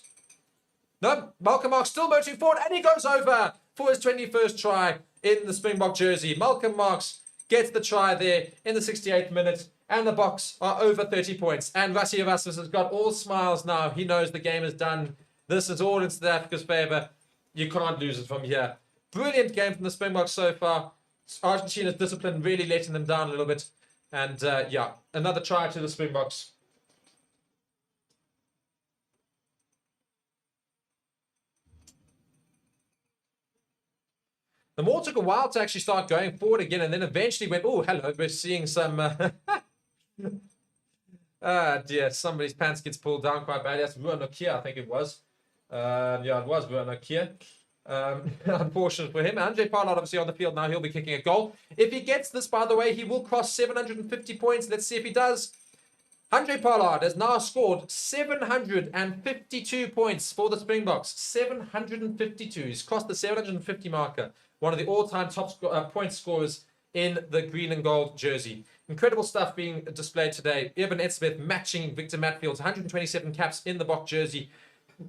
No, Malcolm Marx still motoring forward, and he goes over for his 21st try in the Springbok jersey. Malcolm Marx gets the try there in the 68th minute, and the Boks are over 30 points. And Rassie Erasmus has got all smiles now. He knows the game is done. This is all in South Africa's favour. You can't lose it from here. Brilliant game from the Springboks so far. Argentina's discipline really letting them down a little bit. And yeah, another try to the Springboks. The maul took a while to actually start going forward again, and then eventually went, oh, hello, we're seeing some... dear, somebody's pants gets pulled down quite badly. That's Ruan Nokia, I think it was. Yeah, it was Ruan Nokia. Unfortunate for him. Andre Pollard obviously on the field now. He'll be kicking a goal. If he gets this, by the way, he will cross 750 points. Let's see if he does. Andre Pollard has now scored 752 points for the Springboks. 752. He's crossed the 750 marker. One of the all-time top point scorers in the green and gold jersey. Incredible stuff being displayed today. Eben Etzebeth matching Victor Matfield's 127 caps in the Bok jersey.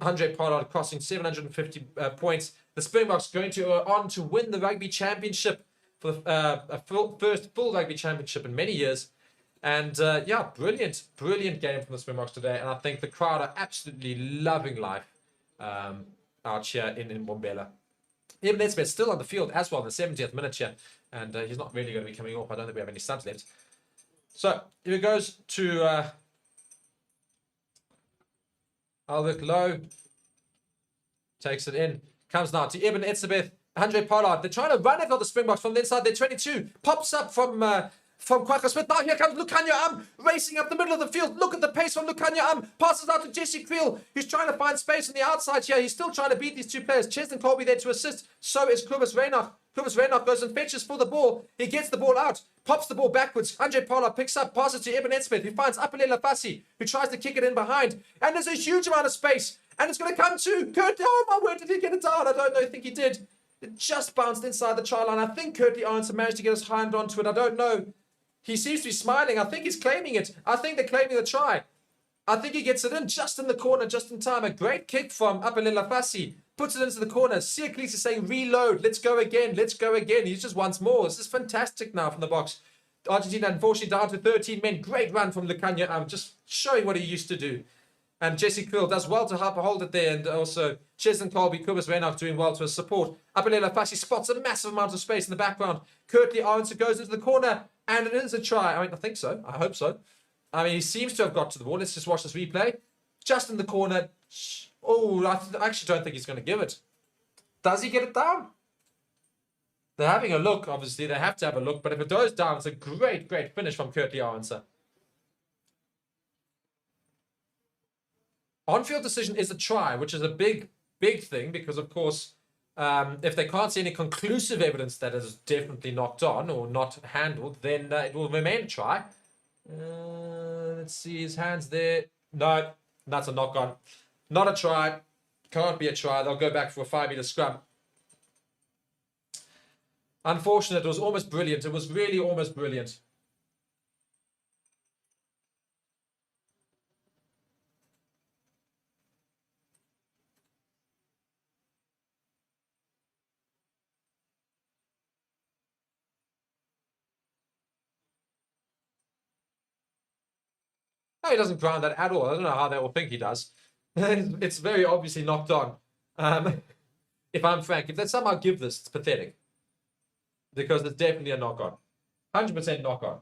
Andre Pollard crossing 750 points. The Springboks going to go on to win the Rugby Championship for the first full Rugby Championship in many years. And yeah, brilliant game from the Springboks today. And I think the crowd are absolutely loving life out here in Mbombela. Eben Etzebeth still on the field as well in the 70th minute here. And he's not really going to be coming off. I don't think we have any subs left. So here it goes to Albert Low. Takes it in. Comes now to Eben Etzebeth. Andre Pollard. They're trying to run it on the Springboks from the inside. They're 22. Pops up from Kwaka Smith. Now here comes Lukanya racing up the middle of the field. Look at the pace from Lukanya passes out to Jesse Creel, who's trying to find space on the outside here. He's still trying to beat these two players. Cheston Colby there to assist. So is Kubas Reinach. Kubas Reinach goes and fetches for the ball. He gets the ball out. Pops the ball backwards. Andre Pollard picks up, passes to Eben Etzebeth, who finds Apelele Fassi, who tries to kick it in behind. And there's a huge amount of space. And it's going to come to Kurt. Oh my word, did he get it down? I don't know. I think he did. It just bounced inside the try line. I think Kurtley Arnson managed to get his hand onto it. I don't know. He seems to be smiling. I think he's claiming it. I think they're claiming the try. I think he gets it in just in the corner, just in time. A great kick from Apelela Fassi. Puts it into the corner. Siaklisa saying, reload. Let's go again. Let's go again. He just wants more. This is fantastic now from the box. Argentina, unfortunately, down to 13 men. Great run from Lucania. Just showing what he used to do. And Jesse Quill does well to help hold it there. And also, Cheslin Colby, Kubas Reinach doing well to support. Apelela Fassi spots a massive amount of space in the background. Curtly Aronson goes into the corner. And it is a try. I think so. I hope so. He seems to have got to the ball. Let's just watch this replay. Just in the corner. Oh, I actually don't think he's going to give it. Does he get it down? They're having a look, obviously. They have to have a look. But if it goes down, it's a great, great finish from Curtly Aronson. On-field decision is a try, which is a big, big thing. Because, of course, if they can't see any conclusive evidence that it is definitely knocked on or not handled, then it will remain a try. Let's see his hands there. No, that's a knock on. Not a try. Can't be a try. They'll go back for a 5-meter scrum. Unfortunate. It was almost brilliant. It was really almost brilliant. No, he doesn't ground that at all. I don't know how they will think he does. It's very obviously knocked on. If I'm frank, if they somehow give this, it's pathetic. Because it's definitely a knock-on. 100% knock-on.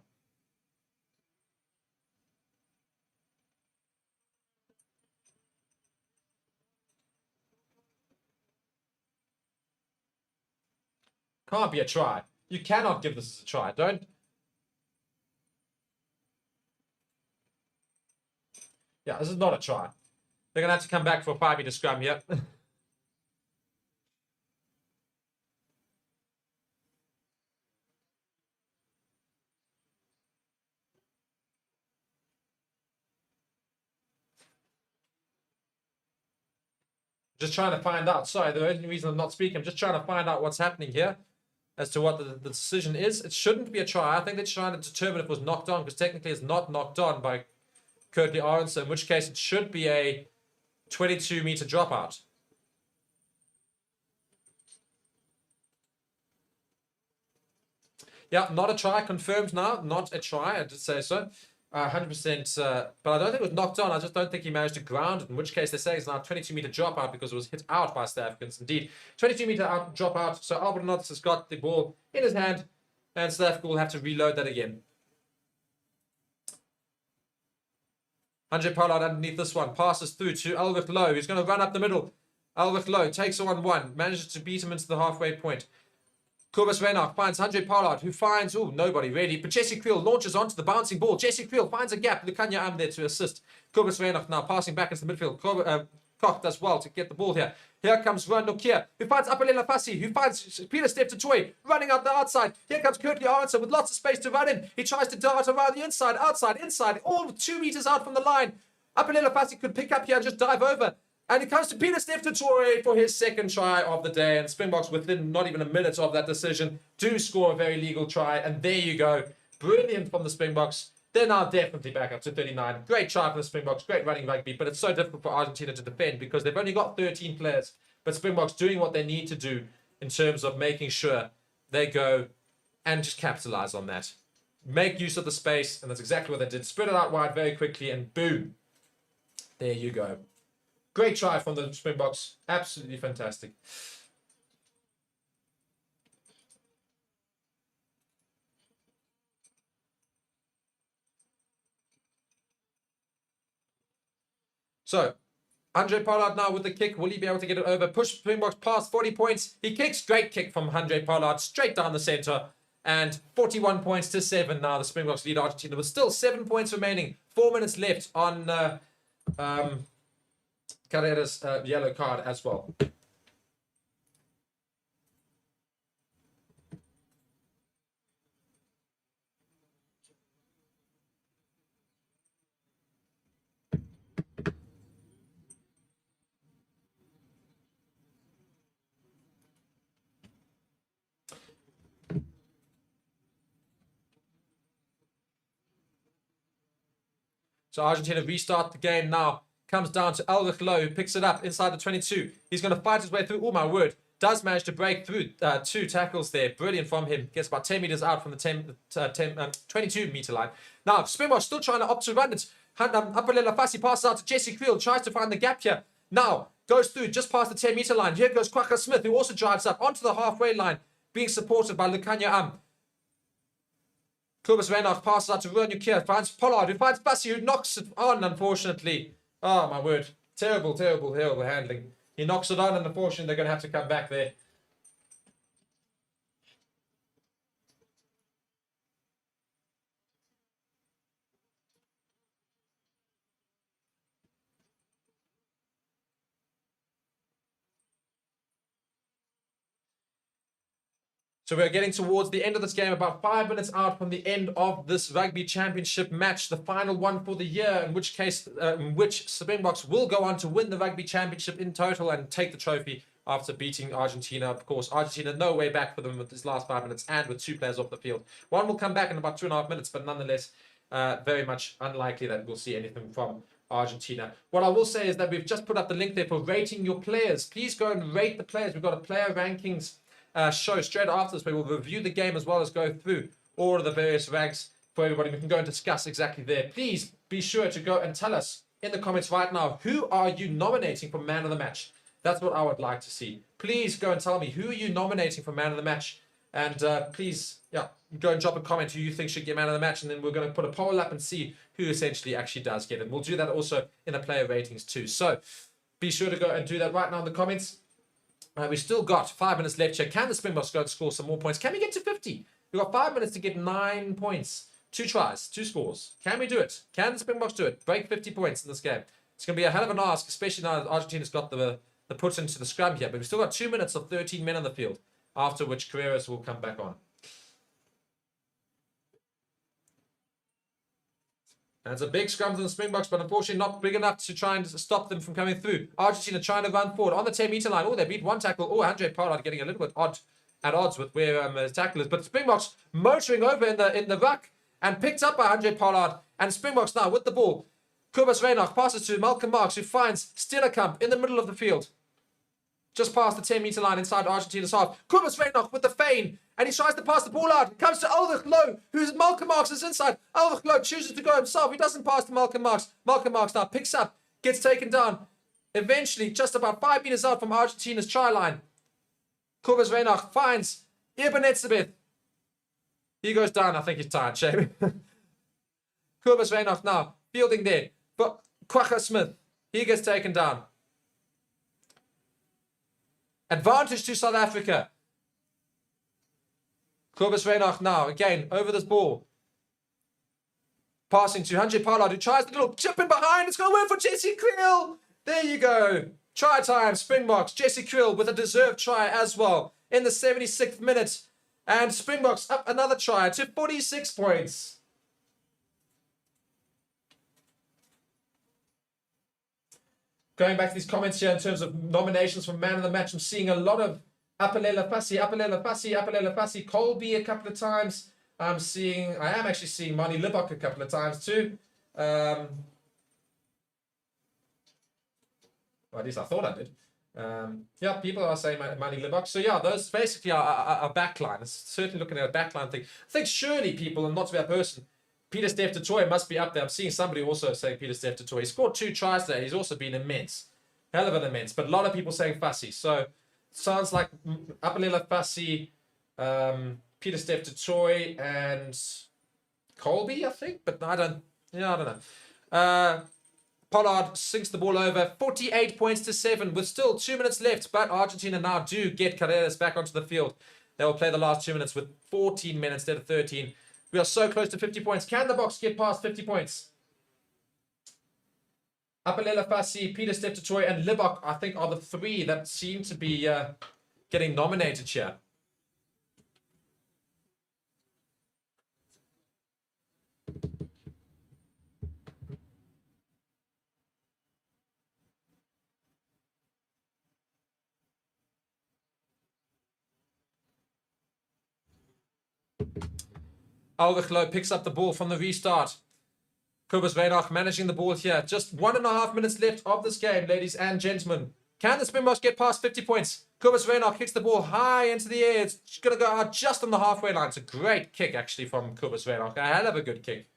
Can't be a try. You cannot give this as a try. Don't. Yeah, this is not a try. They're going to have to come back for a 5-meter scrum here. Just trying to find out. Sorry, the only reason I'm not speaking, I'm just trying to find out what's happening here as to what the decision is. It shouldn't be a try. I think they're trying to determine if it was knocked on because technically it's not knocked on by Curtly Aronson, in which case it should be a 22-meter dropout. Yeah, not a try. Confirmed now. Not a try. I did say so. 100%. But I don't think it was knocked on. I just don't think he managed to ground it, in which case they say it's now a 22-meter dropout because it was hit out by South Africans. Indeed, 22-meter out dropout. So Albert Notts has got the ball in his hand, and South Africa will have to reload that again. Andre Pollard underneath this one. Passes through to Elwick Lowe, who's going to run up the middle. Elwick Lowe takes a 1-1. Manages to beat him into the halfway point. Kobus Reinach finds Andre Pollard, who finds, nobody really. But Jesse Creel launches onto the bouncing ball. Jesse Creel finds a gap. Lucania there to assist. Kobus Reinach now passing back into the midfield. Koch does well to get the ball here. Here comes Ruan Nokia, who finds Apelela Fassi, who finds Peter Step to Toy, running out the outside. Here comes Curtly Aronson with lots of space to run in. He tries to dart around the inside, outside, inside, all 2 meters out from the line. Apelela Fassi could pick up here and just dive over. And it comes to Peter Steph Toy for his second try of the day. And Springboks, within not even a minute of that decision, do score a very legal try. And there you go. Brilliant from the Springboks. They're now definitely back up to 39. Great try for the Springboks. Great running rugby. But it's so difficult for Argentina to defend because they've only got 13 players. But Springboks doing what they need to do in terms of making sure they go and just capitalize on that. Make use of the space. And that's exactly what they did. Spread it out wide very quickly. And boom. There you go. Great try from the Springboks. Absolutely fantastic. So, Andre Pollard now with the kick. Will he be able to get it over? Push Springboks past 40 points. He kicks. Great kick from Andre Pollard straight down the center. And 41 points to 7 now. The Springboks lead Argentina with still 7 points remaining. 4 minutes left on Carrera's yellow card as well. So Argentina restart the game now. Comes down to Ulrich Loh, who picks it up inside the 22. He's going to fight his way through. Oh, my word. Does manage to break through 2 tackles there. Brilliant from him. Gets about 10 meters out from the 22-meter line. Now, Springboks still trying to opt to run it. Apalela Fassi passes out to Jesse Creel. Tries to find the gap here. Now, goes through just past the 10-meter line. Here goes Kwaka Smith, who also drives up onto the halfway line, being supported by Lukanya Kobus Reinhardt passes out to Ruan Ukir, finds Pollard, who finds Bassi, who knocks it on, unfortunately. Oh, my word. Terrible, terrible, terrible handling. He knocks it on, and unfortunately, they're going to have to come back there. So we're getting towards the end of this game, about 5 minutes out from the end of this Rugby Championship match, the final one for the year, in which case, Springboks will go on to win the Rugby Championship in total and take the trophy after beating Argentina. Of course, Argentina no way back for them with this last 5 minutes and with 2 players off the field. One will come back in about 2.5 minutes, but nonetheless, very much unlikely that we'll see anything from Argentina. What I will say is that we've just put up the link there for rating your players. Please go and rate the players. We've got a player rankings show straight after this, where we'll review the game as well as go through all of the various ranks for everybody. We can go and discuss exactly there. Please be sure to go and tell us in the comments right now, who are you nominating for man of the match? That's what I would like to see. Please go and tell me, who are you nominating for man of the match? And please, go and drop a comment who you think should get man of the match, and then we're going to put a poll up and see who essentially actually does get it. We'll do that also in the player ratings too. So be sure to go and do that right now in the comments. We've still got 5 minutes left here. Can the Springboks go and score some more points? Can we get to 50? We've got 5 minutes to get 9 points. 2 tries, 2 scores. Can we do it? Can the Springboks do it? Break 50 points in this game. It's going to be a hell of an ask, especially now that Argentina's got the put into the scrum here. But we've still got 2 minutes of 13 men on the field, after which Carreras will come back on. And it's a big scrum from the Springboks, but unfortunately not big enough to try and stop them from coming through. Argentina trying to run forward on the 10-meter line. Oh, they beat one tackle. Oh, Andre Pollard getting a little bit at odds with where his tackle is. But Springboks motoring over in the ruck and picked up by Andre Pollard. And Springboks now with the ball. Kobus Reinhardt passes to Malcolm Marks, who finds Stielerkamp in the middle of the field. Just past the 10-meter line inside Argentina's half. Kobus Reinhardt with the feign. And he tries to pass the ball out. It comes to Ulrich Loh, who's Malcolm Marks is inside. Ulrich Loh chooses to go himself. He doesn't pass to Malcolm Marks. Malcolm Marks now picks up, gets taken down. Eventually, just about 5 meters out from Argentina's try line. Kobus Reinhardt finds Ibn Etzebeth. He goes down. I think he's tired, shame. Kobus Reinhardt now fielding there. But Kwaka Smith, he gets taken down. Advantage to South Africa. Kobus Reinhardt now, again, over this ball. Passing to Andre Pollard, who tries the little chip in behind. It's going to work for Jesse Creel. There you go. Try time, Springboks. Jesse Creel with a deserved try as well in the 76th minute. And Springboks up another try to 46 points. Going back to these comments here in terms of nominations for man of the match, I'm seeing a lot of Apalela Fassi, Colby a couple of times. I am actually seeing Mani Libok a couple of times too. Well, at least I thought I did. People are saying Mani Libok. So yeah, those basically are a backline. It's certainly looking at a backline thing. I think surely people, and not to be a person, Pieter-Steph du Toit must be up there. I'm seeing somebody also saying Pieter-Steph du Toit. He scored 2 tries there. He's also been immense. Hell of an immense. But a lot of people saying Fassi. So sounds like Apalela Fassi, Pieter-Steph du Toit, and Colby, I think. But I don't know. Pollard sinks the ball over. 48 points to 7 with still 2 minutes left. But Argentina now do get Carreras back onto the field. They will play the last 2 minutes with 14 men instead of 13. We are so close to 50 points. Can the Boks get past 50 points? Apalela Fassi, Pieter-Steph du Toit, and Libok, I think, are the 3 that seem to be getting nominated here. Ulrich Loh picks up the ball from the restart. Kobus Reinach managing the ball here. Just 1.5 minutes left of this game, ladies and gentlemen. Can the Springboks get past 50 points? Kobus Reinach kicks the ball high into the air. It's going to go out just on the halfway line. It's a great kick, actually, from Kobus Reinach. A hell of a good kick.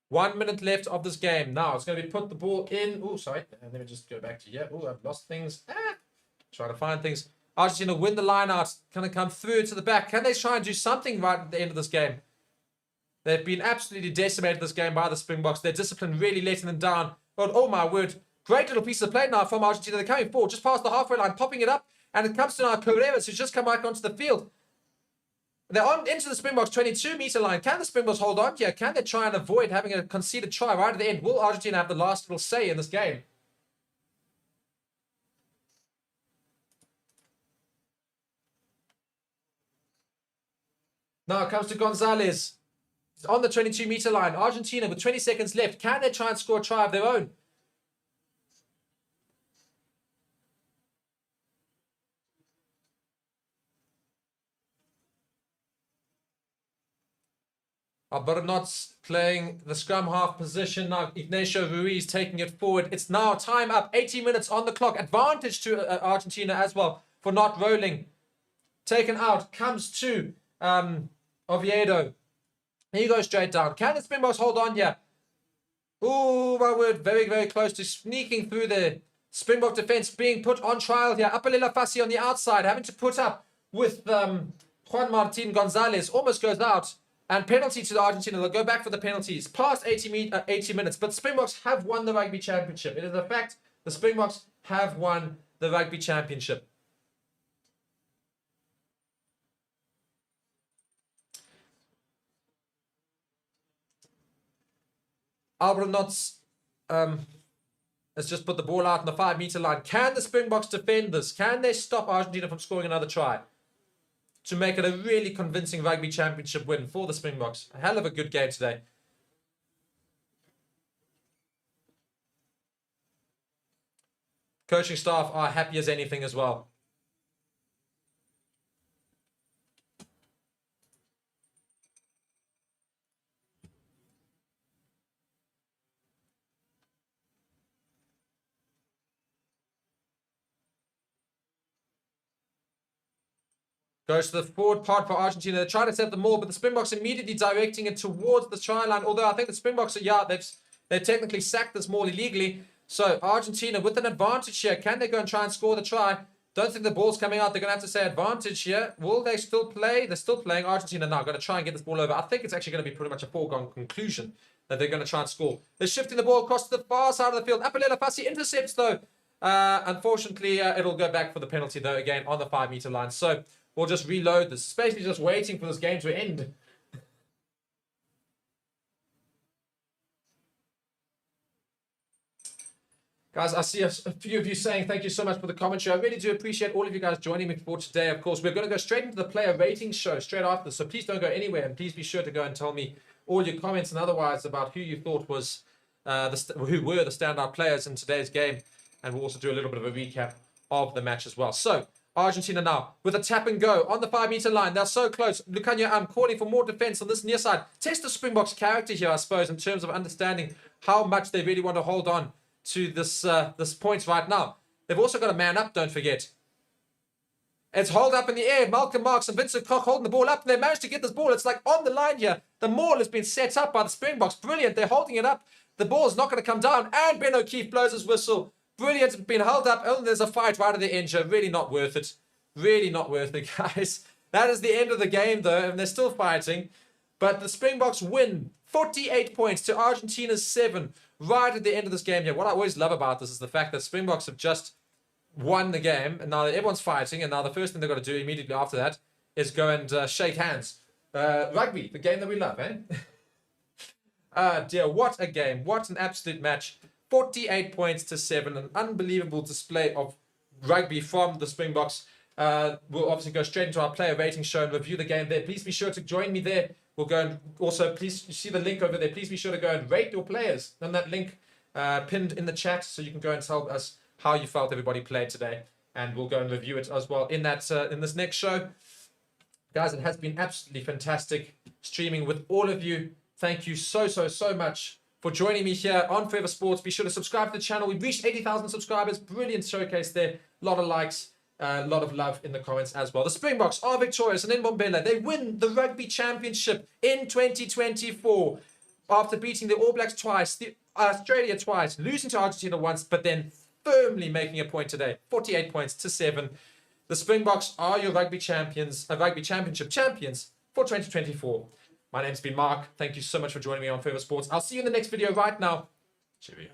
1 minute left of this game. Now, it's going to be put the ball in. Oh, sorry. Let me just go back to here. Oh, I've lost things. Trying to find things. Argentina win the line out. Can they come through to the back? Can they try and do something right at the end of this game? They've been absolutely decimated this game by the Springboks. Their discipline really letting them down. But oh my word. Great little piece of play now from Argentina. They're coming forward just past the halfway line, popping it up. And it comes to now Carreras, who's just come back onto the field. They're on into the Springboks 22-meter line. Can the Springboks hold on here? Can they try and avoid having a conceded try right at the end? Will Argentina have the last little say in this game? Now it comes to Gonzalez. He's on the 22-meter line. Argentina with 20 seconds left. Can they try and score a try of their own? Albernots playing the scrum half position. Now Ignacio Ruiz taking it forward. It's now time up. 80 minutes on the clock. Advantage to Argentina as well for not rolling. Taken out. Comes to Oviedo. He goes straight down. Can the Springboks hold on here? Oh, my word. Very, very close to sneaking through the Springbok defense being put on trial here. Apelela Fassi on the outside. Having to put up with Juan Martin Gonzalez. Almost goes out. And penalty to the Argentina. They'll go back for the penalties. Past 80 minutes. But Springboks have won the Rugby Championship. It is a fact. The Springboks have won the Rugby Championship. Albernots has just put the ball out on the 5-meter line. Can the Springboks defend this? Can they stop Argentina from scoring another try? To make it a really convincing Rugby Championship win for the Springboks. A hell of a good game today. Coaching staff are happy as anything as well. Goes to the forward part for Argentina. They're trying to set the maul, but the Springboks immediately directing it towards the try line. Although I think the Springboks are, they've technically sacked this maul illegally. So Argentina with an advantage here. Can they go and try and score the try? Don't think the ball's coming out. They're going to have to say advantage here. Will they still play? They're still playing. Argentina now going to try and get this ball over. I think it's actually going to be pretty much a foregone conclusion that they're going to try and score. They're shifting the ball across to the far side of the field. Apelela Fassi intercepts though. Unfortunately, it'll go back for the penalty though again on the 5-meter line. So we'll just reload this. It's basically just waiting for this game to end. Guys, I see a few of you saying thank you so much for the commentary. I really do appreciate all of you guys joining me for today. Of course, we're going to go straight into the player ratings show straight after this. So please don't go anywhere. And please be sure to go and tell me all your comments and otherwise about who you thought was who were the standout players in today's game. And we'll also do a little bit of a recap of the match as well. So Argentina now with a tap and go on the 5-meter line. They're so close. Lucania, I'm calling for more defense on this near side. Test the Springboks' character here, I suppose, in terms of understanding how much they really want to hold on to this point right now. They've also got a man up, don't forget. It's hold up in the air. Malcolm Marks and Vincent Koch holding the ball up. And they managed to get this ball. It's like on the line here. The maul has been set up by the Springboks. Brilliant. They're holding it up. The ball's not going to come down. And Ben O'Keefe blows his whistle. Brilliant. It's been held up. Oh, there's a fight right at the end here. Really not worth it. Really not worth it, guys. That is the end of the game, though. And they're still fighting. But the Springboks win 48 points to Argentina's 7 right at the end of this game here. What I always love about this is the fact that Springboks have just won the game. And now everyone's fighting. And now the first thing they've got to do immediately after that is go and shake hands. Rugby, the game that we love, eh? Dear, what a game. What an absolute match. 48 points to 7. An unbelievable display of rugby from the Springboks. We'll obviously go straight into our player rating show and review the game there. Please be sure to join me there We'll go and also, please, you see the link over there. Please be sure to go and rate your players on that link pinned in the chat, so you can go and tell us how you felt everybody played today. And we'll go and review it as well in that in this next show. Guys, it has been absolutely fantastic streaming with all of you. Thank you so much for joining me here on Forever Sports. Be sure to subscribe to the channel. We've reached 80,000 subscribers. Brilliant showcase there. A lot of likes. A lot of love in the comments as well. The Springboks are victorious, and in Mbombela, they win the Rugby Championship in 2024 after beating the All Blacks twice, the Australia twice, losing to Argentina once, but then firmly making a point today, 48 points to 7. The Springboks are your Rugby champions, Rugby Championship champions for 2024. My name's been Mark. Thank you so much for joining me on Forever Sports. I'll see you in the next video right now. Cheerio.